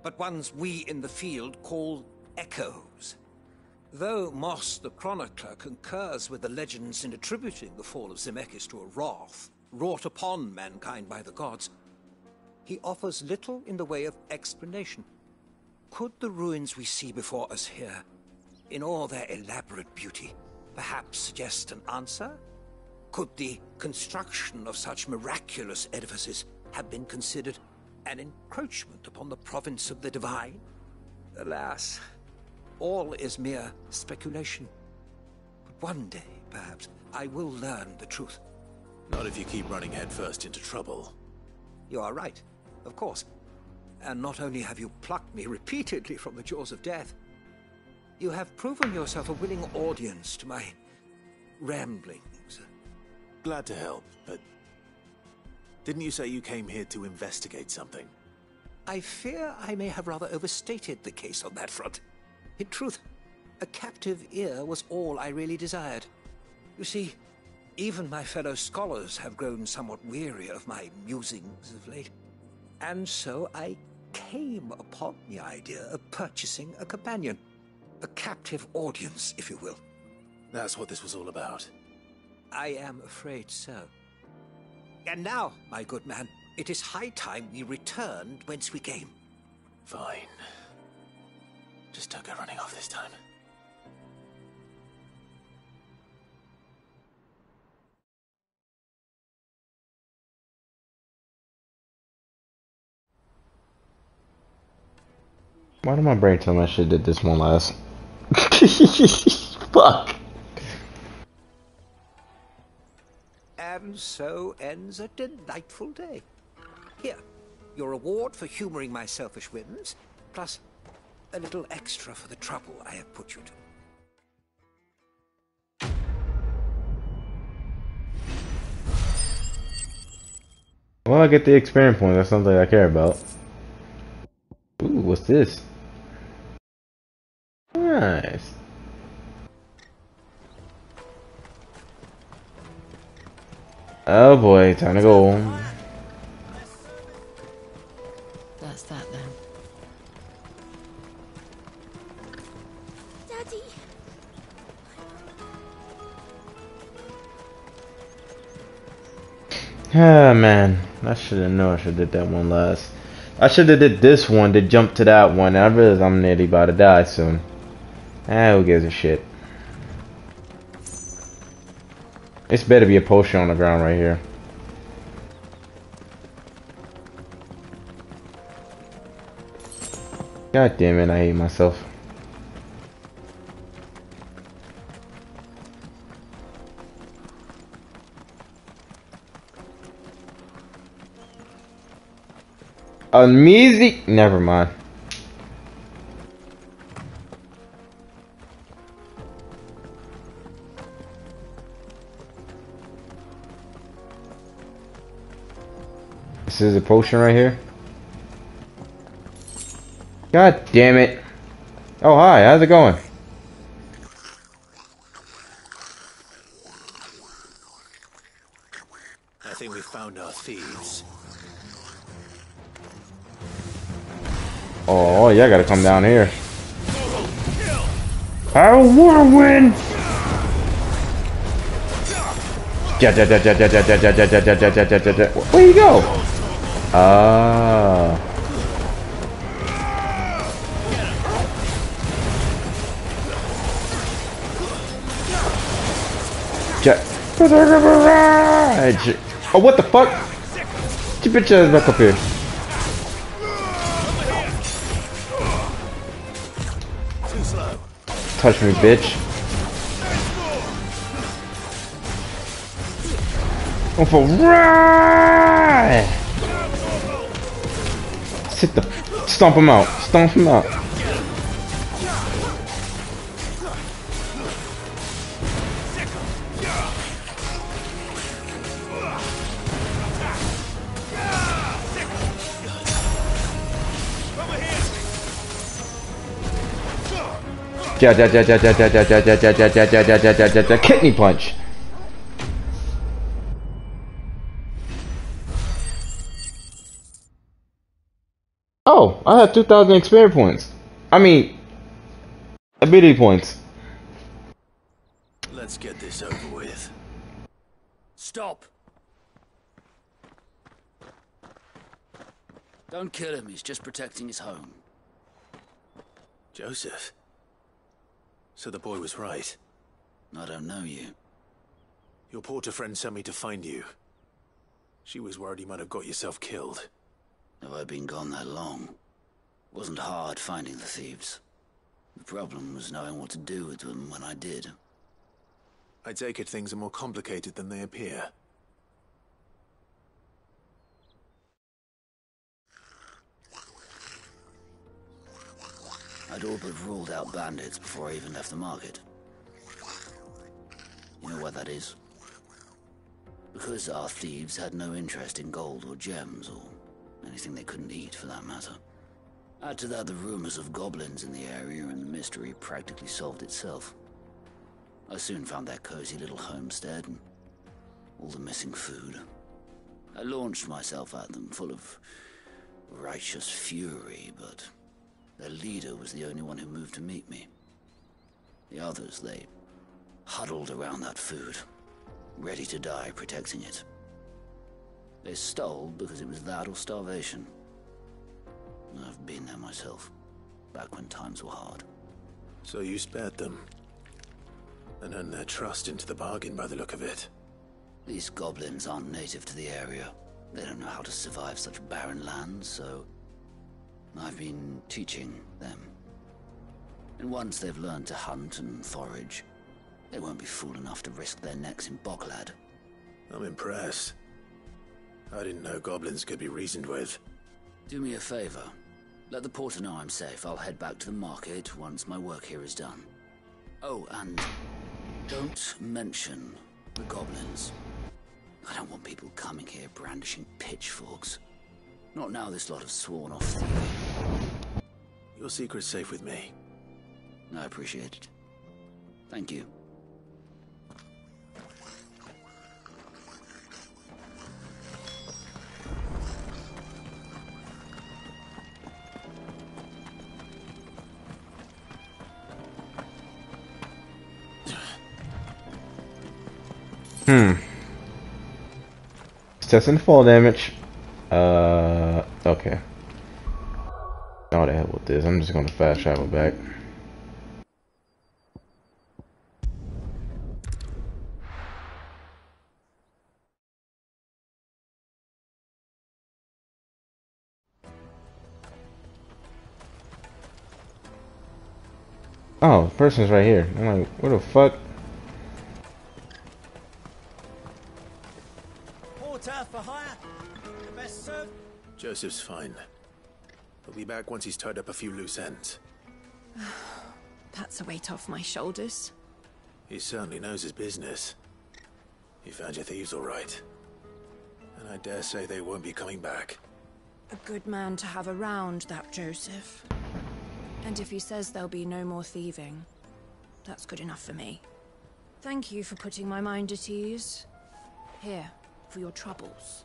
I: but ones we in the field call echoes. Though Moss the Chronicler concurs with the legends in attributing the fall of Zemeckis to a wrath wrought upon mankind by the gods, he offers little in the way of explanation. Could the ruins we see before us here, in all their elaborate beauty, perhaps suggest an answer? Could the construction of such miraculous edifices have been considered an encroachment upon the province of the divine? Alas, all is mere speculation. But one day, perhaps, I will learn the truth.
C: Not if you keep running headfirst into trouble.
I: You are right, of course. And not only have you plucked me repeatedly from the jaws of death, you have proven yourself a willing audience to my ramblings.
C: Glad to help, but didn't you say you came here to investigate something?
I: I fear I may have rather overstated the case on that front. In truth, a captive ear was all I really desired. You see, even my fellow scholars have grown somewhat weary of my musings of late. And so I came upon the idea of purchasing a companion. A captive audience, if you will.
C: That's what this was all about.
I: I am afraid so. And now, my good man, it is high time we returned whence we came.
C: Fine. Just don't go running off this time.
A: Why did my brain tell me I should have did this one last? Fuck.
I: And so ends a delightful day. Here, your reward for humoring my selfish whims, plus a little extra for the trouble I have put you to.
A: Well, I get the experience point. That's something I care about. Ooh, what's this? Nice. Oh boy, time to go.
L: That's that then.
F: Daddy.
A: Ah man, I should have known I should have did that one last. I should have did this one to jump to that one. I realize I'm nearly about to die soon. Ah, who gives a shit? It's better be a potion on the ground right here. God damn it, I hate myself. Music. Never mind. This is a potion right here. God damn it. Oh, hi. How's it going?
C: I think we found our thieves.
A: Oh, yeah, I gotta come down here. Our whirlwind! Where you go? Ah. Oh, what the fuck? Get your bitch ass back up here. Touch me, bitch. Oh, for right! Sit the. Stomp him out. Stomp him out. Kidney punch. Oh, I have 2,000 experience points. I mean, ability points.
C: Let's get this over with.
R: Stop! Don't kill him, he's just protecting his home.
C: Joseph? So the boy was right.
R: I don't know you.
C: Your porter friend sent me to find you. She was worried you might have got yourself killed.
R: Have I been gone that long? It wasn't hard finding the thieves. The problem was knowing what to do with them when I did.
C: I take it things are more complicated than they appear.
R: I'd all but ruled out bandits before I even left the market. You know why that is? Because our thieves had no interest in gold or gems, or anything they couldn't eat for that matter. Add to that the rumors of goblins in the area, and the mystery practically solved itself. I soon found their cozy little homestead, and all the missing food. I launched myself at them, full of righteous fury, but their leader was the only one who moved to meet me. The others, they huddled around that food, ready to die protecting it. They stole because it was that or starvation. I've been there myself, back when times were hard.
C: So you spared them, and earned their trust into the bargain by the look of it.
R: These goblins aren't native to the area. They don't know how to survive such barren lands, so I've been teaching them. And once they've learned to hunt and forage, they won't be fool enough to risk their necks in Bokland.
C: I'm impressed. I didn't know goblins could be reasoned with.
R: Do me a favor. Let the porter know I'm safe. I'll head back to the market once my work here is done. Oh, and don't mention the goblins. I don't want people coming here brandishing pitchforks. Not now this lot have sworn off thieving.
C: Your secret's safe with me.
R: I appreciate it. Thank you.
A: It's testing fall damage. Okay. Oh, the hell with this. I'm just gonna fast travel back. Oh, the person's right here. I'm like, what the fuck?
T: Porter for hire. The best served.
C: Joseph's fine. He'll be back once he's tied up a few loose ends.
H: That's a weight off my shoulders.
C: He certainly knows his business. He found your thieves all right. And I dare say they won't be coming back.
H: A good man to have around, that Joseph. And if he says there'll be no more thieving, that's good enough for me. Thank you for putting my mind at ease. Here, for your troubles.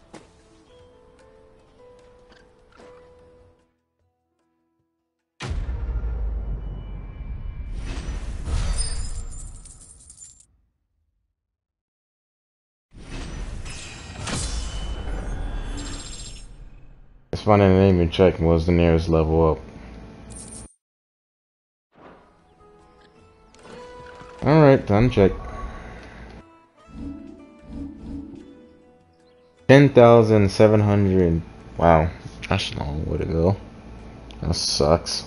A: It's funny I didn't even check what was the nearest level up. Alright, time to check. 10,700. Wow, that's a long way to go. That sucks.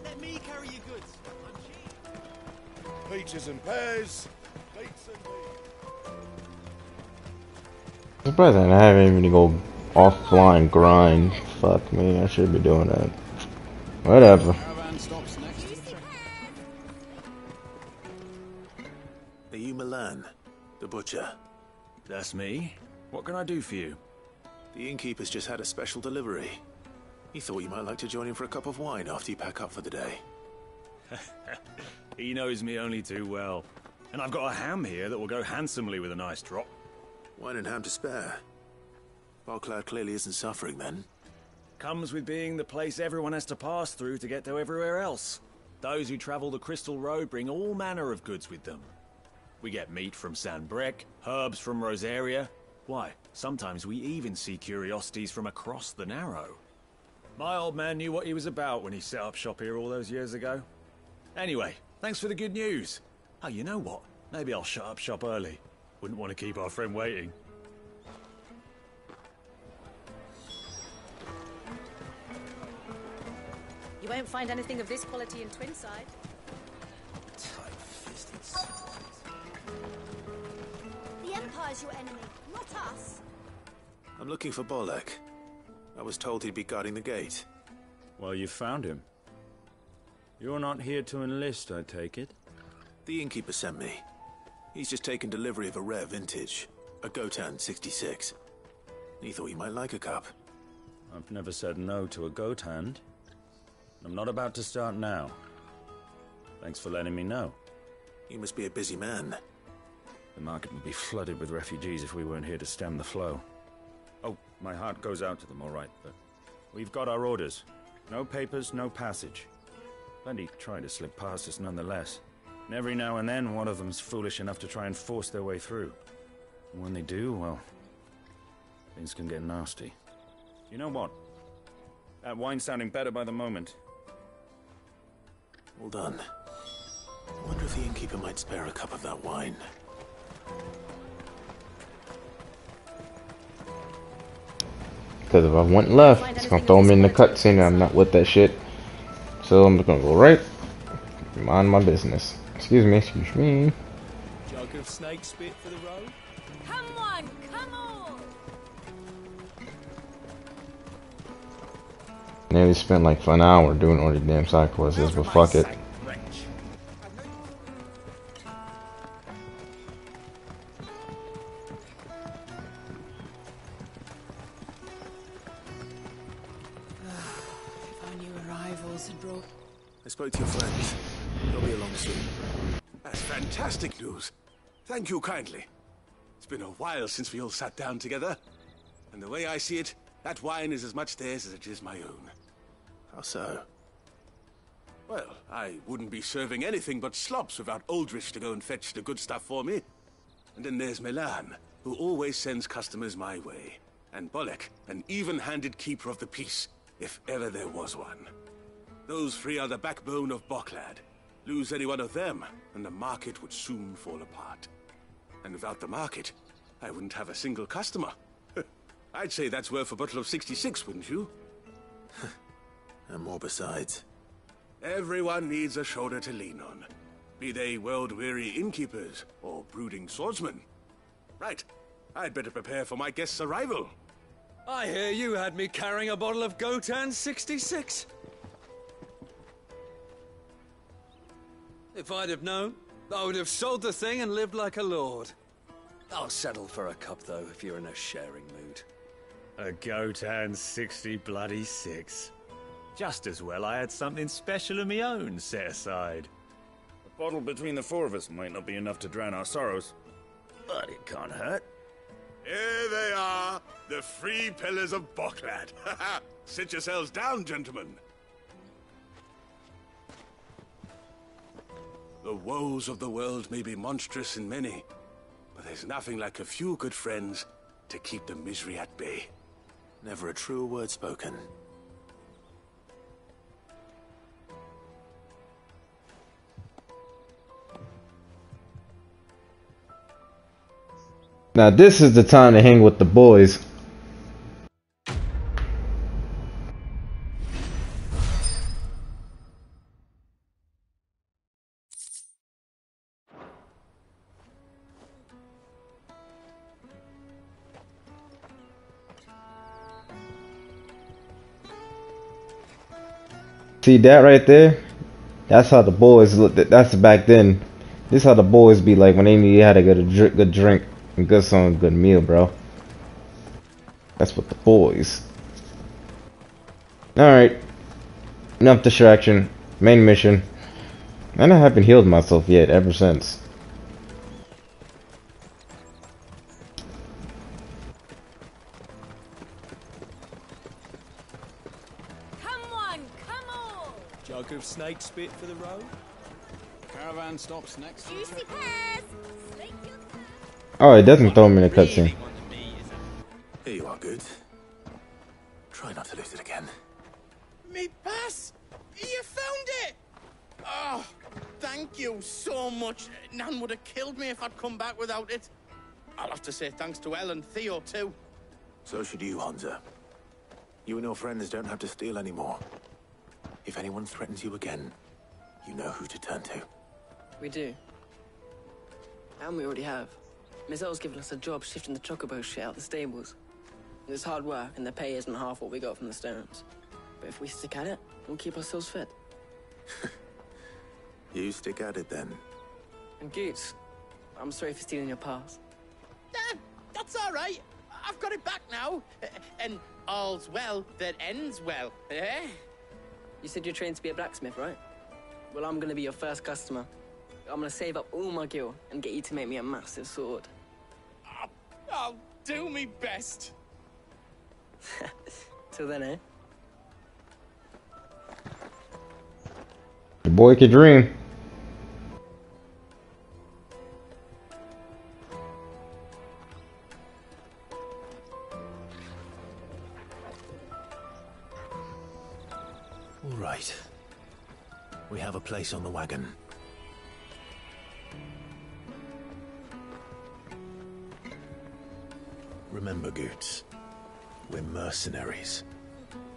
T: Let me carry your goods. Peaches and pears. Beets and beans.
A: Surprising I haven't even to go offline grind. Fuck me, I should be doing that. Whatever.
C: Are you Milan, the butcher?
N: That's me. What can I do for you?
C: The innkeeper's just had a special delivery. He thought you might like to join him for a cup of wine after you pack up for the day.
N: He knows me only too well. And I've got a ham here that will go handsomely with a nice drop.
C: Wine and ham to spare. Bokland clearly isn't suffering then.
N: Comes with being the place everyone has to pass through to get to everywhere else. Those who travel the Crystal Road bring all manner of goods with them. We get meat from Sanbrec, herbs from Rosaria. Why, sometimes we even see curiosities from across the Narrow. My old man knew what he was about when he set up shop here all those years ago. Anyway, thanks for the good news. Oh, you know what? Maybe I'll shut up shop early. Wouldn't want to keep our friend waiting.
D: You won't find anything of this quality in Twinside.
T: Tight-fisted.
F: The Empire's your enemy, not us.
C: I'm looking for Bolek. I was told he'd be guarding the gate.
E: Well, you found him. You're not here to enlist, I take it?
C: The innkeeper sent me. He's just taken delivery of a rare vintage, a Gotan 66. He thought you might like a cup.
E: I've never said no to a goat hand. I'm not about to start now. Thanks for letting me know.
C: You must be a busy man.
E: The market would be flooded with refugees if we weren't here to stem the flow. Oh, my heart goes out to them, all right, but we've got our orders. No papers, no passage. Plenty try to slip past us nonetheless. And every now and then, one of them's foolish enough to try and force their way through. And when they do, well, things can get nasty. You know what? That wine's sounding better by the moment.
C: Well done. I wonder if the innkeeper might spare a cup of that wine.
A: Because if I went left, it's gonna throw me in the cutscene and I'm not with that shit. So I'm just gonna go right. Mind my business. Excuse me, excuse me.
T: Jug of snake spit for the road?
D: Come on, come on!
A: Nearly spent like an hour doing all the damn side quests, but fuck it.
C: I spoke to your friends. They'll be along soon.
U: That's fantastic news. Thank you kindly. It's been a while since we all sat down together. And the way I see it, that wine is as much theirs as it is my own.
C: How so?
U: Well, I wouldn't be serving anything but slops without Aldrich to go and fetch the good stuff for me. And then there's Milan, who always sends customers my way. And Bolek, an even-handed keeper of the peace, if ever there was one. Those three are the backbone of Bokland. Lose any one of them, and the market would soon fall apart. And without the market, I wouldn't have a single customer. I'd say that's worth a bottle of 66, wouldn't you?
C: And more besides.
U: Everyone needs a shoulder to lean on. Be they world-weary innkeepers or brooding swordsmen. Right. I'd better prepare for my guest's arrival.
N: I hear you had me carrying a bottle of Gotan 66. If I'd have known, I would have sold the thing and lived like a lord. I'll settle for a cup, though, if you're in a sharing mood.
E: A goat and 60 bloody 6. Just as well I had something special of my own set aside. A bottle between the four of us might not be enough to drown our sorrows, but it can't hurt.
U: Here they are, the free pillars of Bokland. Sit yourselves down, gentlemen. The woes of the world may be monstrous and many, but there's nothing like a few good friends to keep the misery at bay.
C: Never a truer word spoken.
A: Now this is the time to hang with the boys. See that right there? That's how the boys look. That's back then. This is how the boys be like when they need had a good drink and good song, good meal, bro. That's what the boys. All right, enough distraction. Main mission. And I haven't healed myself yet ever since.
J: Jug of snake spit for the road. Caravan stops next.
D: Juicy pears.
A: Oh, it doesn't throw me in a cutscene.
C: Here you are, good. Try not to lose it again.
K: Me pass! You found it! Oh, thank you so much. Nan would have killed me if I'd come back without it. I'll have to say thanks to Elle and Theo, too.
C: So should you, Hansa. You and your friends don't have to steal anymore. If anyone threatens you again, you know who to turn to.
V: We do. And we already have. Miss Earl's given us a job shifting the chocobo shit out the stables. It's hard work, and the pay isn't half what we got from the stones. But if we stick at it, we'll keep ourselves fit.
C: You stick at it, then.
V: And Goots, I'm sorry for stealing your pass.
K: That's all right. I've got it back now. And all's well that ends well, eh?
V: You said you're trained to be a blacksmith, right? Well, I'm gonna be your first customer. I'm gonna save up all my gil and get you to make me a massive sword.
K: I'll do me best.
V: Till then, eh?
A: The boy could dream.
C: All right. We have a place on the wagon. Remember, Goots, we're mercenaries.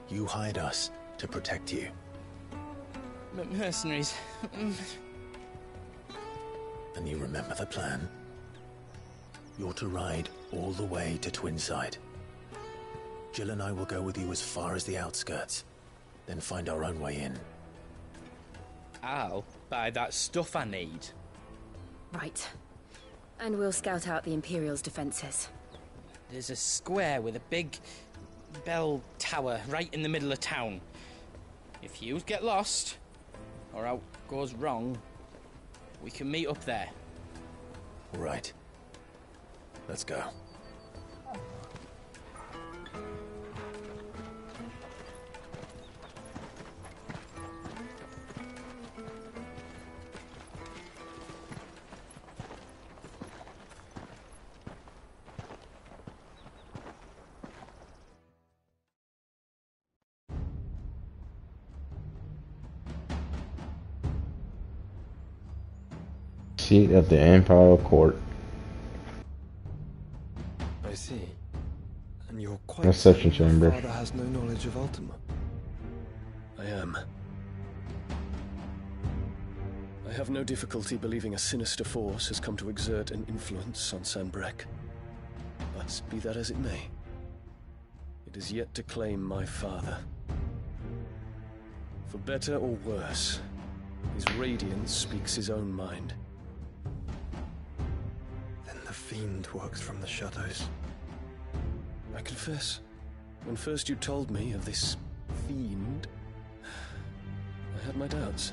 C: You hired us to protect you.
K: Mercenaries.
C: And you remember the plan? You're to ride all the way to Twinside. Jill and I will go with you as far as the outskirts, then find our own way in.
K: I'll buy that stuff I need.
M: Right. And we'll scout out the Imperial's defenses.
K: There's a square with a big bell tower right in the middle of town. If you get lost, or out goes wrong, we can meet up there.
C: All right. Let's go.
A: Seat of the Imperial Court.
J: I see. And you're quite
A: Reception
J: certain
A: chamber.
J: my father has no knowledge of Ultima.
W: I am. I have no difficulty believing a sinister force has come to exert an influence on Sanbreque. But be that as it may, it is yet to claim my father. For better or worse, His radiance speaks his own mind.
G: Then the fiend works from the shadows.
W: I confess, when first you told me of this fiend, I had my doubts.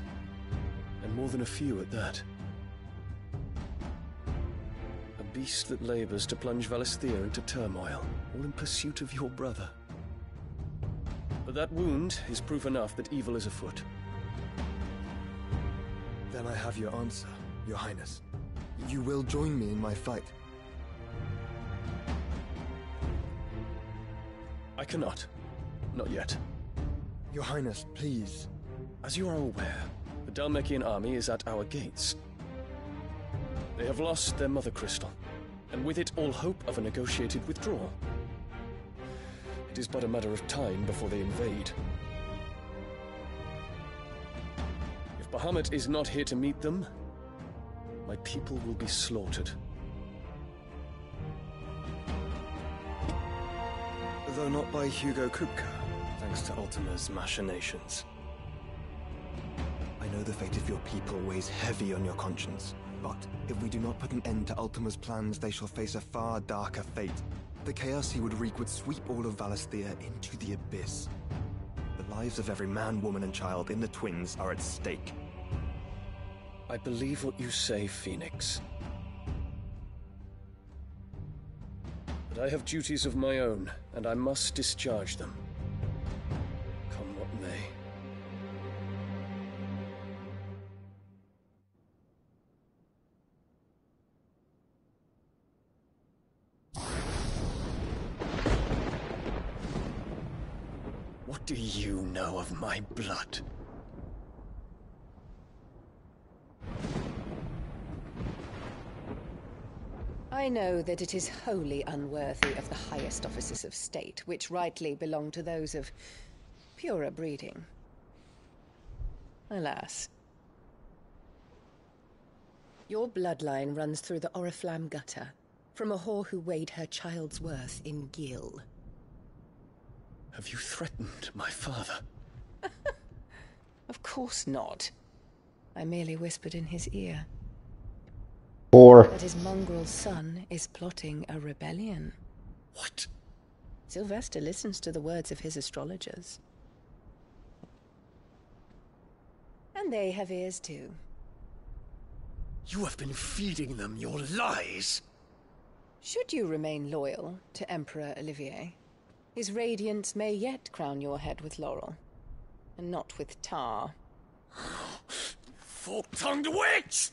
W: And more than a few at that. A beast that labors to plunge Valisthea into turmoil, all in pursuit of your brother. But that wound is proof enough that evil is afoot.
G: Then I have your answer, Your Highness. You will join me in my fight.
W: I cannot. Not yet.
G: Your Highness, please.
W: As you are aware, the Dhalmekian army is at our gates. They have lost their mothercrystal, and with it all hope of a negotiated withdrawal. It is but a matter of time before they invade. If Bahamut is not here to meet them, my people will be slaughtered.
G: Though not by Hugo Kupka, thanks to Ultima's machinations. I know the fate of your people weighs heavy on your conscience, but if we do not put an end to Ultima's plans, they shall face a far darker fate. The chaos he would wreak would sweep all of Valisthea into the abyss. The lives of every man, woman, and child in the Twins are at stake.
W: I believe what you say, Phoenix. But I have duties of my own, and I must discharge them. Come what may. What do you know of my blood?
L: I know that it is wholly unworthy of the highest offices of state, which rightly belong to those of purer breeding. Alas. Your bloodline runs through the Oriflamme gutter, from a whore who weighed her child's worth in gill.
W: Have you threatened my father?
L: Of course not. I merely whispered in his ear.
A: Or
L: That his mongrel son is plotting a rebellion.
W: What?
L: Sylvester listens to the words of his astrologers. And they have ears too.
W: You have been feeding them your lies!
L: Should you remain loyal to Emperor Olivier, his radiance may yet crown your head with laurel, and not with tar.
W: Fork-tongued witch!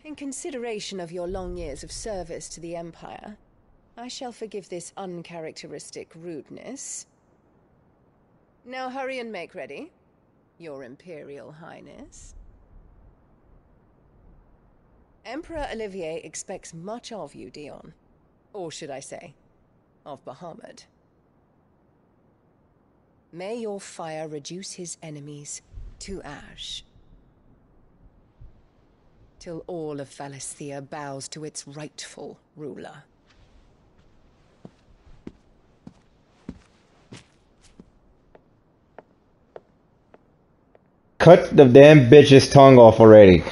L: In consideration of your long years of service to the Empire, I shall forgive this uncharacteristic rudeness. Now hurry and make ready, Your Imperial Highness. Emperor Olivier expects much of you, Dion. Or should I say, of Bahamut. May your fire reduce his enemies to ash, till all of Valisthea bows to its rightful ruler.
A: cut the damn bitch's tongue off already.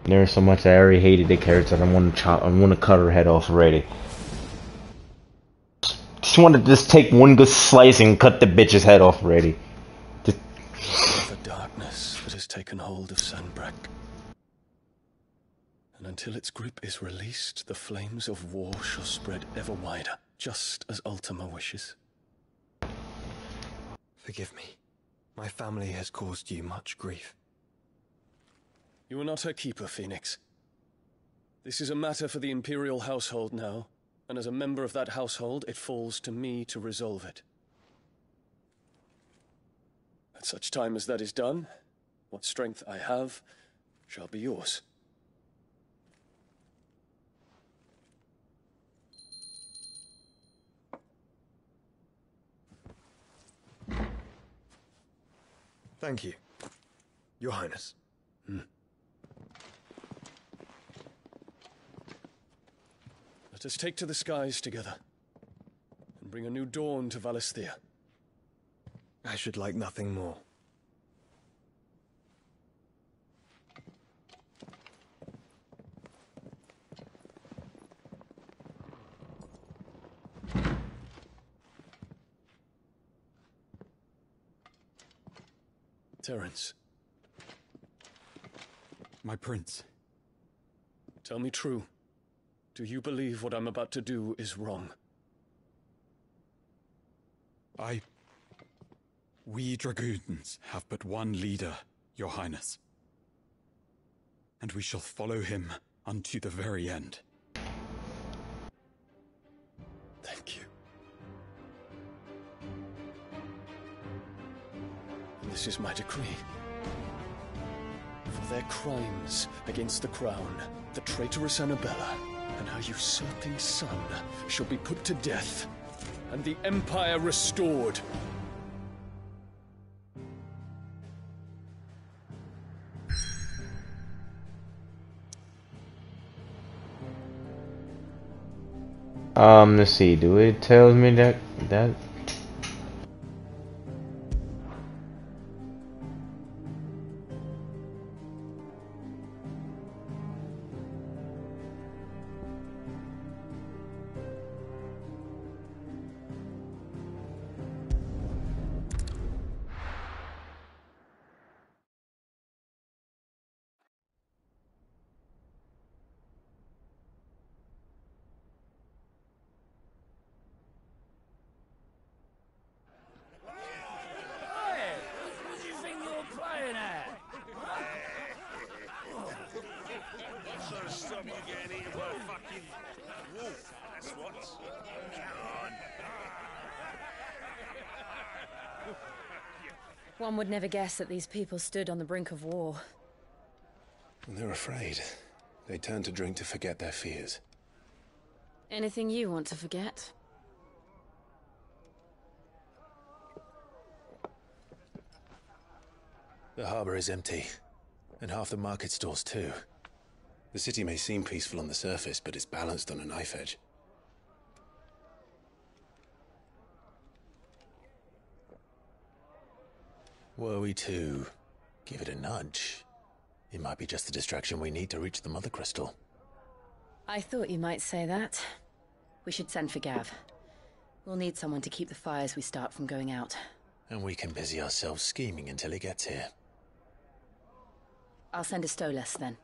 A: There's so much I already hated the character. I want to cut her head off already. Just want to just take one good slice and cut the bitch's head off already. Just...
W: The darkness that has taken hold of Sanbreque. And until its grip is released, the flames of war shall spread ever wider, just as Ultima wishes.
G: Forgive me. My family has caused you much grief.
W: You are not her keeper, Phoenix. This is a matter for the Imperial household now, and as a member of that household, it falls to me to resolve it. At such time as that is done, what strength I have shall be yours.
G: Thank you, Your Highness.
W: Let us take to the skies together and bring a new dawn to Valisthea.
G: I should like nothing more.
W: Terence.
O: My prince.
W: Tell me true. Do you believe what I'm about to do is wrong?
O: We dragoons have but one leader, Your Highness. And we shall follow him unto the very end.
W: Thank you. And this is my decree. For their crimes against the crown, the traitorous Annabella and her usurping son shall be put to death, and the Empire restored.
A: Let's see, do it tells me that
D: One would never guess that these people stood on the brink of war.
C: They're afraid. They turn to drink to forget their fears.
D: Anything you want to forget?
C: The harbor is empty, and half the market stalls too. The city may seem peaceful on the surface, but it's balanced on a knife edge. Were we to give it a nudge, it might be just the distraction we need to reach the mothercrystal.
D: I thought you might say that. We should send for Gav. We'll need someone to keep the fires we start from going out.
C: And we can busy ourselves scheming until he gets here.
D: I'll send a Stolas then.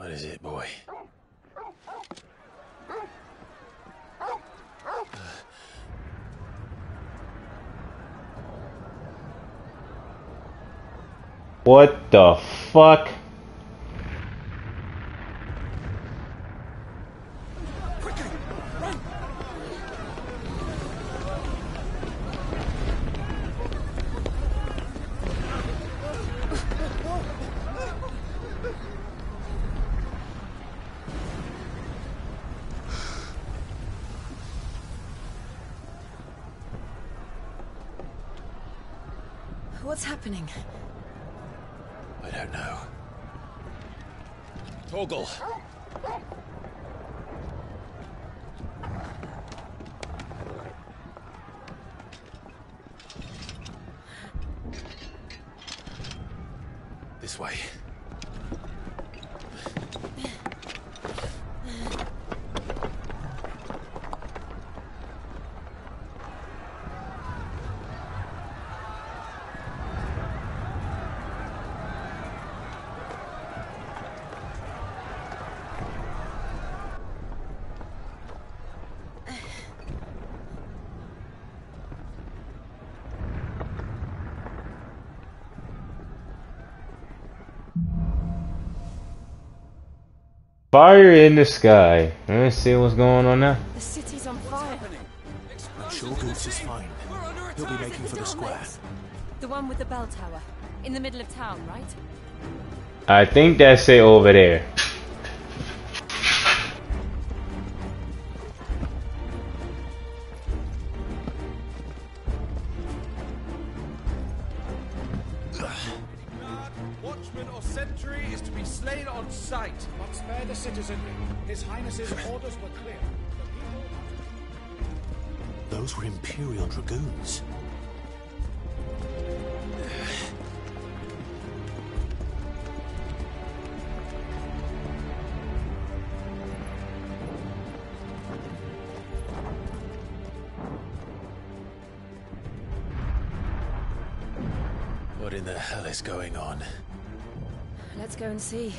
C: What is it, boy?
A: what the fuck?
D: What's happening?
C: I don't know. Torgal! This way.
A: Fire in the sky. Let's see what's going on now.
H: The city's on fire.
C: I'm sure Goose is fine. He'll be making for the square.
M: The one with the bell tower. In the middle of town, right?
A: I think that's it over there.
J: Watchman or sentry is to be slain on sight. But spare the citizenry. His Highness's orders were clear.
C: Those were Imperial dragoons. What in the hell is going on?
M: Let's go and see.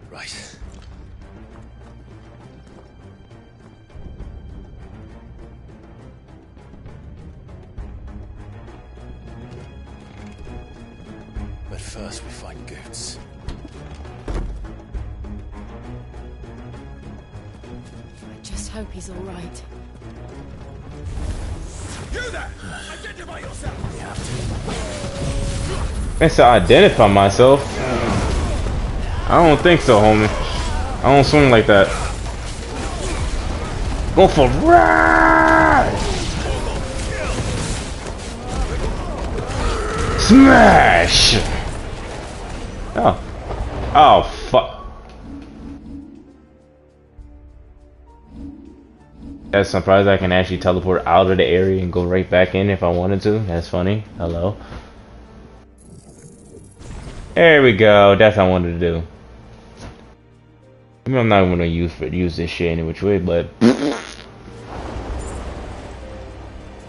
C: Right. But first we find Goots.
M: I just hope he's all right.
J: You there! Identify yourself!
C: We have
A: That's to identify myself. I don't think so, homie. I don't swing like that. Go for ride! Smash! Oh. Oh, fuck. That's surprised I can actually teleport out of the area and go right back in if I wanted to. That's funny. Hello. There we go. That's what I wanted to do. I mean, I'm not gonna use this shit any which way, but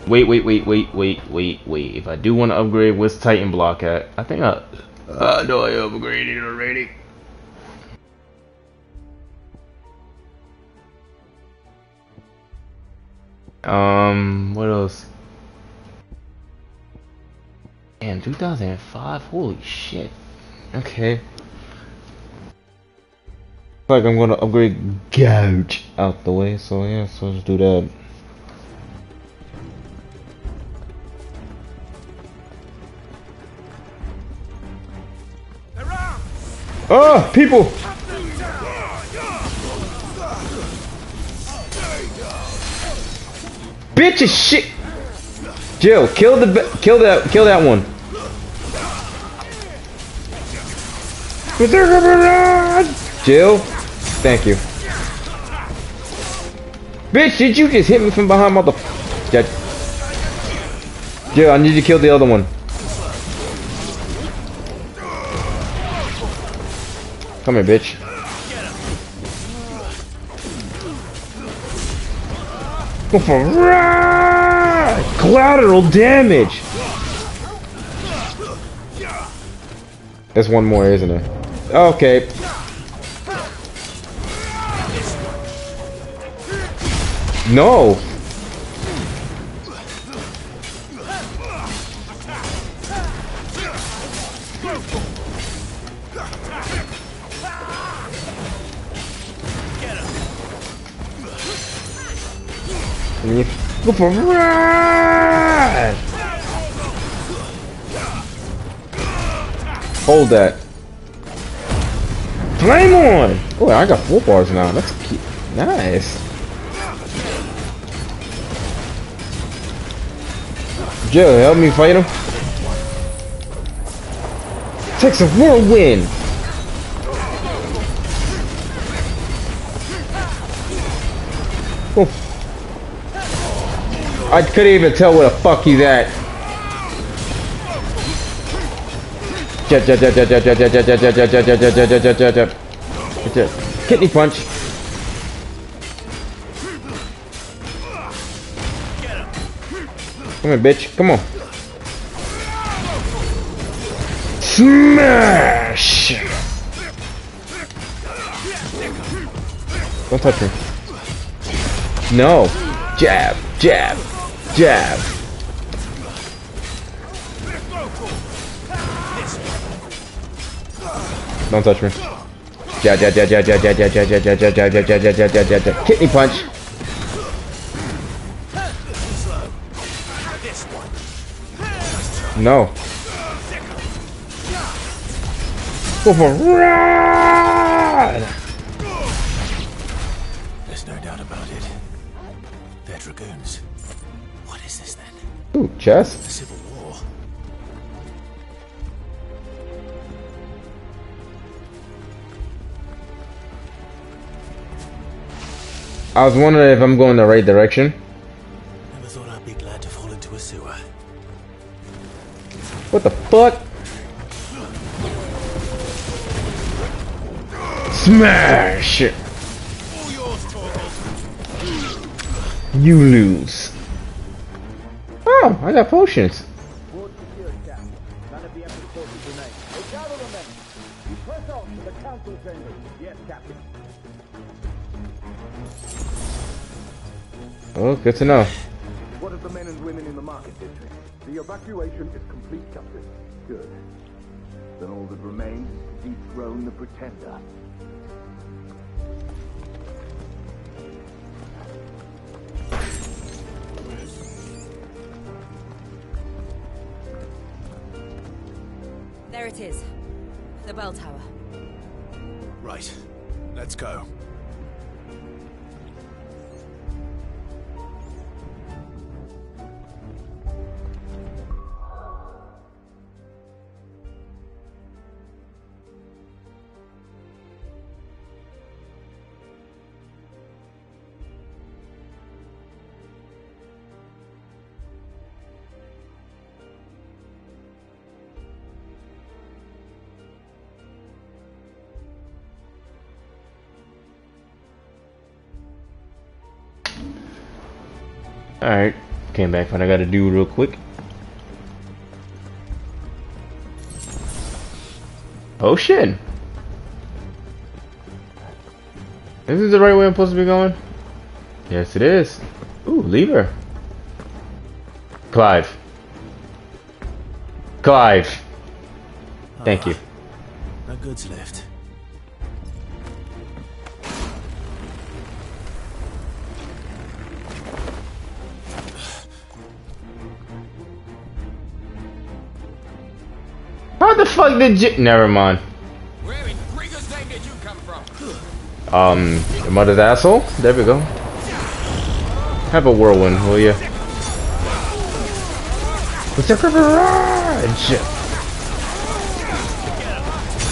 A: wait. If I do want to upgrade, what's Titan block at? I think I know I upgraded already. What else? Damn, 2005. Holy shit. Okay. Like I'm gonna upgrade Gouge out the way, so yeah, so let's do that. Oh, people! Bitch of shit! Jill, kill that one. Jill, thank you. Bitch, did you just hit me from behind, mother? Jill, I need you to kill the other one. Come here, bitch. Go for ride! Collateral damage. There's one more, isn't there? Okay. No. Go for ride! Hold that. Flame on! Oh, I got 4 bars now. That's cute. Nice. Joe, help me fight him. Takes a whirlwind. Oh. I couldn't even tell where the fuck he's at. Kidney punch. Come here, bitch. Come on. Smash! Don't touch me. No. Jab, jab, jab. Don't touch me. Jab, jab, jab, jab, jab, jab, jab, jab, jab, jab, jab, jab, jab, jab, jab, jab, jab, jab. Kidney punch. No. Go for a ride.
C: There's no doubt about it. They're dragoons. What is this then?
A: Ooh, chest.
C: A civil war.
A: I was wondering if I'm going the right direction.
C: Never thought I'd be glad to fall into a sewer.
A: What the fuck? Smash! You lose. Oh, I got potions. Oh, good to know.
J: What of the men and women in the market district? The evacuation is complete, Captain. Good. Then all that remains is to dethrone the Pretender.
P: There it is. The bell tower.
C: Right. Let's go.
A: Alright, came back what I gotta do real quick. Potion! Is this the right way I'm supposed to be going? Yes, it is. Ooh, lever. Clive. Clive. Thank you.
C: No goods left.
A: How the fuck did you? Never mind.
J: Where in Grigger's name did you come from?
A: Your mother's asshole? There we go. Have a whirlwind, will ya? What's up, garage?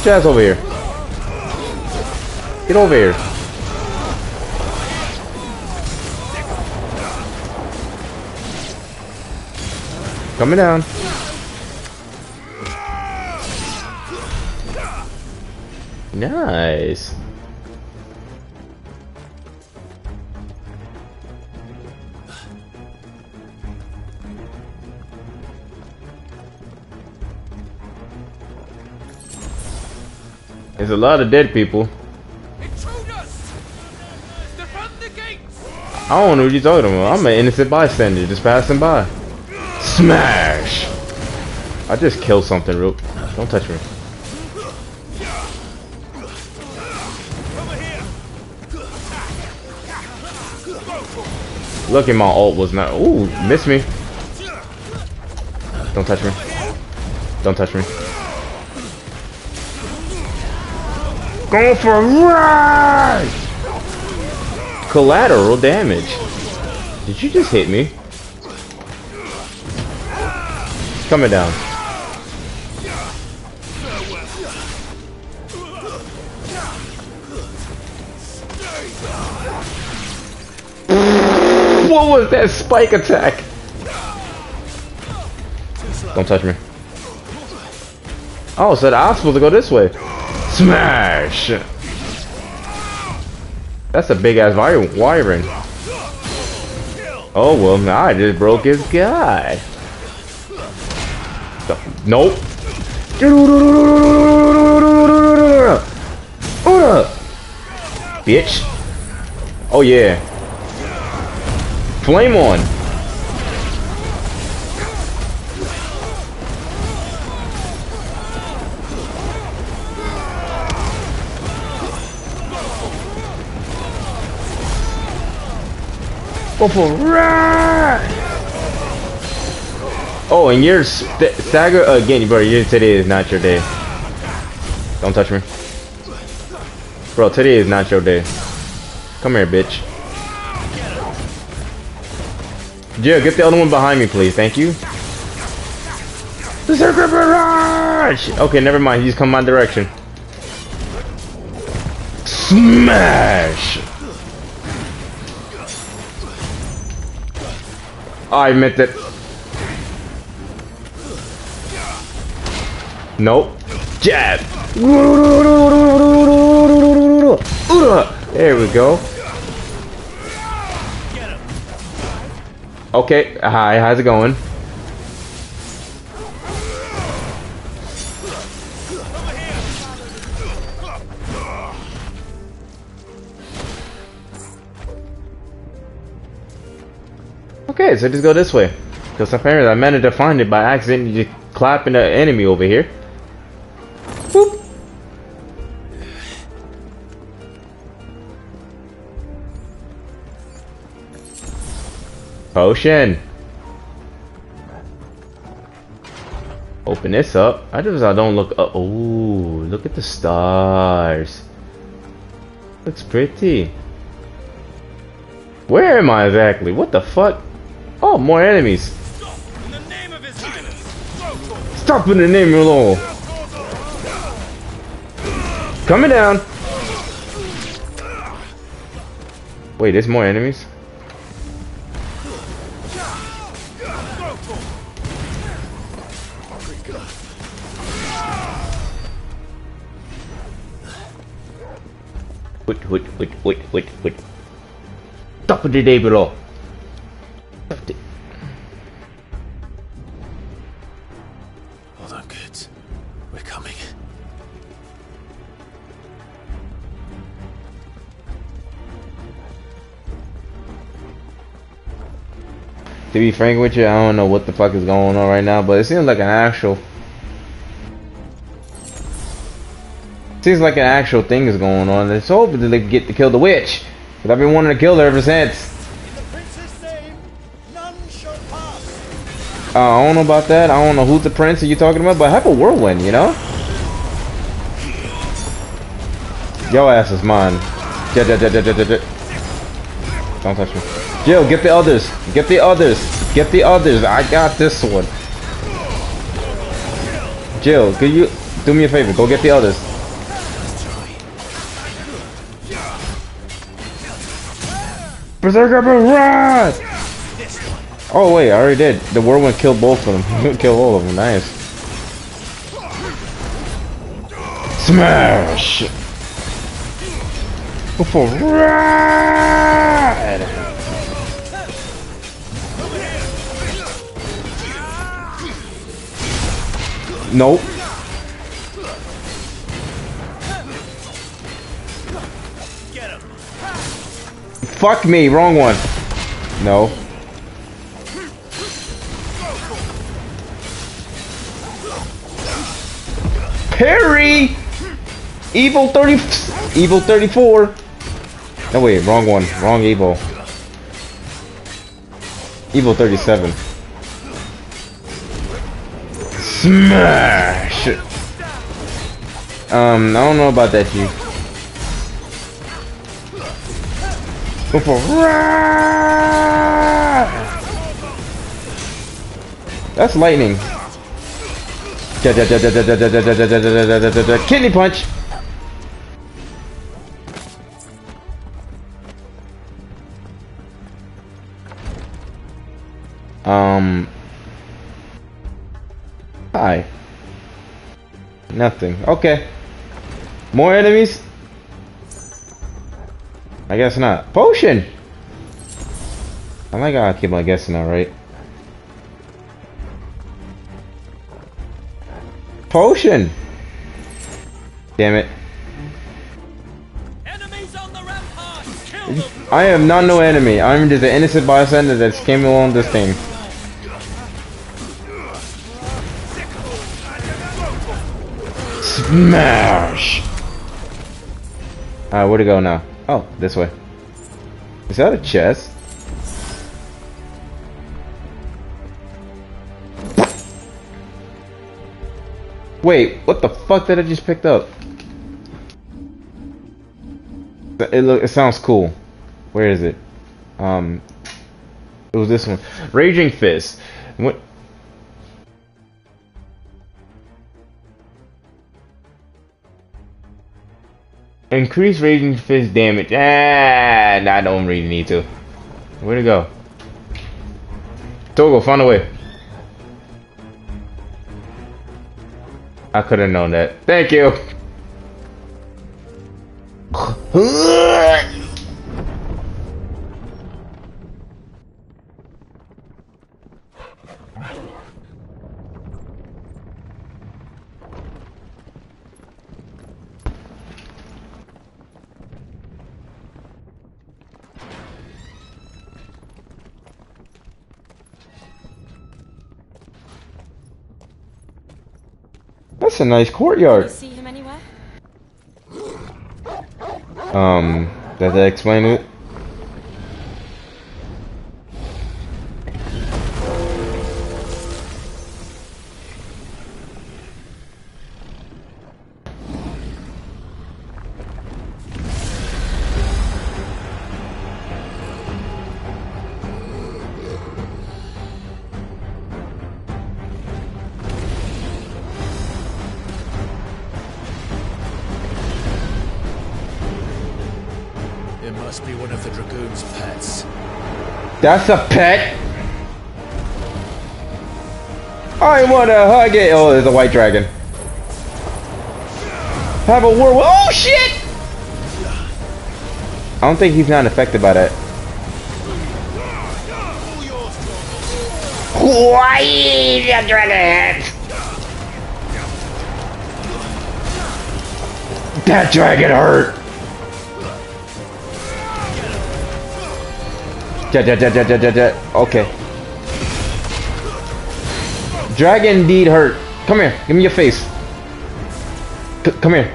A: Jazz over here. Get over here. Coming down. Nice. There's a lot of dead people. I don't know what you're talking about. I'm an innocent bystander just passing by. Smash! I just killed something real. Don't touch me. Lucky my ult was not. Ooh, missed me. Don't touch me. Don't touch me. Going for a ride! Collateral damage. Did you just hit me? Coming down. What was that spike attack? Don't touch me. Oh, so I'm supposed to go this way. Smash! That's a big ass wyvern. Oh well, now I just broke his guy. Nope. Bitch. Oh yeah. Flame on. Go for a ride! Oh, and your stagger again, bro. Today is not your day. Don't touch me, bro. Today is not your day. Come here, bitch. Jill, get the other one behind me, please. Thank you. Berserker barrage! Okay, never mind. He's come my direction. Smash! I meant that. Nope. Jab. There we go. Okay. Hi. How's it going? Okay, so just go this way. Because apparently I managed to find it by accident. You just clapping the enemy over here. Boop. Potion. Open this up. I don't look up. Oh, look at the stars. Looks pretty. Where am I exactly? What the fuck? Oh, more enemies. Stop in the name of the law. Coming down. Wait, there's more enemies? Wait. Top of the day below.
C: Hold on, kids. We're coming.
A: To be frank with you, I don't know what the fuck is going on right now, but it seems like an actual... Seems like an actual thing is going on. Let's hope that they get to kill the witch. Because I've been wanting to kill her ever since. I don't know about that. I don't know who's the prince are you talking about, but I have a whirlwind, you know? Your ass is mine. Don't touch me. Jill, get the others. Get the others. Get the others. I got this one. Jill, could you do me a favor? Go get the others. Berserker barrage! Oh wait, I already did. The whirlwind killed both of them. Killed all of them. Nice. Smash! For ride! Nope. Fuck me, wrong one. No. Parry! Evil 34. No wait, wrong one. Wrong evil. Evil 37. Smash! I don't know about that, G. Go for that's lightning. Kidney punch. Hi. Nothing. Okay. More enemies? I guess not. Potion! I like how I keep on guessing that, right? Potion! Damn it. I am not no enemy. I'm just an innocent bystander that came along this thing. Smash! Alright, where to go now? Oh, this way. Is that a chest? Wait, what the fuck did I just pick up? It sounds cool. Where is it? It was this one. Raging Fist. What? Increase Raging Fist damage. Nah, I don't really need to. Where'd it go? Togo, find a way. I could have known that. Thank you. That's a nice courtyard.
M: Did you see him anywhere?
A: Does that explain it?
B: Must be one of the Dragoon's pets.
A: That's a pet? I wanna hug it. Oh, there's a white dragon. Have a war. Oh shit! I don't think he's not affected by that. Why the dragon? That dragon hurt. Okay. Dragon indeed hurt. Come here. Give me your face. Come here.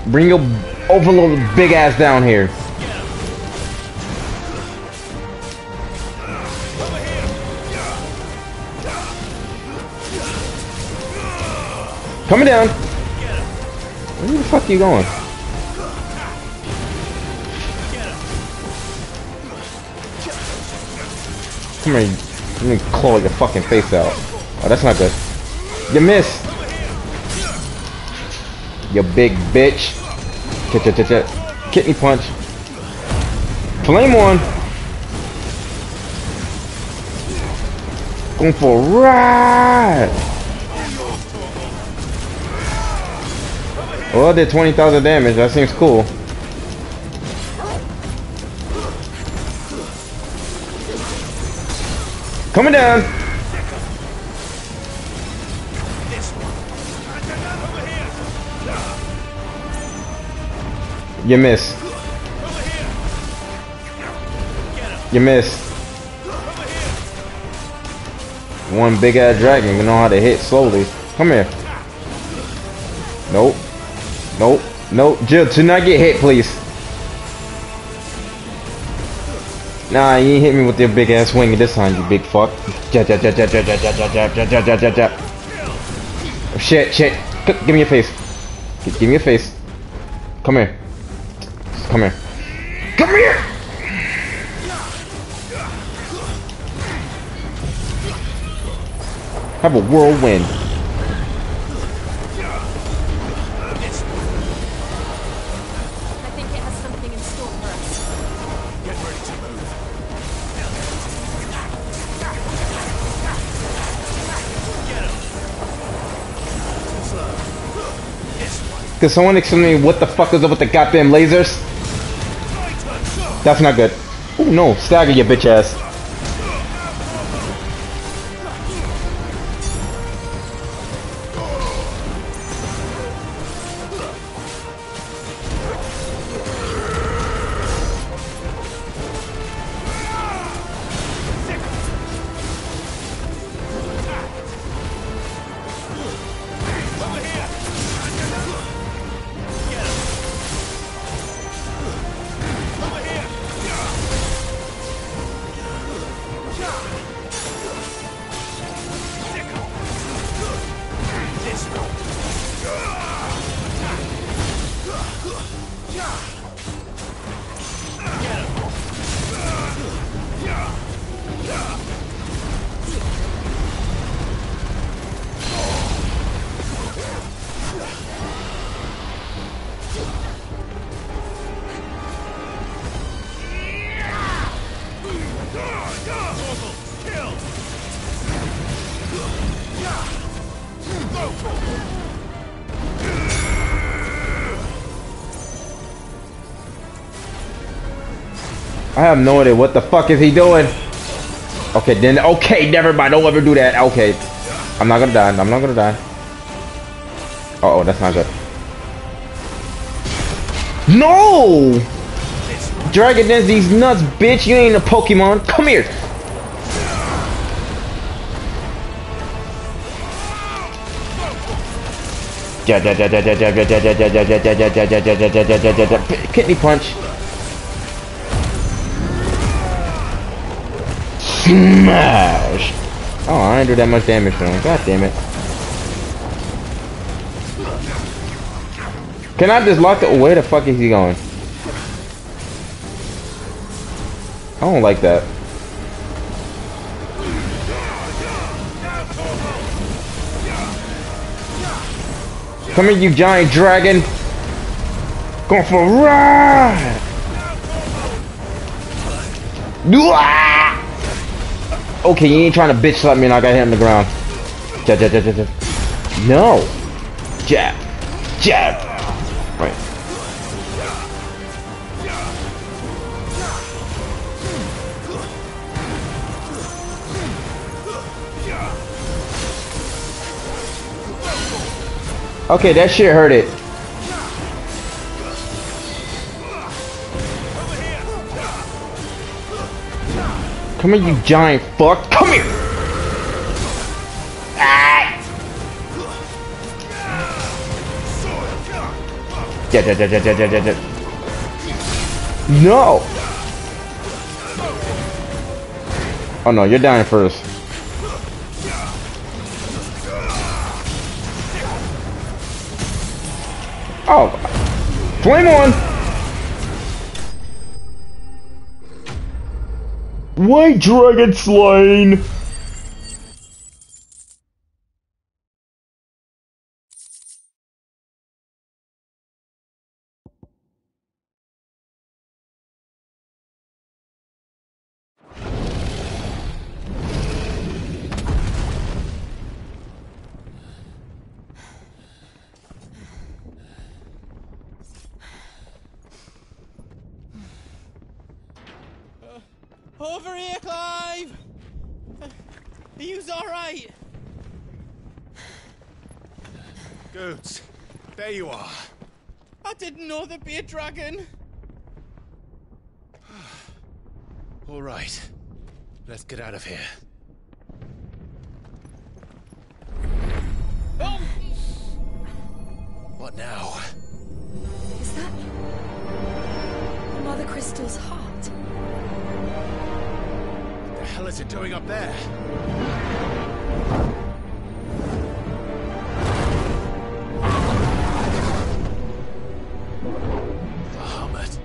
A: Bring your overload big ass down here. Coming down. Where the fuck are you going? Come here, let me claw your fucking face out. Oh, that's not good. You missed. You big bitch. Kidney punch. Flame on. Going for a ride. Well, I did 20,000 damage. That seems cool. Coming down. You miss. You miss. One big ass dragon, you know how to hit slowly. Come here. Nope. Nope. Nope. Jill, do not get hit, please. Nah, you ain't hit me with your big ass swing this time, you big fuck. Shit, shit. Give me your face. Give me your face. Come here. Come here. Come here! Have a whirlwind.
M: I think it has something in store for us.
B: Get ready to move.
A: Can someone explain to me what the fuck is up with the goddamn lasers? That's not good. Oh no, stagger your bitch ass. I have no idea what the fuck is he doing. Okay, then okay, never mind. Don't ever do that. Okay, I'm not gonna die. I'm not gonna die. Uh oh, that's not good. No! Dragon Dance these nuts, bitch. You ain't a Pokemon. Come here. Kidney punch. Smash. Oh, I didn't do that much damage to him. God damn it. Can I just lock it? Where the fuck is he going? I don't like that. Come here, you giant dragon. Going for a ride. Okay, you ain't trying to bitch slap me and I got hit on the ground. Jab, jab, jab, jab, jab. No. Jab. Jab. Right. Okay, that shit hurt it. Come here, you giant fuck. Come here. Ah! No. Oh no, you're dying first. Oh, flame on! White dragon slain!
K: Over here, Clive! Are you alright?
U: Goons, there you are.
K: I didn't know there'd be a dragon.
U: All right, let's get out of here.
K: Oh!
U: What now?
D: Is that Mother Crystal's heart?
U: What the hell is it doing up there? Bahamut.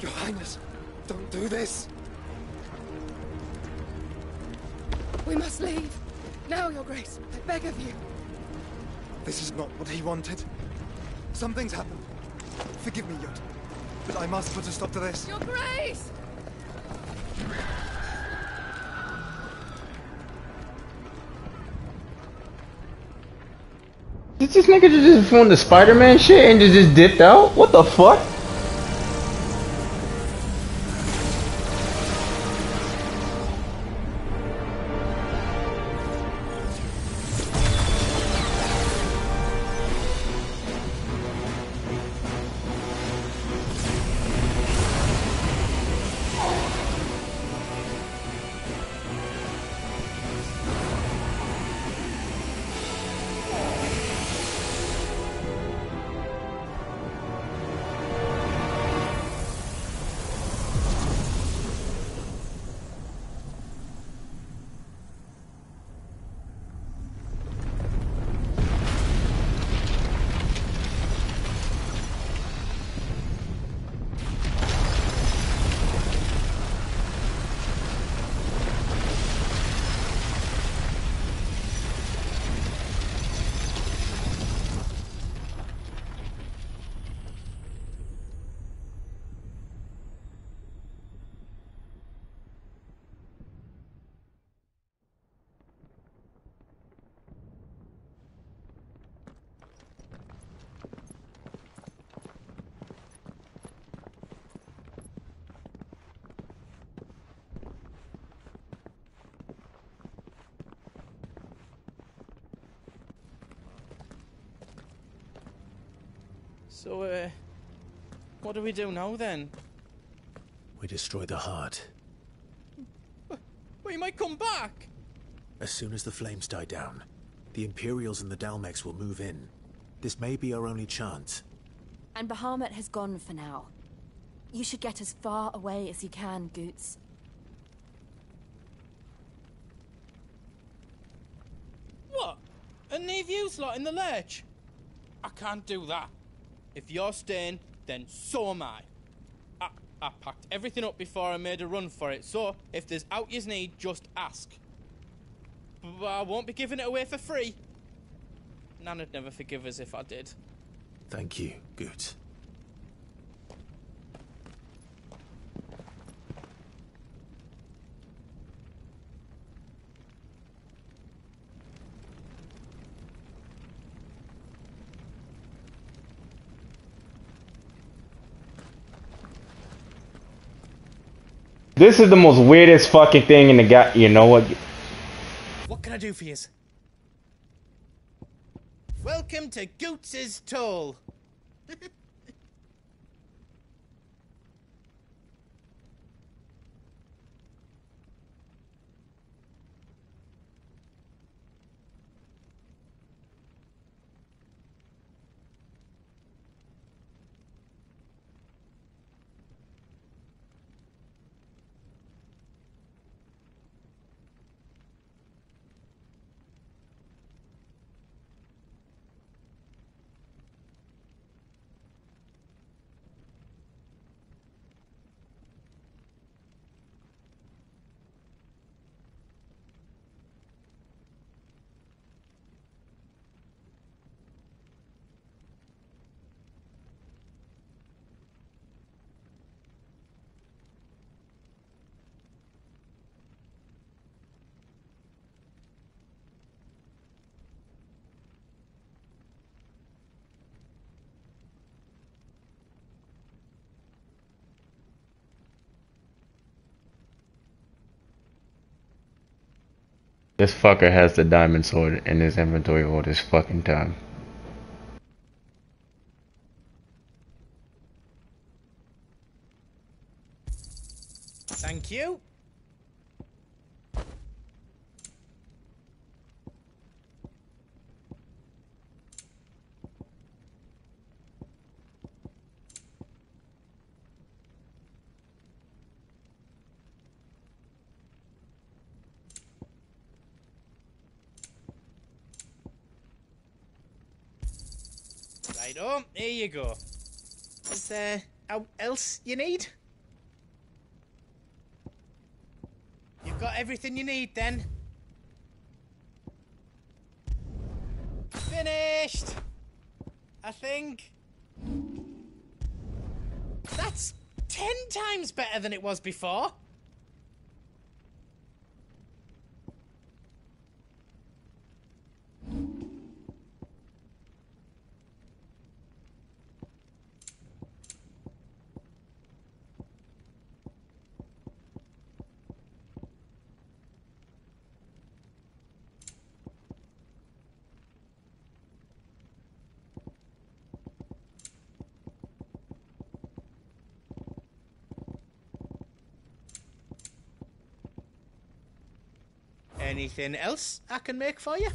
G: Your Highness, don't do this.
I: We must leave. Now, Your Grace. I beg of you.
G: This is not what he wanted. Something's happened. Forgive me, Yod, but I must put a stop to this.
I: Your Grace!
A: Did this nigga just phone the Spider-Man shit and just dipped out? What the fuck?
K: So, what do we do now then?
C: We destroy the heart.
K: We might come back!
C: As soon as the flames die down, the Imperials and the Dalmex will move in. This may be our only chance.
M: And Bahamut has gone for now. You should get as far away as you can, Goots.
K: What? And leave you lot in the lurch? I can't do that. If you're staying, then so am I. I packed everything up before I made a run for it, so if there's out yous need, just ask. But I won't be giving it away for free. Nana'd never forgive us if I did.
C: Thank you, Goots.
A: This is the most weirdest fucking thing in the guy. You know what?
K: What can I do for yous? Welcome to Goots's Toll.
A: This fucker has the diamond sword in his inventory all this fucking time.
K: Thank you. Righto, here you go. Is there else you need? You've got everything you need then? Finished! I think. That's 10 times better than it was before. Anything else I can make for you?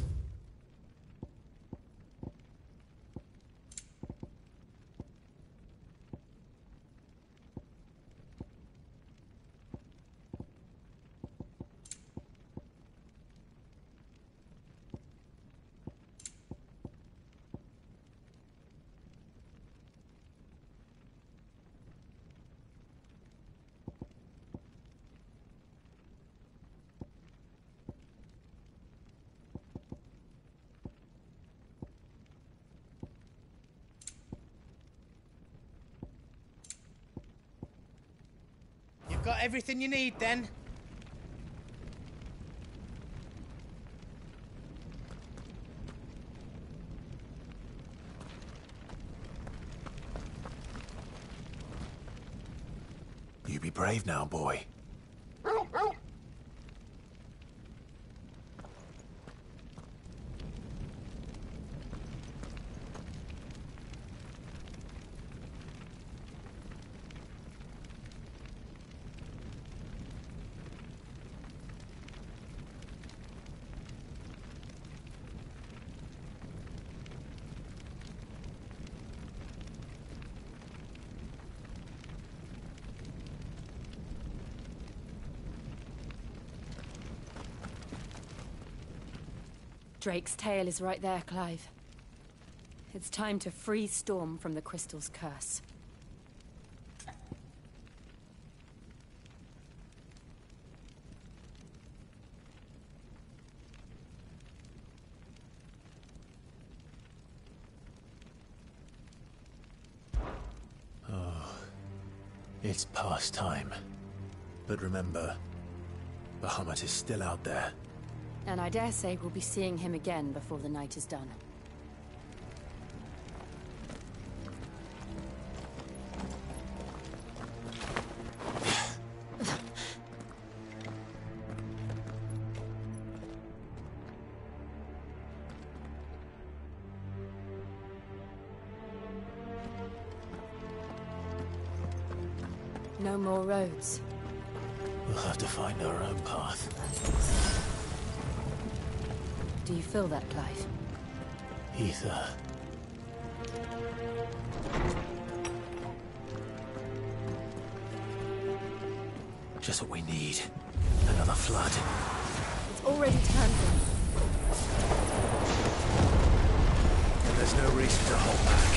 K: You've got everything you need then?
C: You be brave now, boy.
M: Drake's tail is right there, Clive. It's time to free Storm from the crystal's curse.
C: It's past time. But remember, Bahamut is still out there.
M: And I dare say we'll be seeing him again before the night is done. No more roads.
C: We'll have to find our own path.
M: Do you feel that, Clive?
C: Ether. Just what we need. Another flood.
M: It's already turned them.
C: There's no reason to hold back.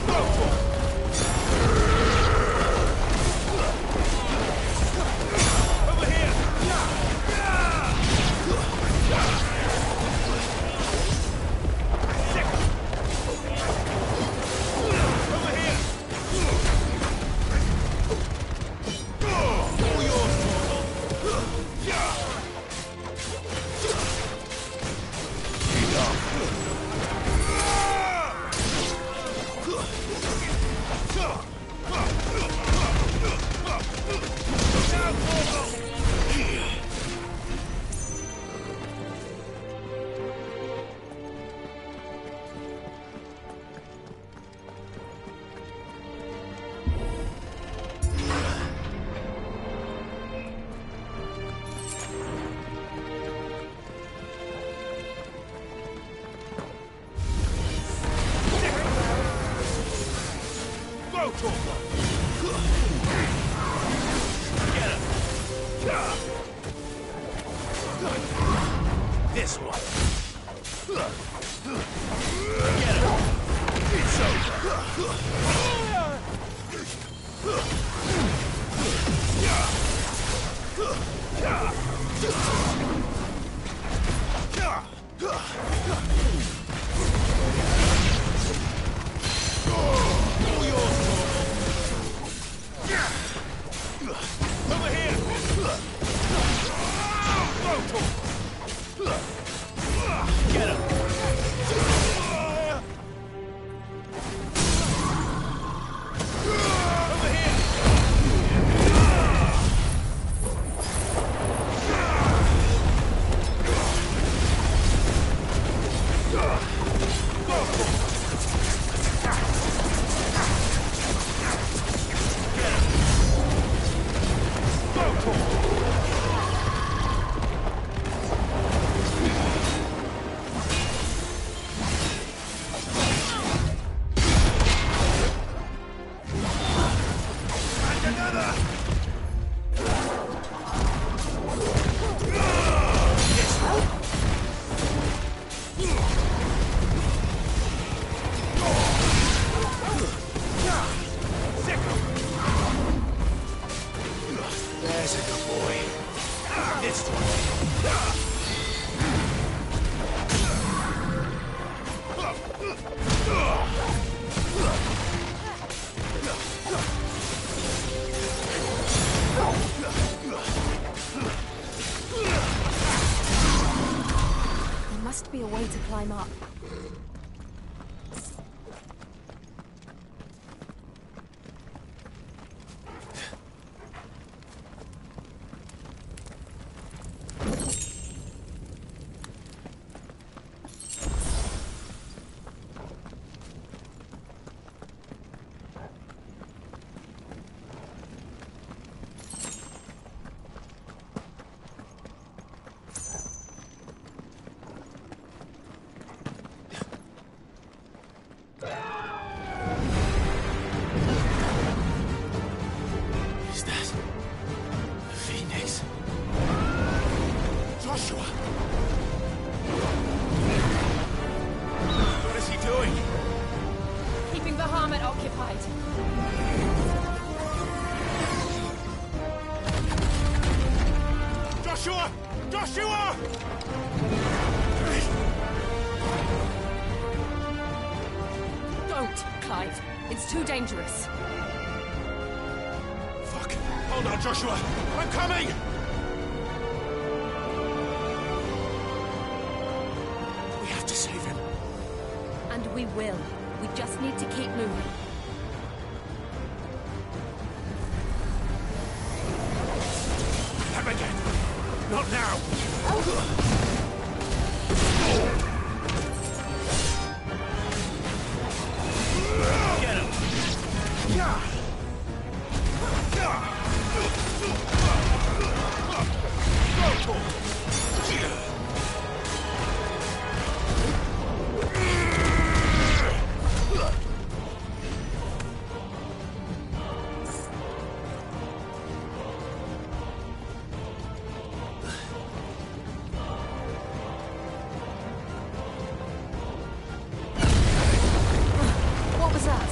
C: Go for it! This one. Get him. It's over. Over here. Get him! Over here! There's a good boy. This
M: There must be a way to climb up.
I: Bahamut occupied.
U: Joshua! Joshua!
I: Don't, Clive. It's too dangerous.
U: Fuck. Hold on, Joshua. I'm coming! We have to save him.
I: And we will. We just need to keep moving.
U: Him again. Not now. Get him.
I: What was that?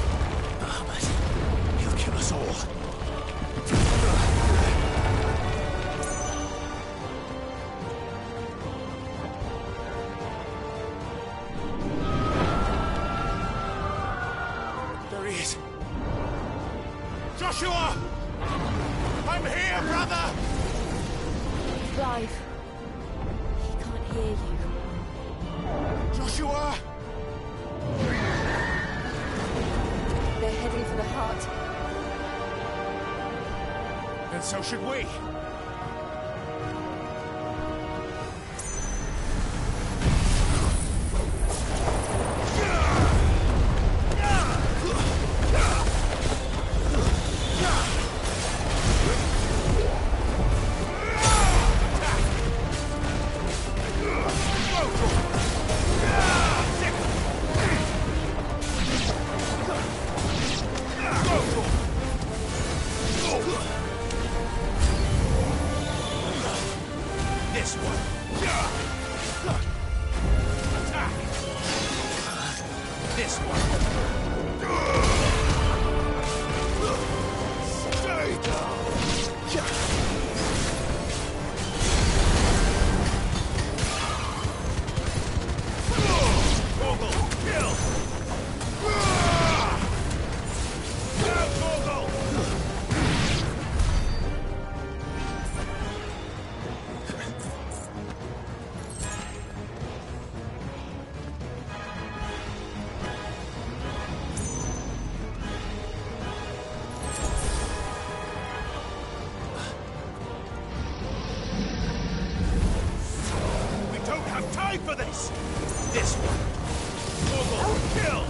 U: He'll kill us all. There he is. Joshua! I'm here, brother!
I: Clive. He can't hear you.
U: Joshua!
I: They're heading for the heart.
U: And so should we. This one. Attack. This one. Stay down. Torgal, kill. Now, Torgal. We don't have time for this! This one! Torgal, kill!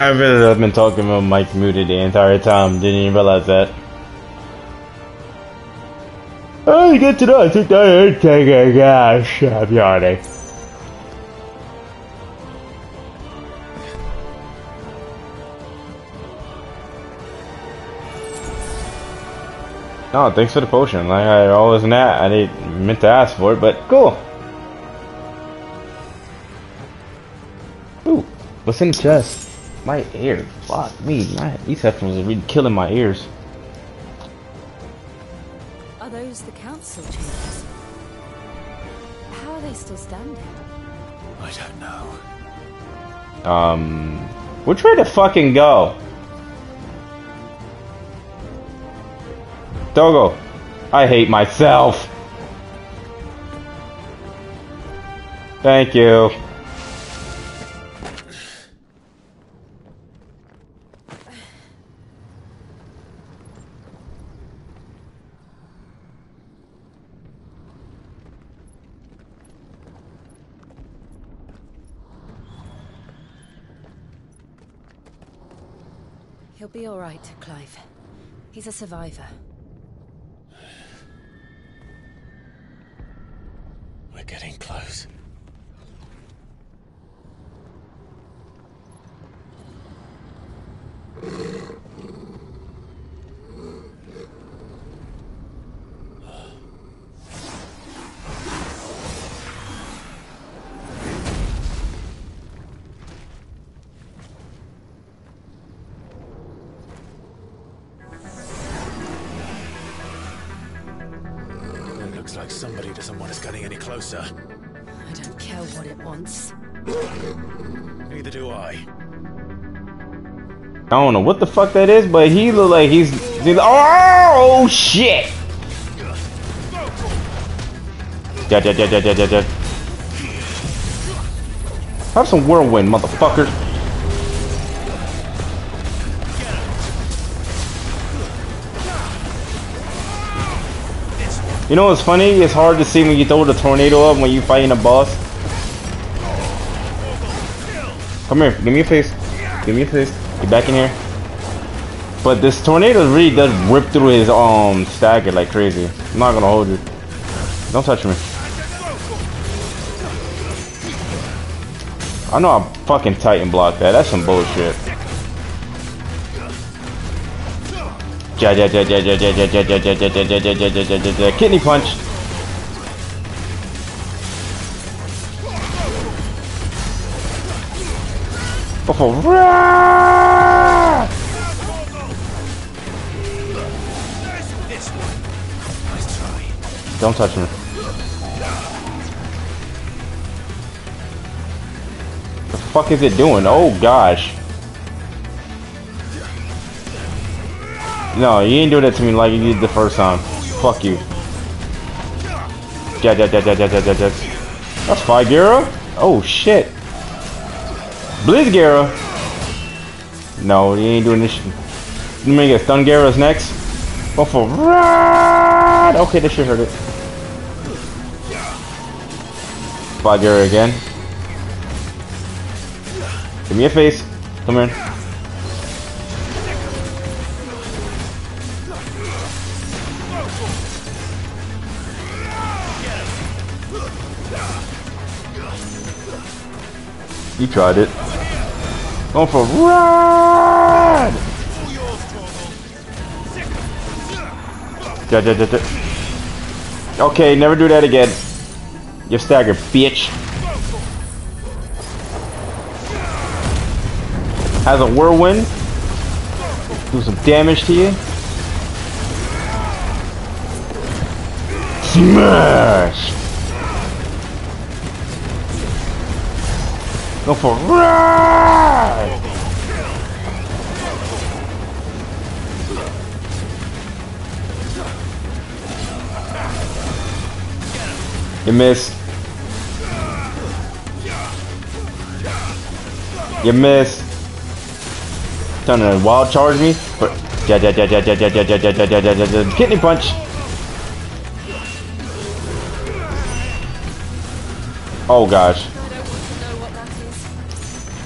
A: I really have been talking about Mike muted the entire time. Didn't even realize that. Oh, you get to know. I took that take gosh, I'm yawning. Oh, thanks for the potion. Like I always I didn't meant to ask for it, but cool. Ooh, what's in the chest? My ear. Fuck me. These headphones are really killing my ears.
M: Are those the council chambers? How are they still standing?
B: I don't know.
A: Which way to fucking go? Dogo, I hate myself. Thank you.
M: He'll be all right, Clive. He's a survivor.
B: We're getting close. It looks like somebody doesn't want us getting any closer.
M: I don't care what it wants.
B: Neither do I.
A: I don't know what the fuck that is, but he look like he's oh shit! Yeah. Have some whirlwind, motherfucker. You know what's funny? It's hard to see when you throw the tornado up when you fighting a boss. Come here, give me your face. Give me your face. Get back in here. But this tornado really does rip through his stagger like crazy. I'm not gonna hold you. Don't touch me. I know I fucking Titan blocked that. That's some bullshit. Kidney punch. Oh, don't touch me. The fuck is it doing? Oh gosh. No, you ain't doing that to me like you did the first time. Fuck you. That's Fire Gyro? Oh shit. Blizz Gyro? No, you ain't doing this shit. You may get Stun Gyro's next. Go for ride. Okay, this should hurt it. Fire Gyro again. Give me a face. Come here. You tried it. Going for a ride! Okay, never do that again. You're staggered, bitch. Has a whirlwind. Do some damage to you. Smash! Go for a ride! You missed. You missed. Trying to wild charge me? Kidney punch. Oh gosh.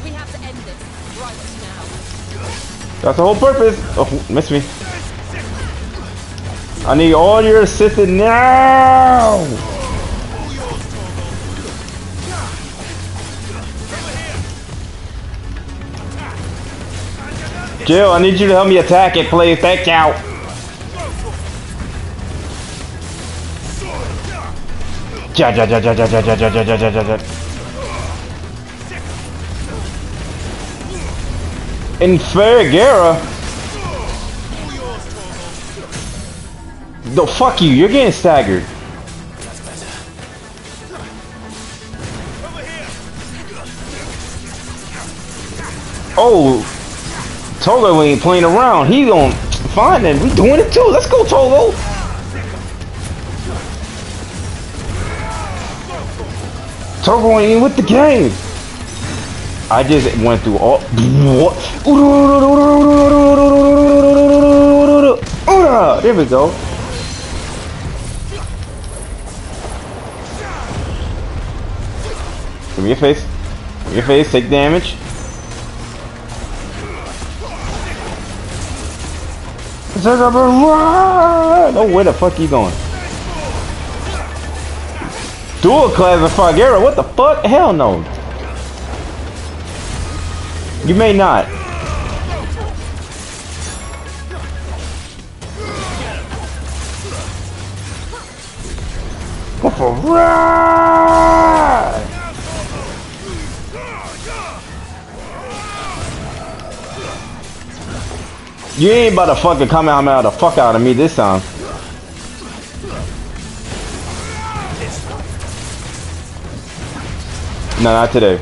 M: We have to end this right now.
A: That's the whole purpose. Oh, miss me. I need all your assistance now. Jill, I need you to help me attack it, please. Thank you. In Fergera. No, fuck you. You're getting staggered. Oh, Togo ain't playing around. He gon' find it. We doing it too. Let's go, Togo. Togo ain't with the game. I just went through all. There we go. Give me your face. Give me your face. Take damage. Oh, where the fuck you going? Dual class of Fagera? What the fuck? Hell no. You may not. Go for a ride. You ain't about to fucking come out the fuck out of me this time. No, not today.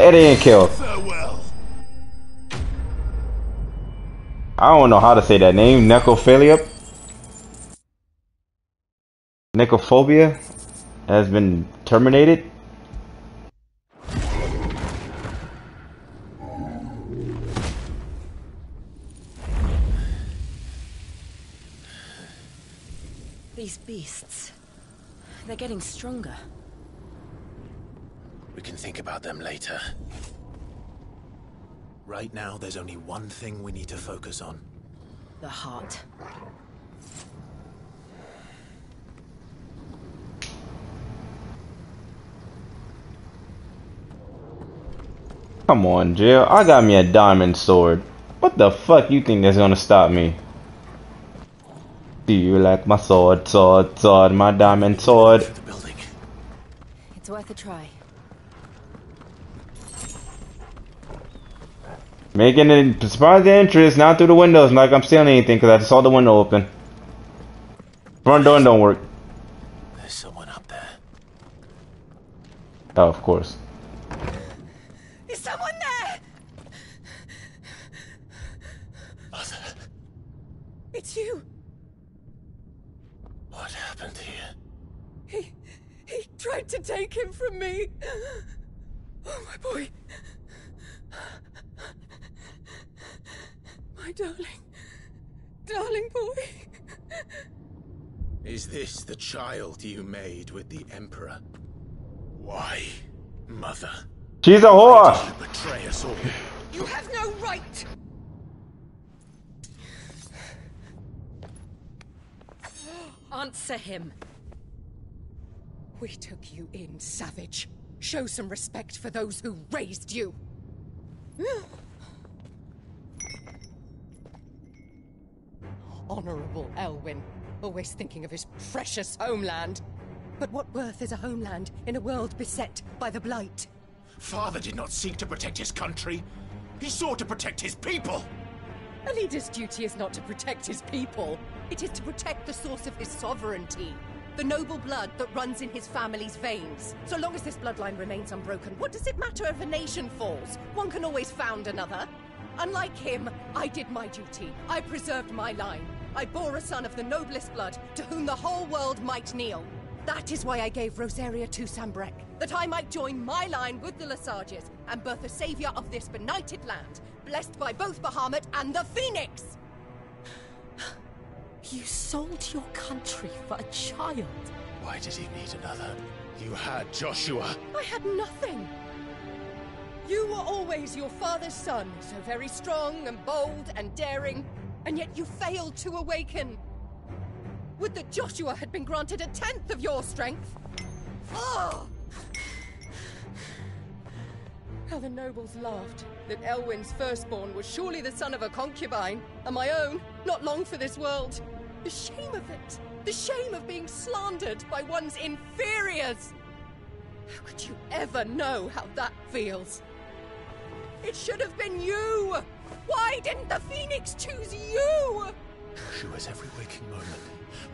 A: It didn't kill. I don't know how to say that name. Necrophilia? Necrophobia has been terminated.
D: These beasts, they're getting stronger.
C: We can think about them later. Right now, there's only one thing we need to focus on.
D: The heart.
A: Come on, Jill. I got me a diamond sword. What the fuck you think that's gonna stop me? Do you like my sword, my diamond sword?
D: It's worth a try.
A: Making it surprise the interest, not through the windows, like I'm stealing anything, because I just saw the window open. Front door don't work.
C: There's someone up there.
A: Oh, of course.
I: Is someone there?
C: Mother.
I: It's you.
C: What happened here?
I: He tried to take him from me. Oh, my boy. My darling boy.
C: Is this the child you made with the Emperor? Why, Mother?
A: She's a whore!
C: Why did you betray us all?
I: You have no right!
D: Answer him.
I: We took you in, savage. Show some respect for those who raised you. Honorable Elwyn, always thinking of his precious homeland. But what worth is a homeland in a world beset by the Blight?
U: Father did not seek to protect his country. He sought to protect his people.
I: A leader's duty is not to protect his people. It is to protect the source of his sovereignty. The noble blood that runs in his family's veins. So long as this bloodline remains unbroken, what does it matter if a nation falls? One can always found another. Unlike him, I did my duty. I preserved my line. I bore a son of the noblest blood, to whom the whole world might kneel. That is why I gave Rosaria to Sambrek, that I might join my line with the Lesages and birth a savior of this benighted land, blessed by both Bahamut and the Phoenix! You sold your country for a child.
C: Why did he need another?
B: You had Joshua.
I: I had nothing. You were always your father's son, so very strong and bold and daring, and yet you failed to awaken. Would that Joshua had been granted 1/10 of your strength? Oh! How the nobles laughed that Elwyn's firstborn was surely the son of a concubine, and my own, not long for this world. The shame of it! The shame of being slandered by one's inferiors! How could you ever know how that feels? It should have been you! Why didn't the Phoenix choose you?
B: Joshua's every waking moment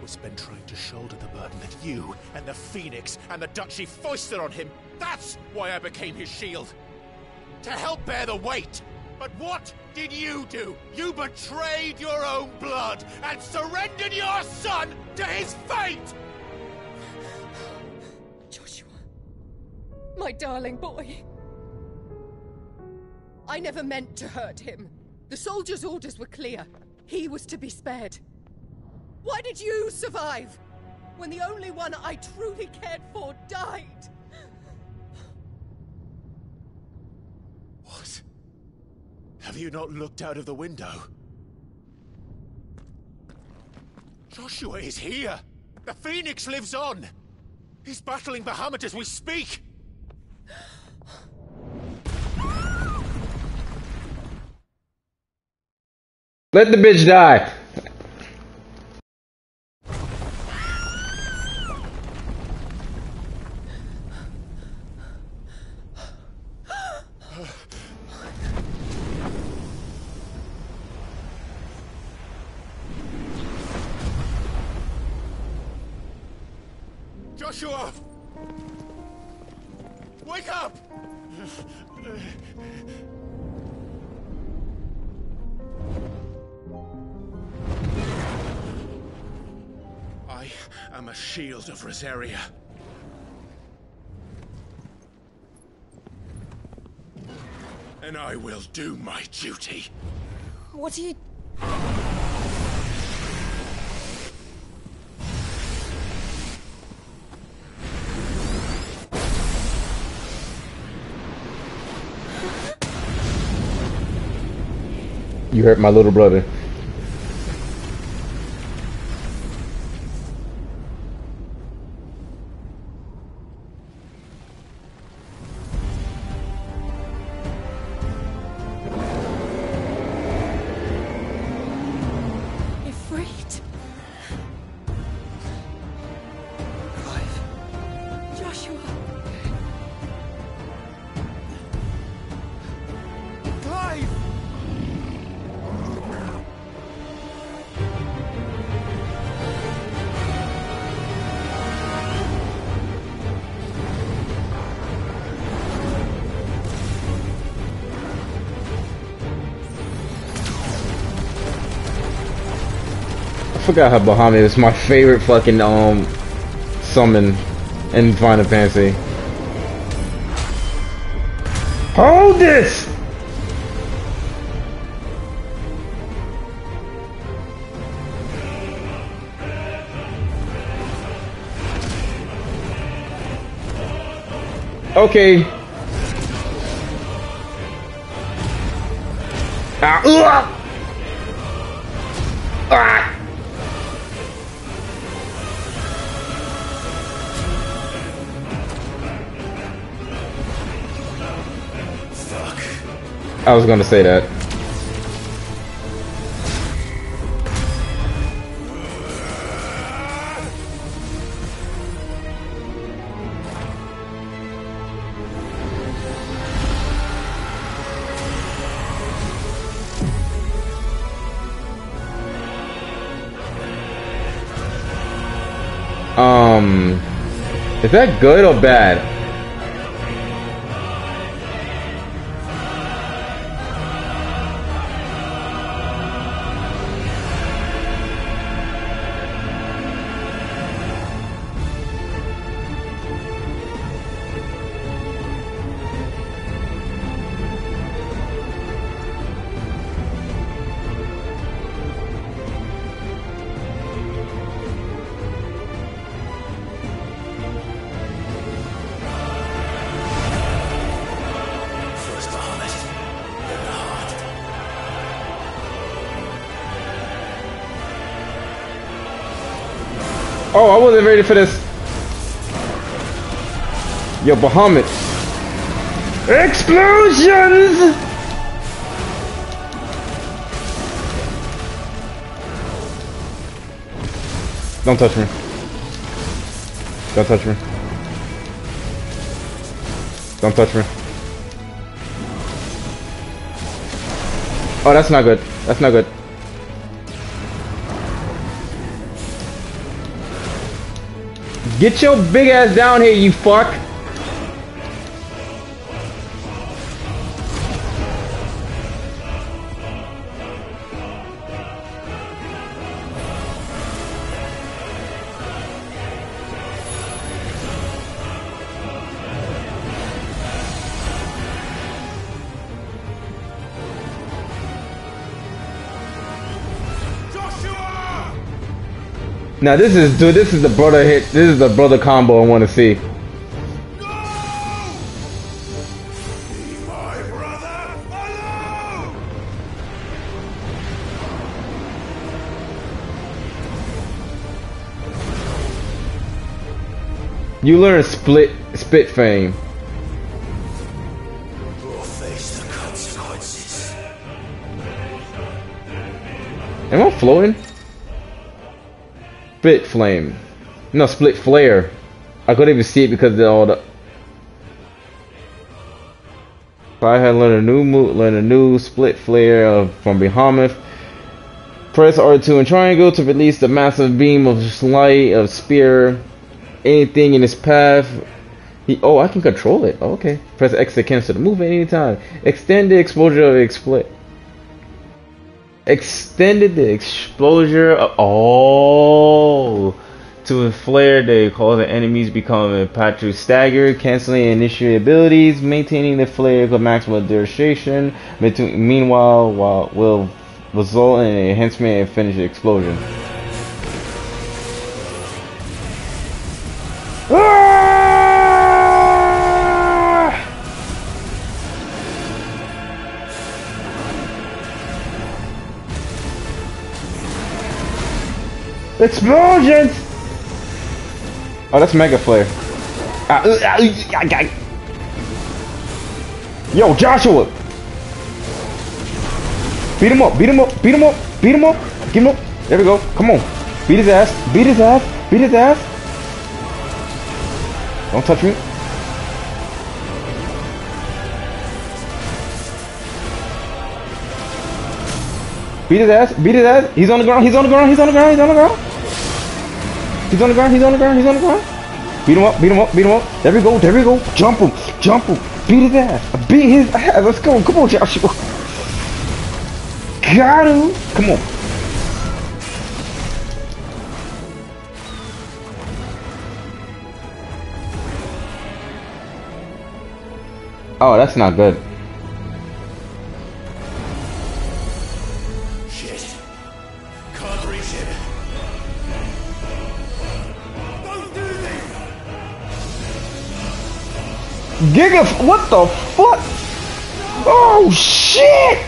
B: was spent trying to shoulder the burden that you and the Phoenix and the Duchy foisted on him. That's why I became his shield. To help bear the weight. But what did you do? You betrayed your own blood and surrendered your son to his fate!
I: Joshua. My darling boy. I never meant to hurt him. The soldiers' orders were clear. He was to be spared. Why did you survive when the only one I truly cared for died?
B: What? Have you not looked out of the window? Joshua is here! The Phoenix lives on! He's battling Bahamut as we speak!
A: Let the bitch die!
B: Joshua! Wake up! I am a shield of Rosaria. And I will do my duty.
I: What are you...
A: You hurt my little brother. I forgot how Bahamut is my favorite fucking summon in Final Fantasy. Hold this! Okay. Ah, ah. I was gonna say that. Is that good or bad? Oh, I wasn't ready for this. Yo, Bahamut. Explosions! Don't touch me. Don't touch me. Don't touch me. Oh, that's not good. That's not good. Get your big ass down here, you fuck! Now this is, dude, this is the brother hit, this is the brother combo I want to see. You learn spit fame.
B: We'll face the consequences.
A: Am I floating? Split flame. No, split flare. I couldn't even see it because of all the. If I had learned a new move, learn a new split flare from Behemoth. Press R2 and triangle to release the massive beam of light of spear. Anything in its path. Oh, I can control it. Oh, okay. Press X to cancel the move at any time. Extend the exposure of extended the exposure of, to a flare that cause the enemies become impacted staggered, canceling initial abilities, maintaining the flare for maximum duration. Meanwhile, will result in an enhancement and finish the explosion. Explosions! Oh, that's Mega Flare. Yo, Joshua! Beat him up, beat him up, beat him up, beat him up, give him up. There we go, come on. Beat his ass, beat his ass, beat his ass. Don't touch me. Beat his ass, beat his ass. He's on the ground, he's on the ground, he's on the ground, he's on the ground. He's on the ground, he's on the ground, he's on the ground. Beat him up, beat him up, beat him up. There we go, there we go. Jump him, jump him. Beat his ass, beat his ass. Let's go, come on, Joshua. Got him. Come on. Oh, that's not good.
B: Shit. Can't reach him. Don't do this!
A: Giga, what the fuck? Oh shit!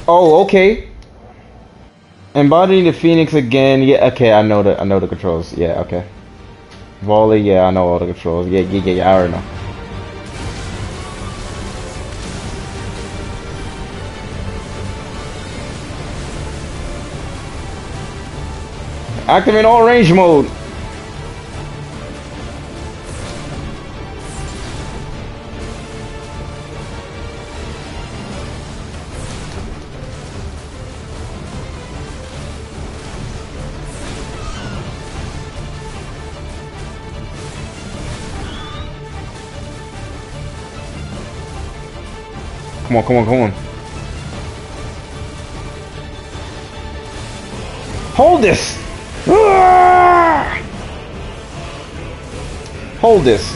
A: Oh, okay. Embodying the Phoenix again. Yeah, okay, I know the controls. Yeah, okay. Volley, yeah, I know all the controls. Yeah, I already know. Activate all range mode. Come on, come on, come on. Hold this! Ah! Hold this.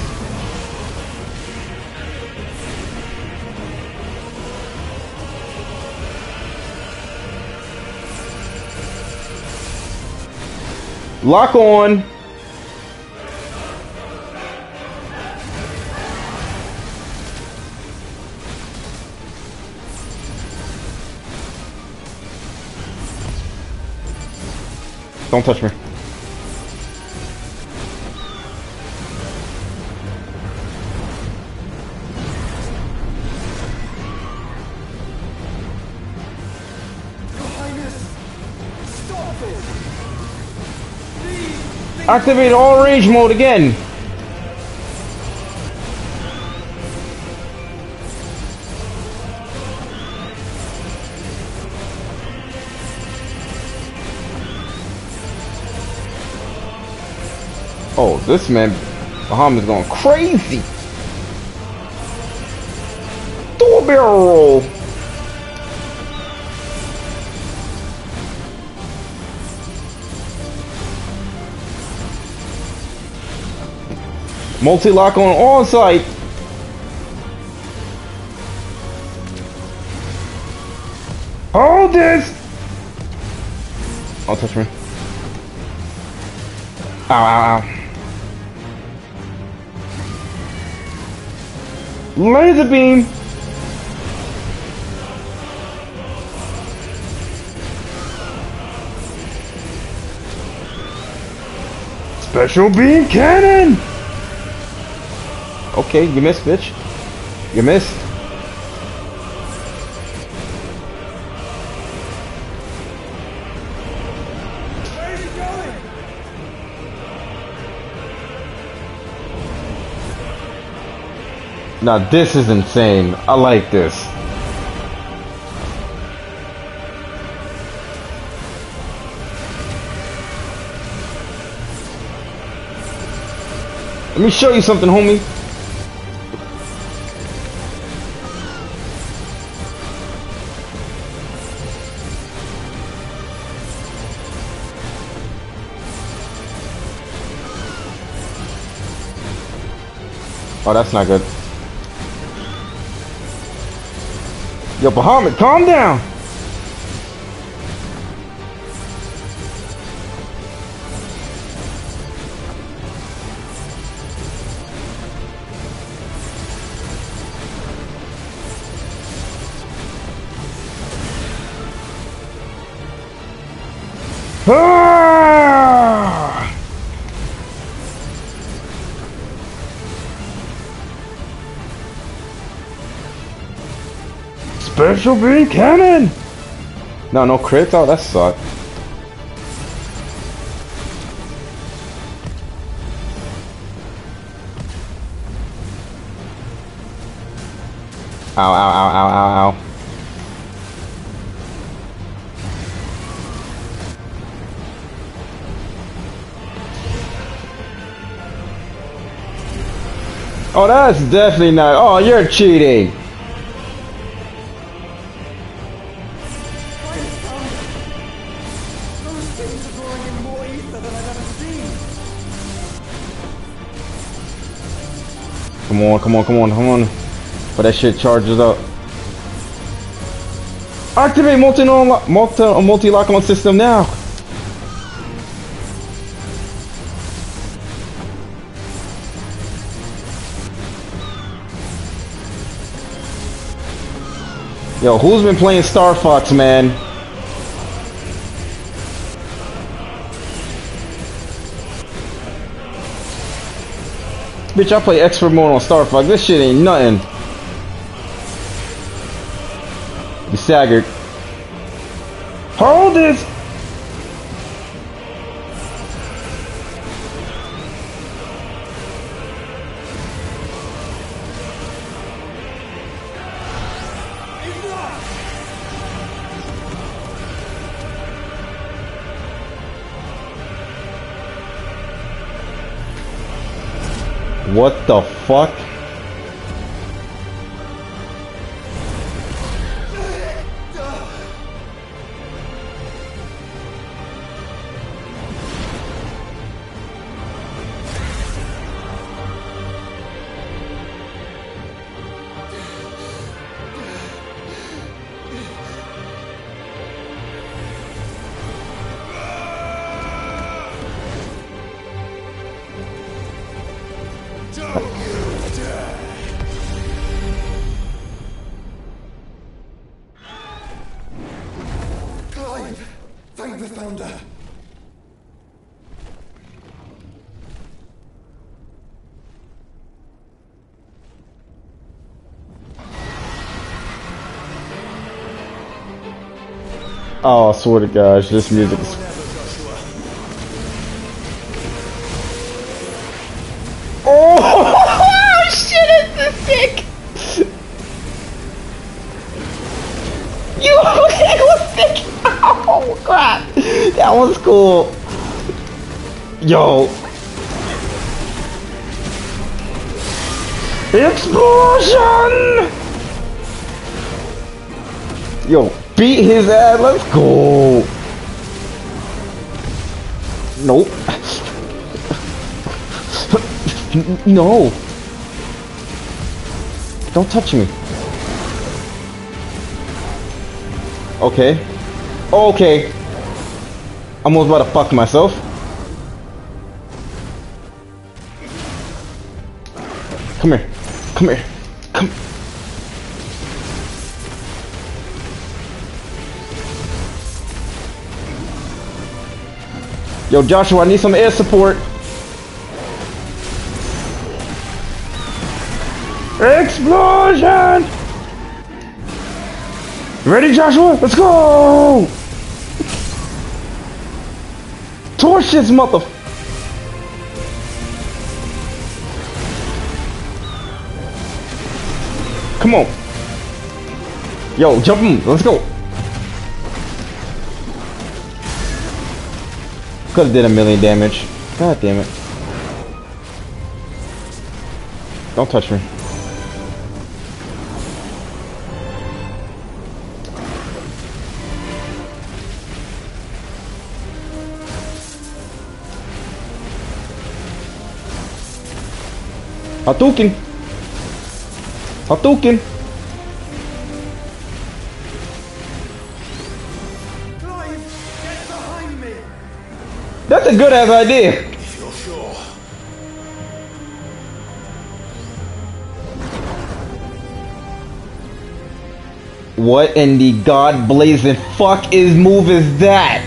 A: Lock on. Don't touch me. Activate all range mode again. Oh, this man Muhammad's going crazy. Do a barrel roll. Multi-lock on site. Hold this! Don't touch me. Ow, ow, ow. Laser beam! Special beam cannon! Okay, you missed, bitch. You missed.
T: Where are you going?
A: Now this is insane. I like this. Let me show you something, homie. Oh, that's not good. Yo, Bahamut, calm down. Ah! Special beam cannon! No, no crits? Oh, that sucked. Ow, ow, ow, ow, ow, ow. Oh, that's definitely not. Oh, you're cheating. Come on, come on, come on, come on. But that shit charges up. Activate multi-lock on system now. Yo, who's been playing Star Fox, man? Bitch, I play expert mode on Star Fox. This shit ain't nothing. You staggered. Hold it! What the fuck?
J: the founder.
A: Oh, I swear to gosh, this music is... Oh, shit, it's this sick! You, it was sick! Oh, crap! That was cool! Yo! Explosion! Yo, beat his ass, let's go! Nope. No! Don't touch me. Okay. Okay. I'm almost about to fuck myself. Come here. Come here. Come. Yo, Joshua, I need some air support. Explosion! Ready, Joshua? Let's go! Torch this mother... Come on. Yo, jump him. Let's go. Could have did a million damage. God damn it. Don't touch me. Hadouken! Hadouken! That's a good ass idea!
J: If you're sure.
A: What in the god blazing fuck is move is that?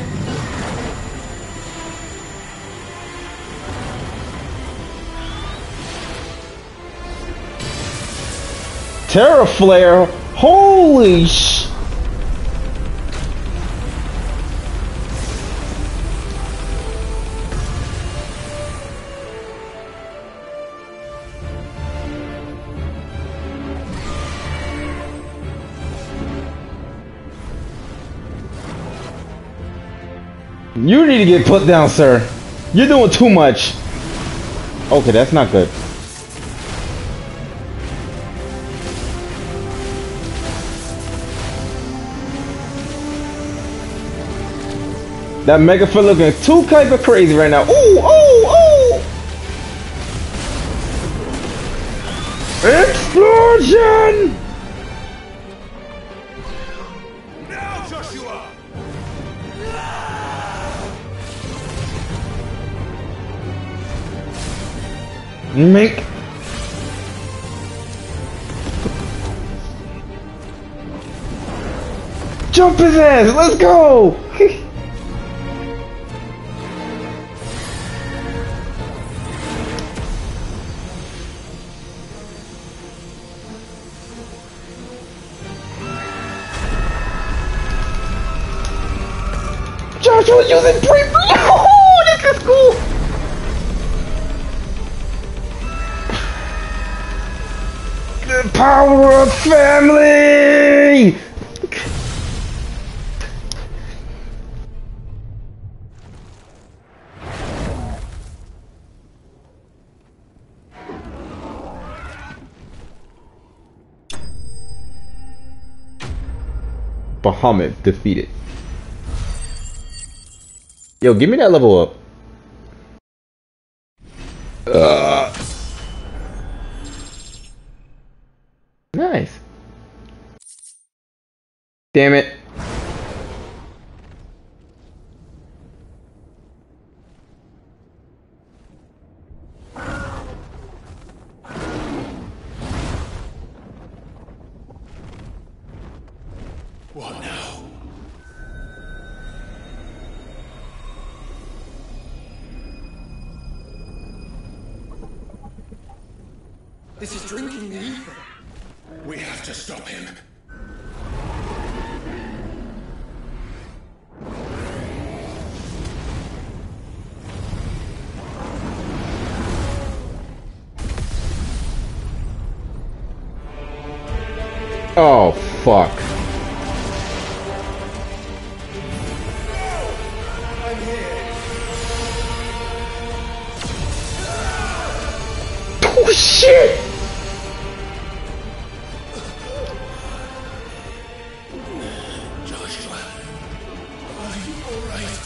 A: Terra Flare? Holy sh... You need to get put down, sir. You're doing too much. Okay, that's not good. That mega foot looking too kind of crazy right now. Ooh, ooh, ooh! Explosion!
J: Now, Joshua!
A: Make. Jump his ass! Let's go! Joshua's using pre. Oh, this is cool! The power of family! Bahamut defeated. Yo, give me that level up. Nice. Damn it.
J: What now?
B: This is drinking the ether. We have to stop him.
A: Oh, fuck. Oh, shit!
B: Joshua, are you all right?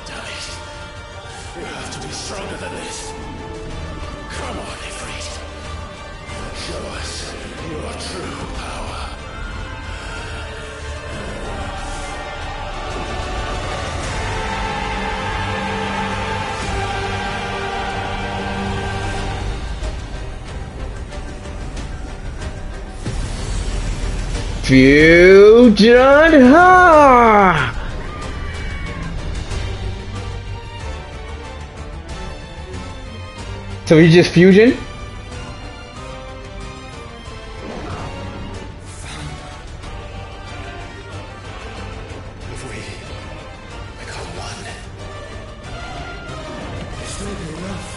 B: Dallas, you have to be stronger than this. Come on, Ifrit. Show us your true power.
A: Fusion! Ha! So he's just fusion?
B: If we become one, this may be enough.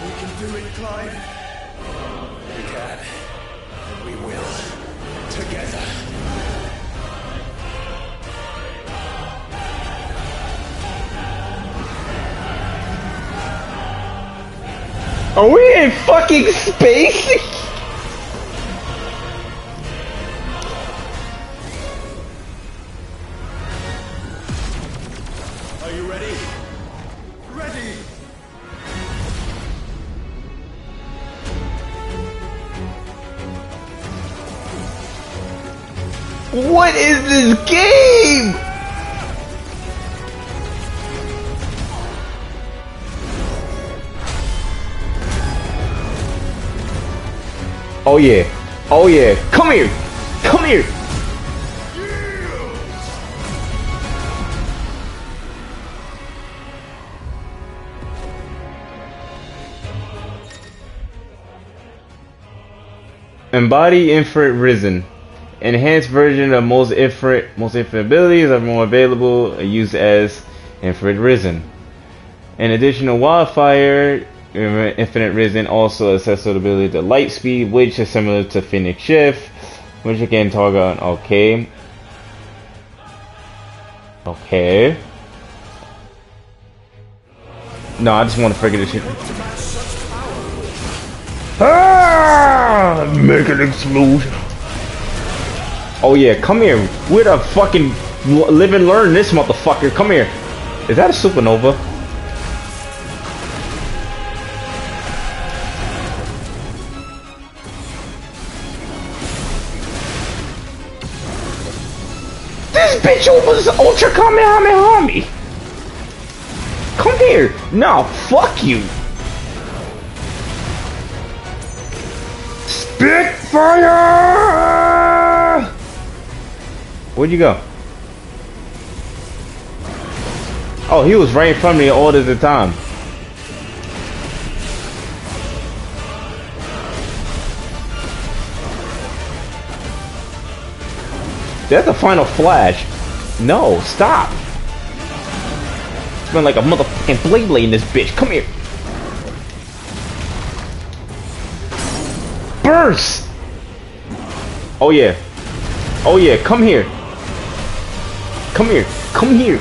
B: We can do it, Clive. We can. And we will. Together.
A: Are we in fucking space?
B: Are you ready? Ready!
A: What is this game? Oh yeah. Oh yeah. Come here. Come here. Embody Infinite Risen. Enhanced version of most infinite abilities are more available, used as Infinite Risen. An additional wildfire, Infinite Risen also accessibility to light speed, which is similar to Phoenix Shift, which you can target on. Okay. Okay. No, I just want to figure this shit. Ah! Make an explosion. Oh yeah, come here. We're the fucking live and learn this motherfucker. Come here. Is that a supernova? This bitch was Ultra Kamehameha me. Come here. No, fuck you. Spitfire! Where'd you go? Oh, he was right in front of me all the time. That's the final flash. No, stop. It's been like a motherfucking blade in this bitch. Come here. Burst! Oh yeah. Oh yeah, come here. Come here. Come here.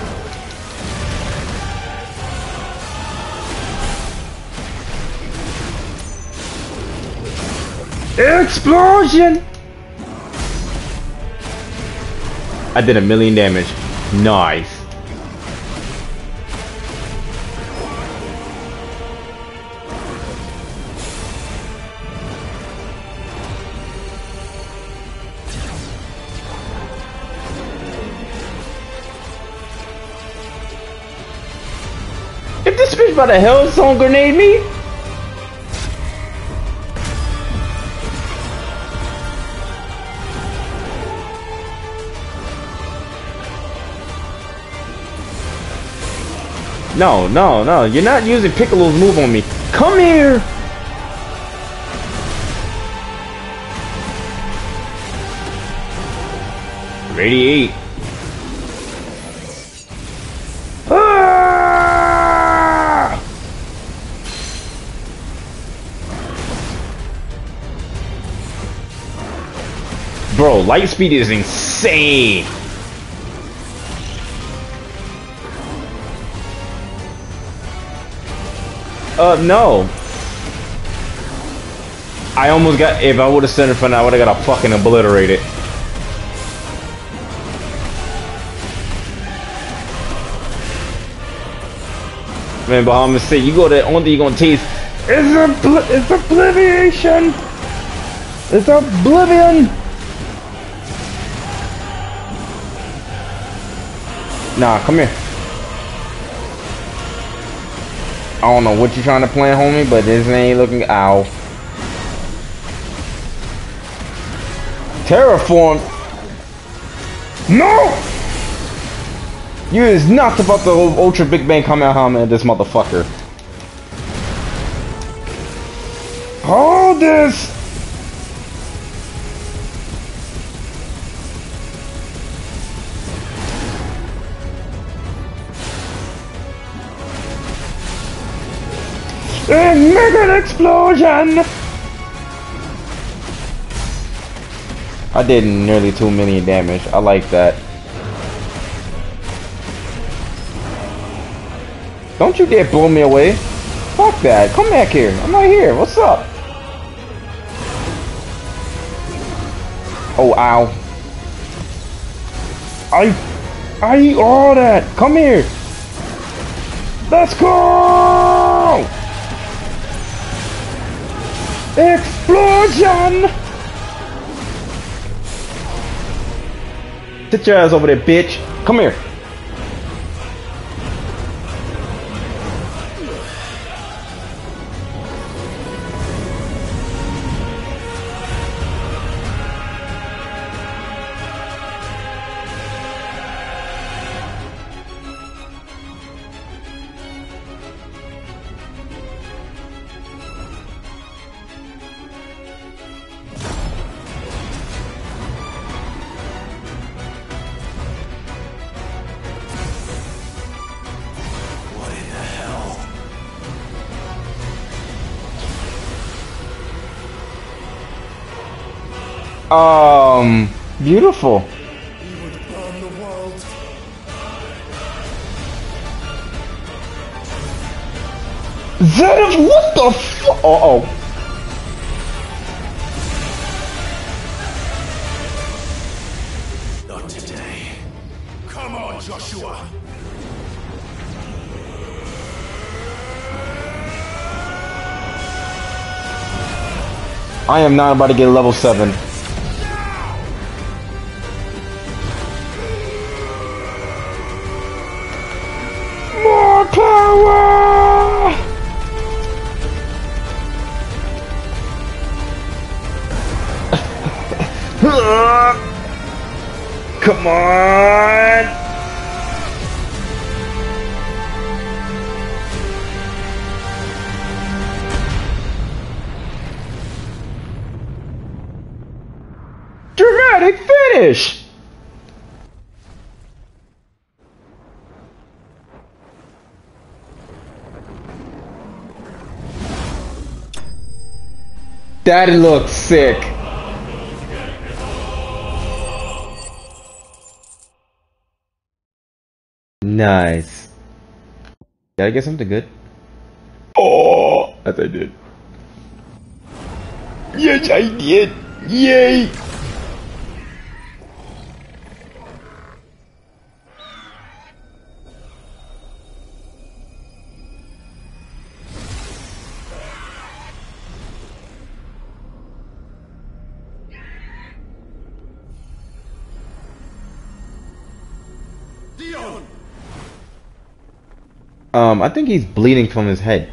A: Explosion! I did 1,000,000 damage. Nice. If this bitch about to hellstone grenade me? No, no, no. You're not using Piccolo's move on me. Come here! Radiate. Ah! Bro, light speed is insane. No. I almost got, if I would have stood in front, I would have got a fucking obliterated. Man, but I'm gonna say, you go there, only thing you're gonna taste is obliviation. It's oblivion. Nah, come here. I don't know what you're trying to plan, homie, but this ain't looking. Ow. Terraform. No! You is not about the Ultra Big Bang Kamehameha this motherfucker. Hold this! A mega explosion! I did nearly 2 million damage. I like that. Don't you dare blow me away. Fuck that. Come back here. I'm right here. What's up? Oh, ow. I eat all that. Come here. Let's go! Explosion! Sit your ass over there, bitch. Come here. Beautiful. Zev, what the fuck? Uh-oh.
B: Not today. Come on, Joshua.
A: I am not about to get level 7. More power! Come on! Dramatic finish! That looks sick. Nice. Did I get something good? Oh, as I did. Yes, I did. Yay! I think he's bleeding from his head.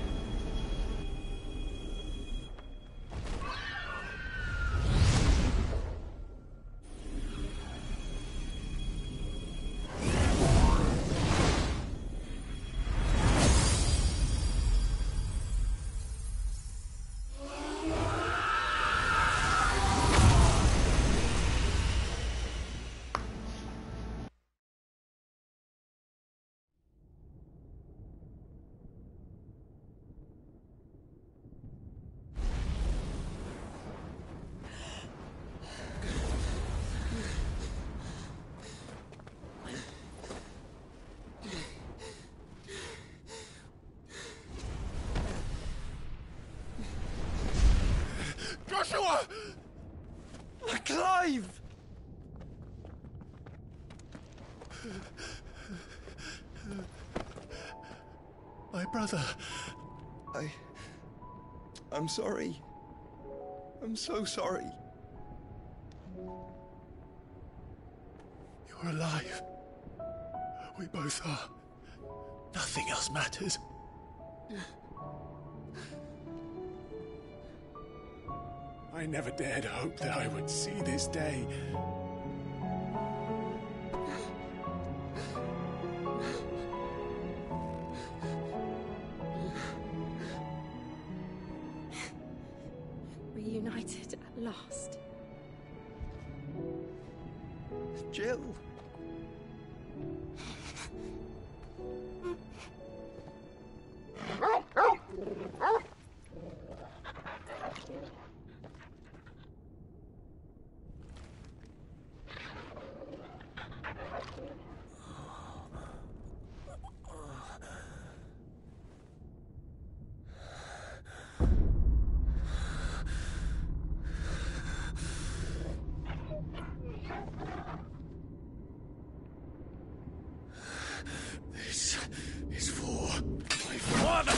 G: Clive!
B: My brother.
G: I'm sorry. I'm so sorry.
B: You're alive. We both are. Nothing else matters. I never dared hope that I would see this day.
M: Reunited at last.
G: Jill.
B: This is for my father!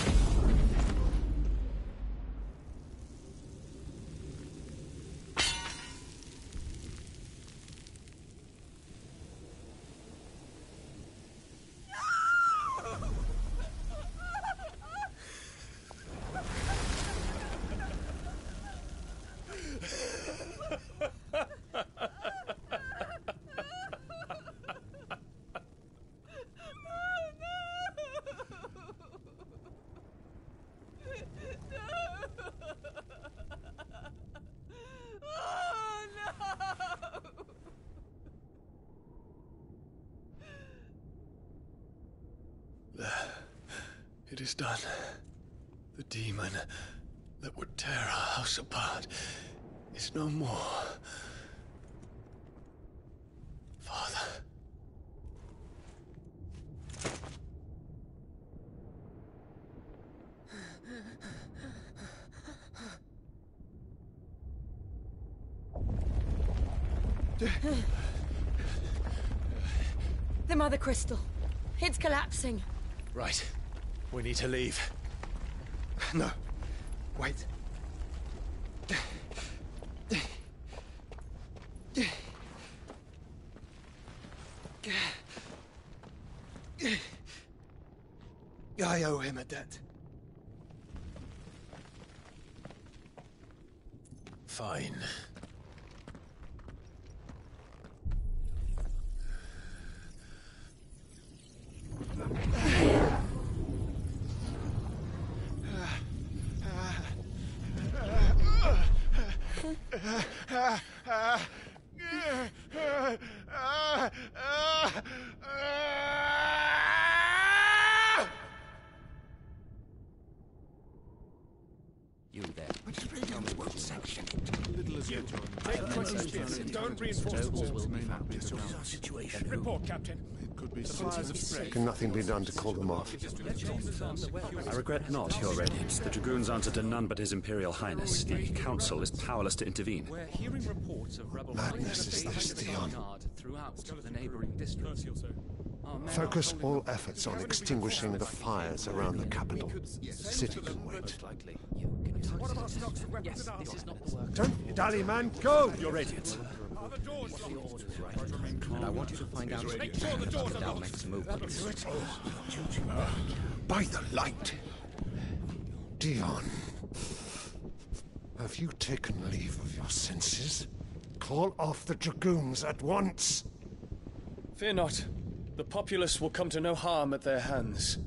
B: It is done. The demon that would tear our house apart is no more. Father.
M: The Mother Crystal. It's collapsing.
B: Right. We need to leave.
G: No. Wait. I owe him a debt.
B: Fine.
E: You there.
B: Tell me what section. Take 20 spears. Don't reinforce the walls. This is our situation. Report, Captain. It could be fires of spread.
Q: Can nothing be done to call them off?
E: I regret not, Your Radiance. The Dragoons answer to none but His Imperial Highness. The Council is powerless to intervene.
R: We're hearing reports of rebel
Q: Madness is this, Theon.
R: throughout the neighboring districts.
Q: Focus all efforts on extinguishing the fires around the capital. The city can wait.
R: Yes, this is not the work.
Q: Don't dally, man. Go!
E: Your Radiance.
R: And I want you to find out
B: Make sure the doors are
R: our
B: locked.
R: next move.
Q: By the light. Dion. Have you taken leave of your senses? Call off the Dragoons at once.
W: Fear not. The populace will come to no harm at their hands.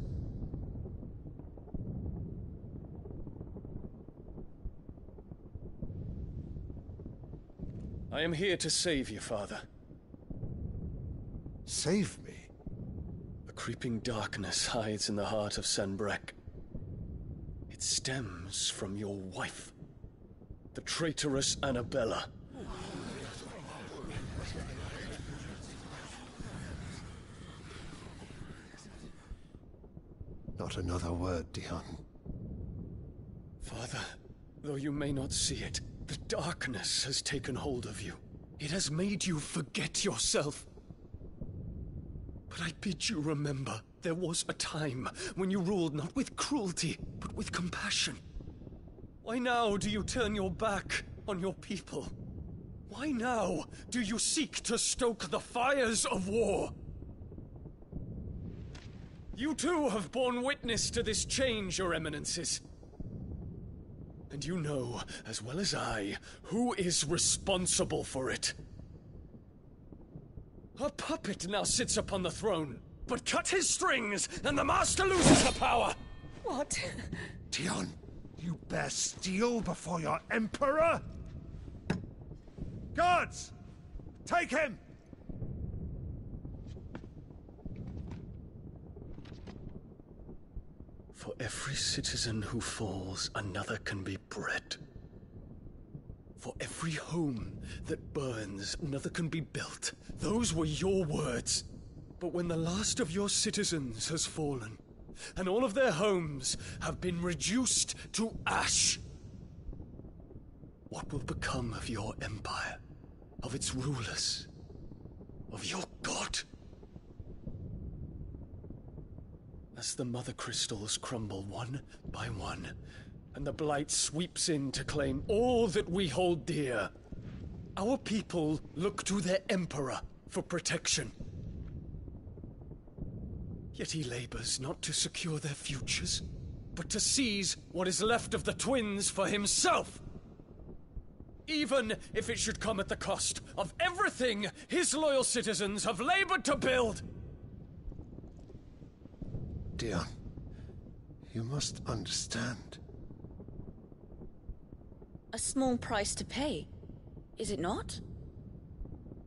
W: I am here to save you, Father.
Q: Save me?
W: A creeping darkness hides in the heart of Sanbreque. It stems from your wife, the traitorous Annabella.
Q: Not another word, Dion.
W: Father, though you may not see it,
B: The darkness has taken hold of you. It has made you forget yourself. But I bid you remember, there was a time when you ruled not with cruelty, but with compassion. Why now do you turn your back on your people? Why now do you seek to stoke the fires of war? You too have borne witness to this change, Your Eminences. And you know, as well as I, who is responsible for it. A puppet now sits upon the throne, but cut his strings, and the master loses the power!
I: What?
Q: Dion, you bear steel before your emperor? Guards! Take him!
B: For every citizen who falls, another can be bred. For every home that burns, another can be built. Those were your words. But when the last of your citizens has fallen, and all of their homes have been reduced to ash, what will become of your empire, of its rulers, of your god? As the mother crystals crumble one by one, and the blight sweeps in to claim all that we hold dear, our people look to their emperor for protection. Yet he labors not to secure their futures, but to seize what is left of the twins for himself. Even if it should come at the cost of everything his loyal citizens have labored to build.
Q: Dion, you must understand.
F: A small price to pay, is it not?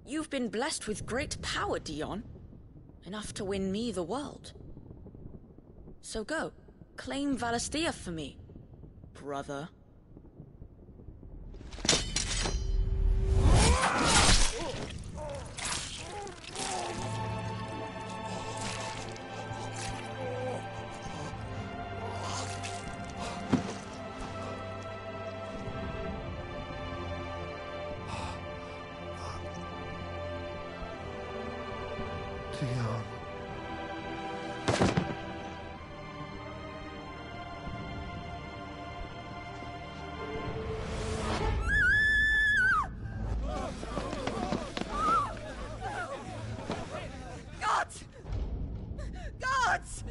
F: You've been blessed with great power, Dion. Enough to win me the world. So go, claim Valisthea for me, brother.
Q: Dion.
I: Gods! Gods!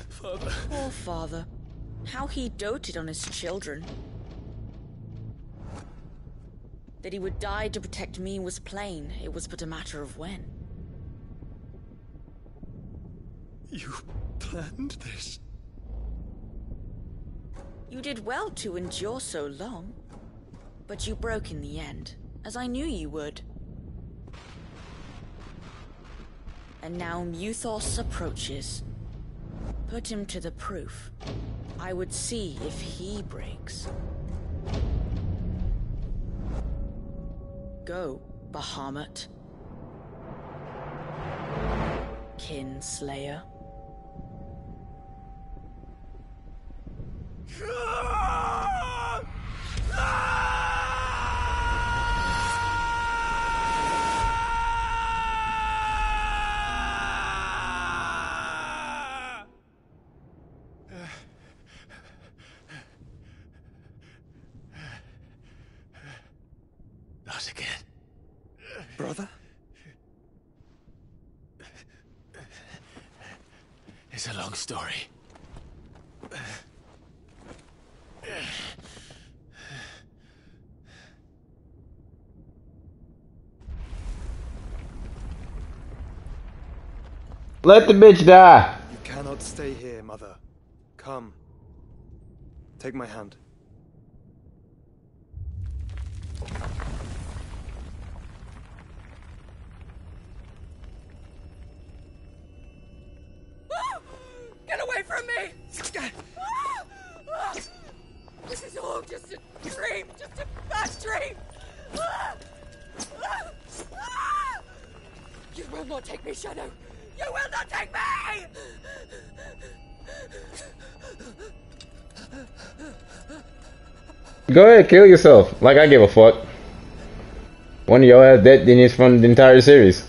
B: Father.
F: Poor father. How he doted on his children. That he would die to protect me was plain. It was but a matter of when.
B: You planned this?
F: You did well to endure so long. But you broke in the end, as I knew you would. And now Muthos approaches. Put him to the proof. I would see if he breaks. Go, Bahamut. Kinslayer.
B: Not again.
G: Brother?
B: It's a long story.
A: Let the bitch die.
G: You cannot stay here, Mother. Come. Take my hand.
I: Get away from me! This is all just a dream, just a bad dream! You will not take me, Shadow! You will not take me!
A: Go ahead, kill yourself. Like I give a fuck. One of your ass dead than is from the entire series.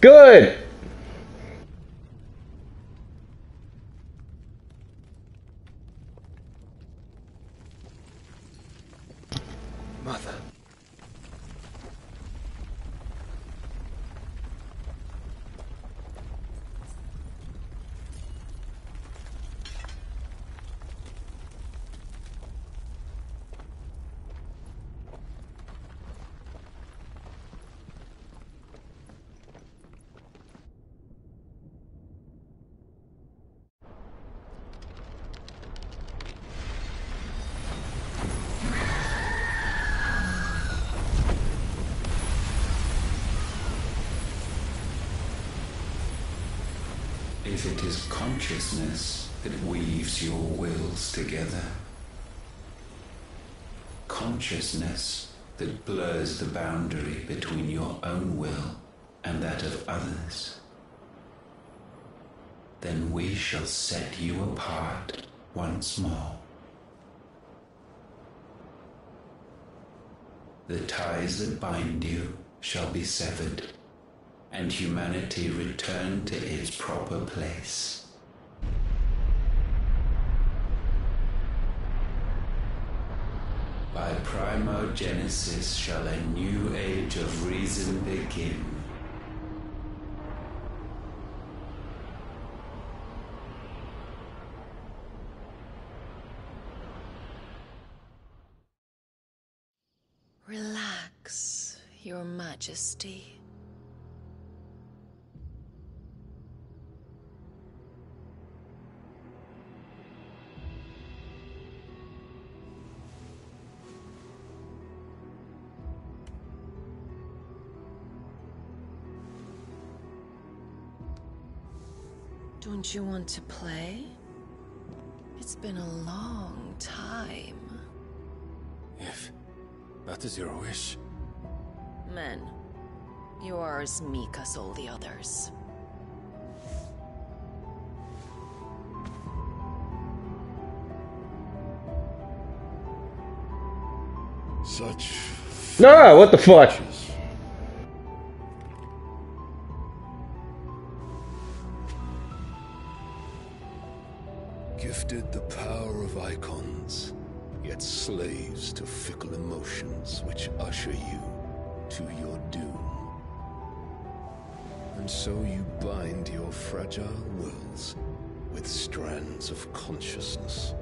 A: Good.
G: Mother.
N: If it is consciousness that weaves your wills together, consciousness that blurs the boundary between your own will and that of others, then we shall set you apart once more. The ties that bind you shall be severed, and humanity return to its proper place. By primogenesis shall a new age of reason begin.
L: Relax, Your Majesty. Don't you want to play? It's been a long time.
W: If that is your wish.
L: Men, you are as meek as all the others.
T: Such...
A: Nah, what the fuck?
T: Gifted the power of icons, yet slaves to fickle emotions which usher you to your doom. And so you bind your fragile wills with strands of consciousness.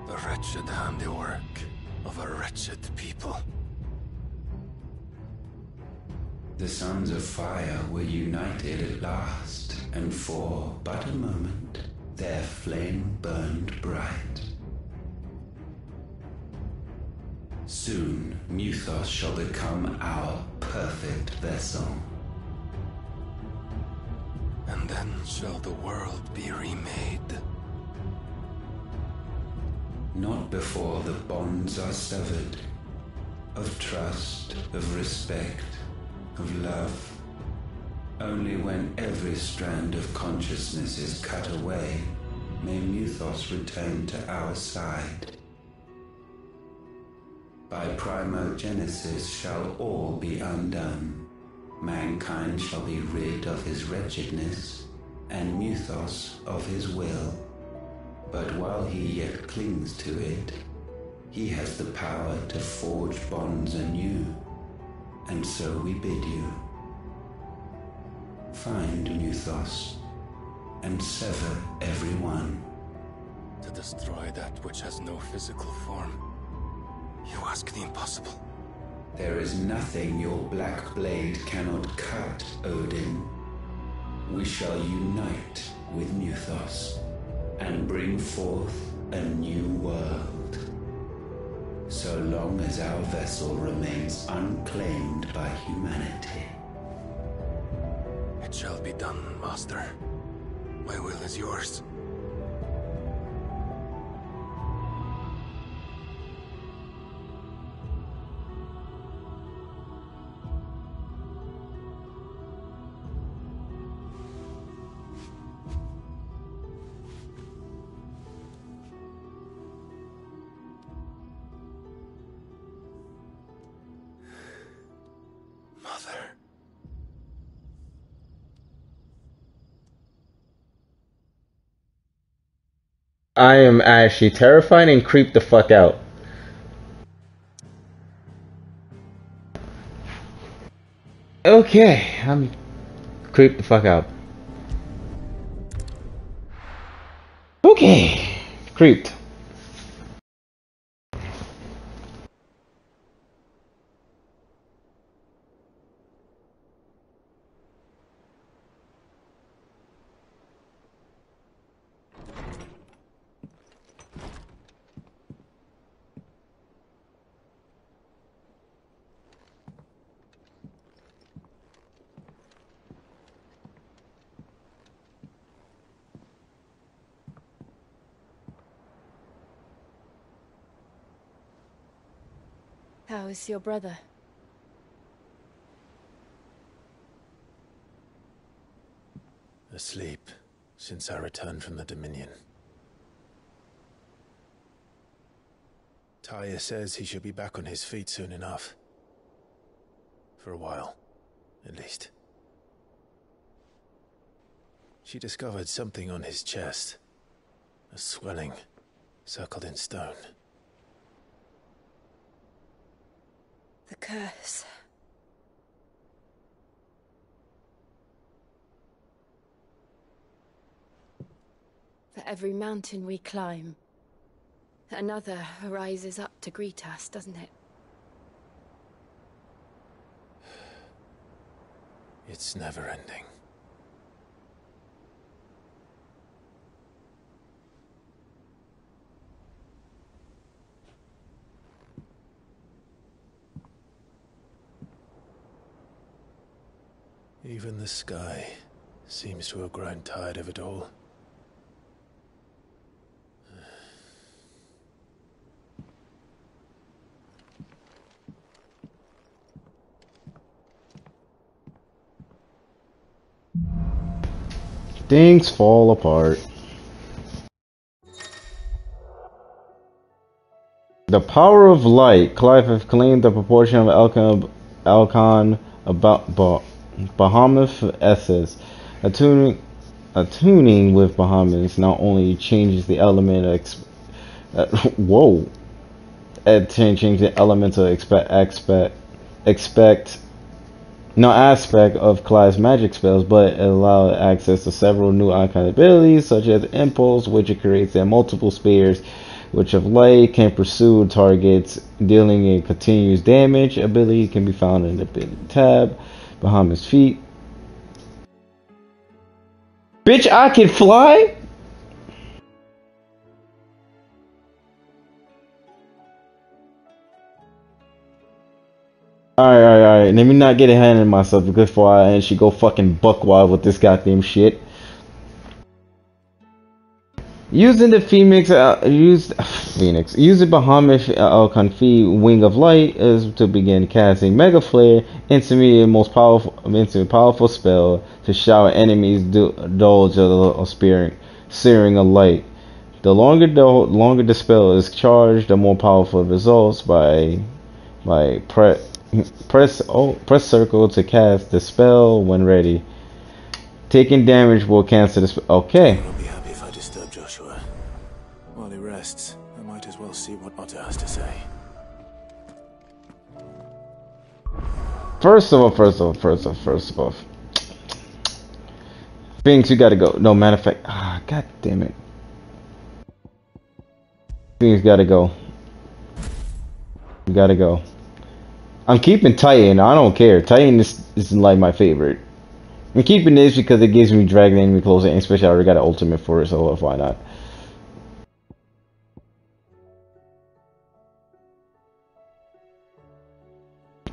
U: The wretched handiwork of a wretched people.
N: The Sons of Fire were united at last, and for but a moment, their flame burned bright. Soon, Mythos shall become our perfect vessel.
U: And then shall the world be remade.
N: Not before the bonds are severed, of trust, of respect, of love. Only when every strand of consciousness is cut away, may Mythos return to our side. By primogenesis shall all be undone. Mankind shall be rid of his wretchedness, and Mythos of his will. But while he yet clings to it, he has the power to forge bonds anew, and so we bid you. Find Mythos, and sever every one.
U: To destroy that which has no physical form. You ask the impossible.
N: There is nothing your black blade cannot cut, Odin. We shall unite with Mythos, and bring forth a new world. So long as our vessel remains unclaimed by humanity.
U: It shall be done, Master.
T: My will is yours.
A: I am actually terrified and creeped the fuck out. Okay, I'm creeped the fuck out. Okay, creeped.
M: How is your brother?
C: Asleep since I returned from the Dominion. Taya says he should be back on his feet soon enough. For a while, at least. She discovered something on his chest. A swelling, circled in stone.
H: The curse. For every mountain we climb, another rises up to greet us, doesn't it?
C: It's never ending. Even the sky seems to have grown tired of it all.
A: Things fall apart. The power of light. Clive have claimed the proportion of Alcon about Bahamut essence. Attuning with Bahamut not only changes the element whoa. It changes the element to aspect of Clive's magic spells, but it allows access to several new icon abilities, such as Impulse, which it creates in multiple spears, which of light can pursue targets, dealing a continuous damage. Ability can be found in the ability tab. Bahamut's feet. Bitch, I can fly? Alright. Let me not get ahead of myself before I actually go fucking buck wild with this goddamn shit. Using the Using Bahamut Alconfi Wing of Light is to begin casting Mega Flare, instantly most powerful spell to shower enemies dodge of searing a light. The longer the spell is charged, the more powerful it results. Press circle to cast the spell when ready. Taking damage will cancel the spell. Okay.
C: I'll be happy if I disturb Joshua. While he rests, I might as well see what Otter has to say.
A: First of all. Phoenix, you gotta go. No, matter of fact. God damn it. Phoenix gotta go. You gotta go. I'm keeping Titan. I don't care. Titan is like my favorite. I'm keeping this because it gives me dragging enemy closer, and especially I already got an ultimate for it, so why not?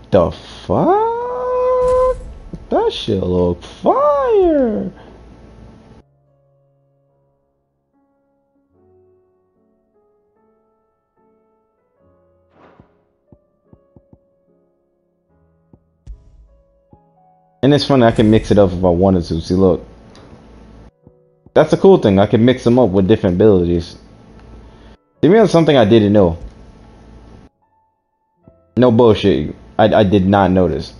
A: The fuck? That shit look fire. And it's funny, I can mix it up if I wanted to. See, look. That's the cool thing. I can mix them up with different abilities. Maybe that's something I didn't know. No bullshit. I did not notice.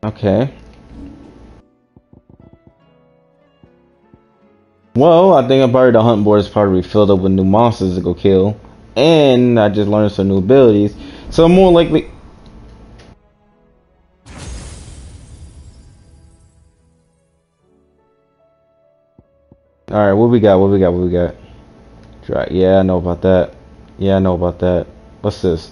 A: Okay. Well, I think the hunt board is probably filled up with new monsters to go kill. And I just learned some new abilities. So more likely... Alright, what we got? Try. Yeah, I know about that. What's this?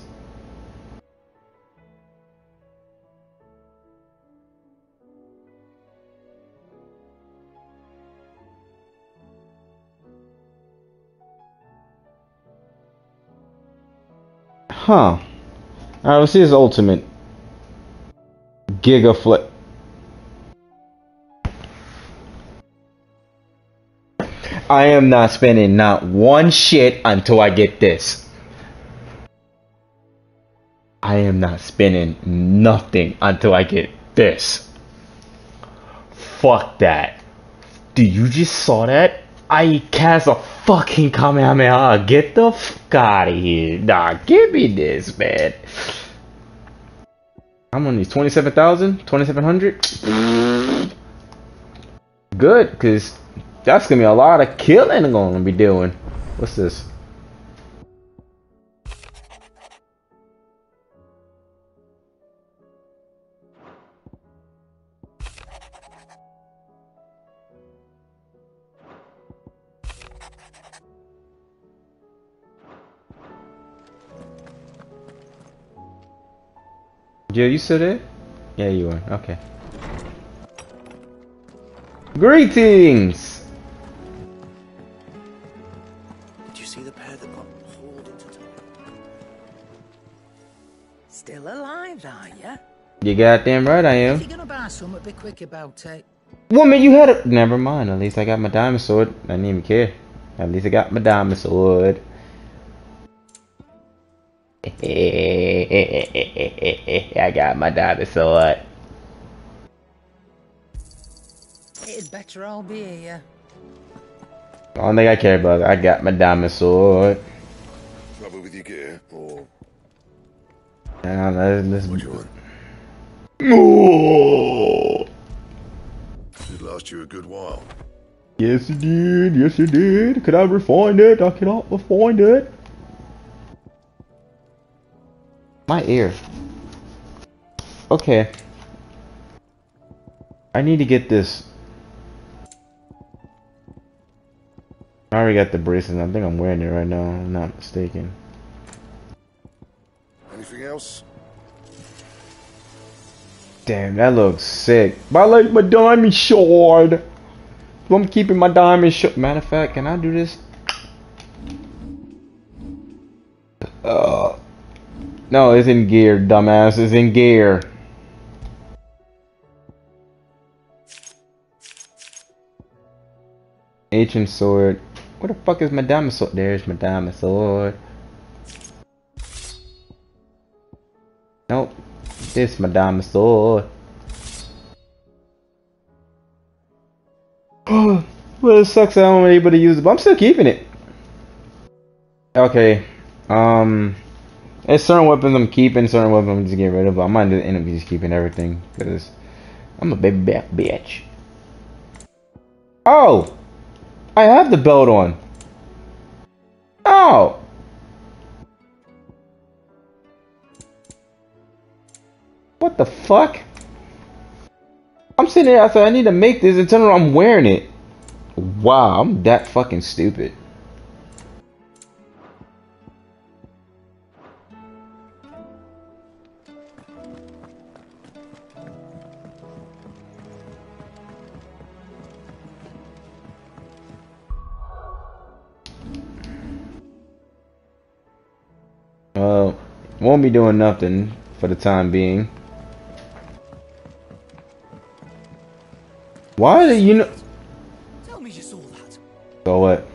A: Huh. Alright, let's see his ultimate. Giga Flip. I am not spending not one shit until I get this. I am not spending nothing until I get this. Fuck that. Do you just saw that? I cast a fucking Kamehameha. Get the fuck out of here. Nah, give me this, man. How many? 27,000? 2,700? Good, because that's going to be a lot of killing I'm going to be doing. What's this? Joe, you still there? Yeah, you are. Okay. Greetings!
C: Did you see the pair that got hauled into town?
O: Still alive, are ya?
A: You goddamn right I am.
O: If you're gonna buy something, be quick about it.
A: Woman, you had a... Never mind. At least I got my diamond sword. I didn't even care. At least I got my diamond sword. I got my diamond sword.
O: It'd better all be here.
A: The only thing I care about, I got my diamond sword.
T: Trouble with your gear, or...
A: Let's...
T: What do you want?
A: Oh!
T: It last you a good while.
A: Yes it did, yes it did. Could I refine it? I cannot refine it. My ear. Okay. I need to get this. I already got the bracelet. I think I'm wearing it right now, if I'm not mistaken.
T: Anything else?
A: Damn, that looks sick. But I like my diamond sword. I'm keeping my diamond sword. Matter of fact, can I do this? No, it's in gear, dumbass. It's in gear. Ancient sword. Where the fuck is my diamond sword? There's my diamond sword. Nope. It's my diamond sword. Well, it sucks that I'm not able to use it, but I'm still keeping it. Okay. There's certain weapons I'm keeping, certain weapons I'm just getting rid of, but I might end up just keeping everything, because I'm a baby back bitch. Oh! I have the belt on. Oh! What the fuck? I'm sitting there, I said I need to make this, and turn around, I'm wearing it. Wow, I'm that fucking stupid. Won't be doing nothing for the time being. Why do you know?
B: Tell me you saw that.
A: So what?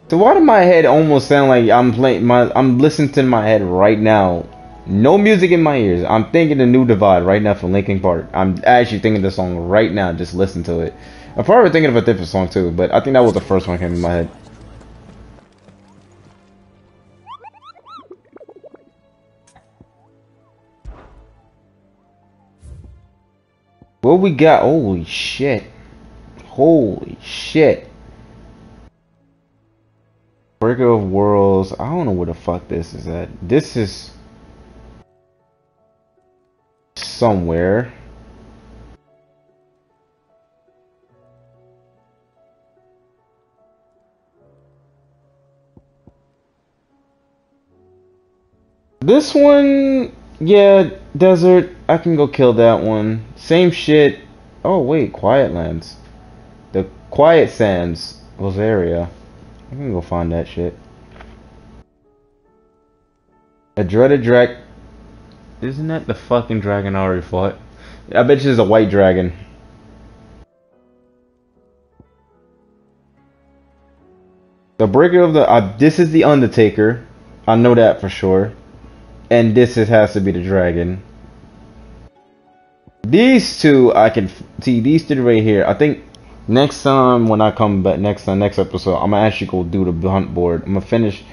A: So why did my head almost sound like I'm listening to my head right now? No music in my ears. I'm thinking the New Divide right now from Linkin Park. I'm actually thinking the song right now. Just listen to it. I'm probably thinking of a different song too, but I think that was the first one that came in my head. What we got? Holy shit. Holy shit. Breaker of Worlds. I don't know where the fuck this is at. This is somewhere. This one, yeah, desert. I can go kill that one. Same shit. Oh wait, Quiet Lands. The Quiet Sands was area. I can go find that shit. A dreaded drag. Isn't that the fucking dragon I already fought? I bet you it's a white dragon. The breaker of the. This is the Undertaker. I know that for sure. And this has to be the dragon. These two I can see. These two right here. I think next time when I come back next episode, I'm gonna actually go do the hunt board. I'm gonna finish.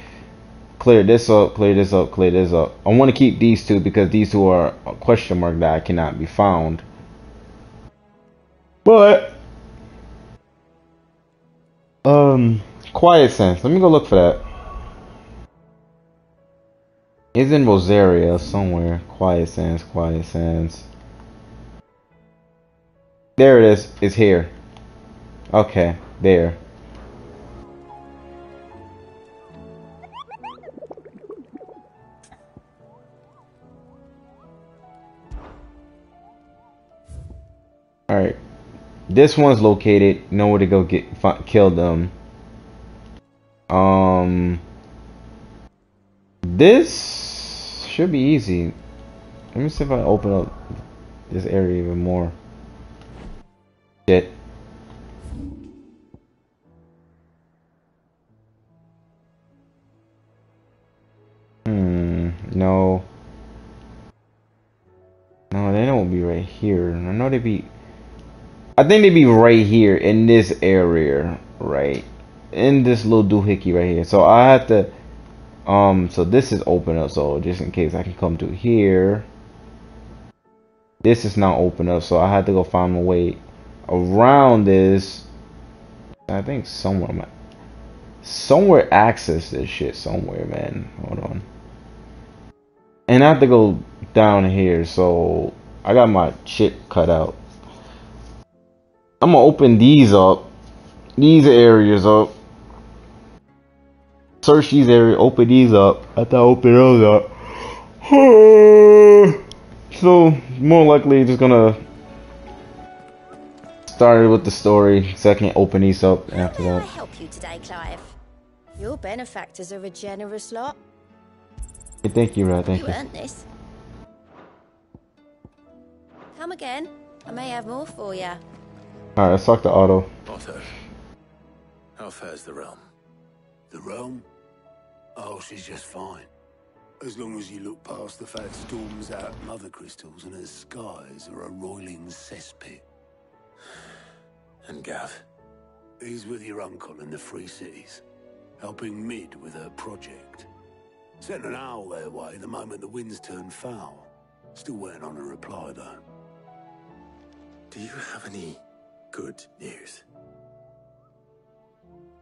A: Clear this up, clear this up, clear this up. I want to keep these two because these two are a question mark that I cannot be found. But Quiet Sense. Let me go look for that. It's in Rosaria somewhere. Quiet Sands, Quiet Sands. There it is. It's here. Okay, there. Alright. This one's located. Know where to go kill them. This should be easy. Let me see if I open up this area even more. Shit. No. No, they don't be right here. I know they be. I think they be right here in this area, right? In this little doohickey right here. So I have to. So this is open up. So just in case I can come to here. This is not open up. So I had to go find my way around this. I think somewhere access this shit somewhere, man. Hold on. And I have to go down here, so I got my shit cut out. I'm gonna open these up, these areas up. Search these areas, open these up. I thought open those up. So more likely just gonna start with the story, so I can open these up after that.
P: How can I help you today, Clive? Your benefactors are a generous lot.
A: Hey, thank you, Rod. Thank you.
P: You earned this. Come again. I may have more for you.
A: Alright, let's talk to Otto.
C: Otto, how fares the realm?
S: The realm? Oh, she's just fine. As long as you look past the fact storms out mothercrystals and her skies are a roiling cesspit.
C: And Gav?
S: He's with your uncle in the Free Cities, helping Mid with her project. Sent an owl their way the moment the winds turned foul. Still waiting on a reply, though.
C: Do you have any good news?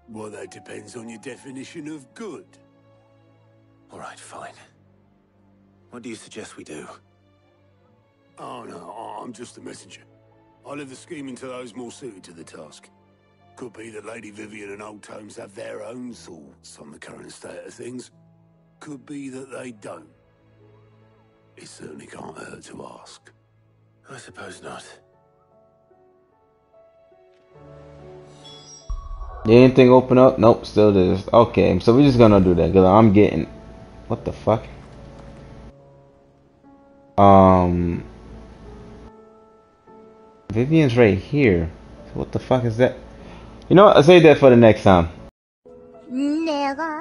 S: Well, that depends on your definition of good.
C: All right, fine. What do you suggest we do?
S: Oh, no, I'm just a messenger. I leave the scheming to those more suited to the task. Could be that Lady Vivian and Old Tomes have their own thoughts on the current state of things. Could be that they don't. It certainly can't hurt to ask.
C: I suppose not.
A: Did anything open up? Nope, still is. Okay, so we're just gonna do that because I'm getting. What the fuck? Vivian's right here. So what the fuck is that? You know what? I'll save that for the next time.
P: 내가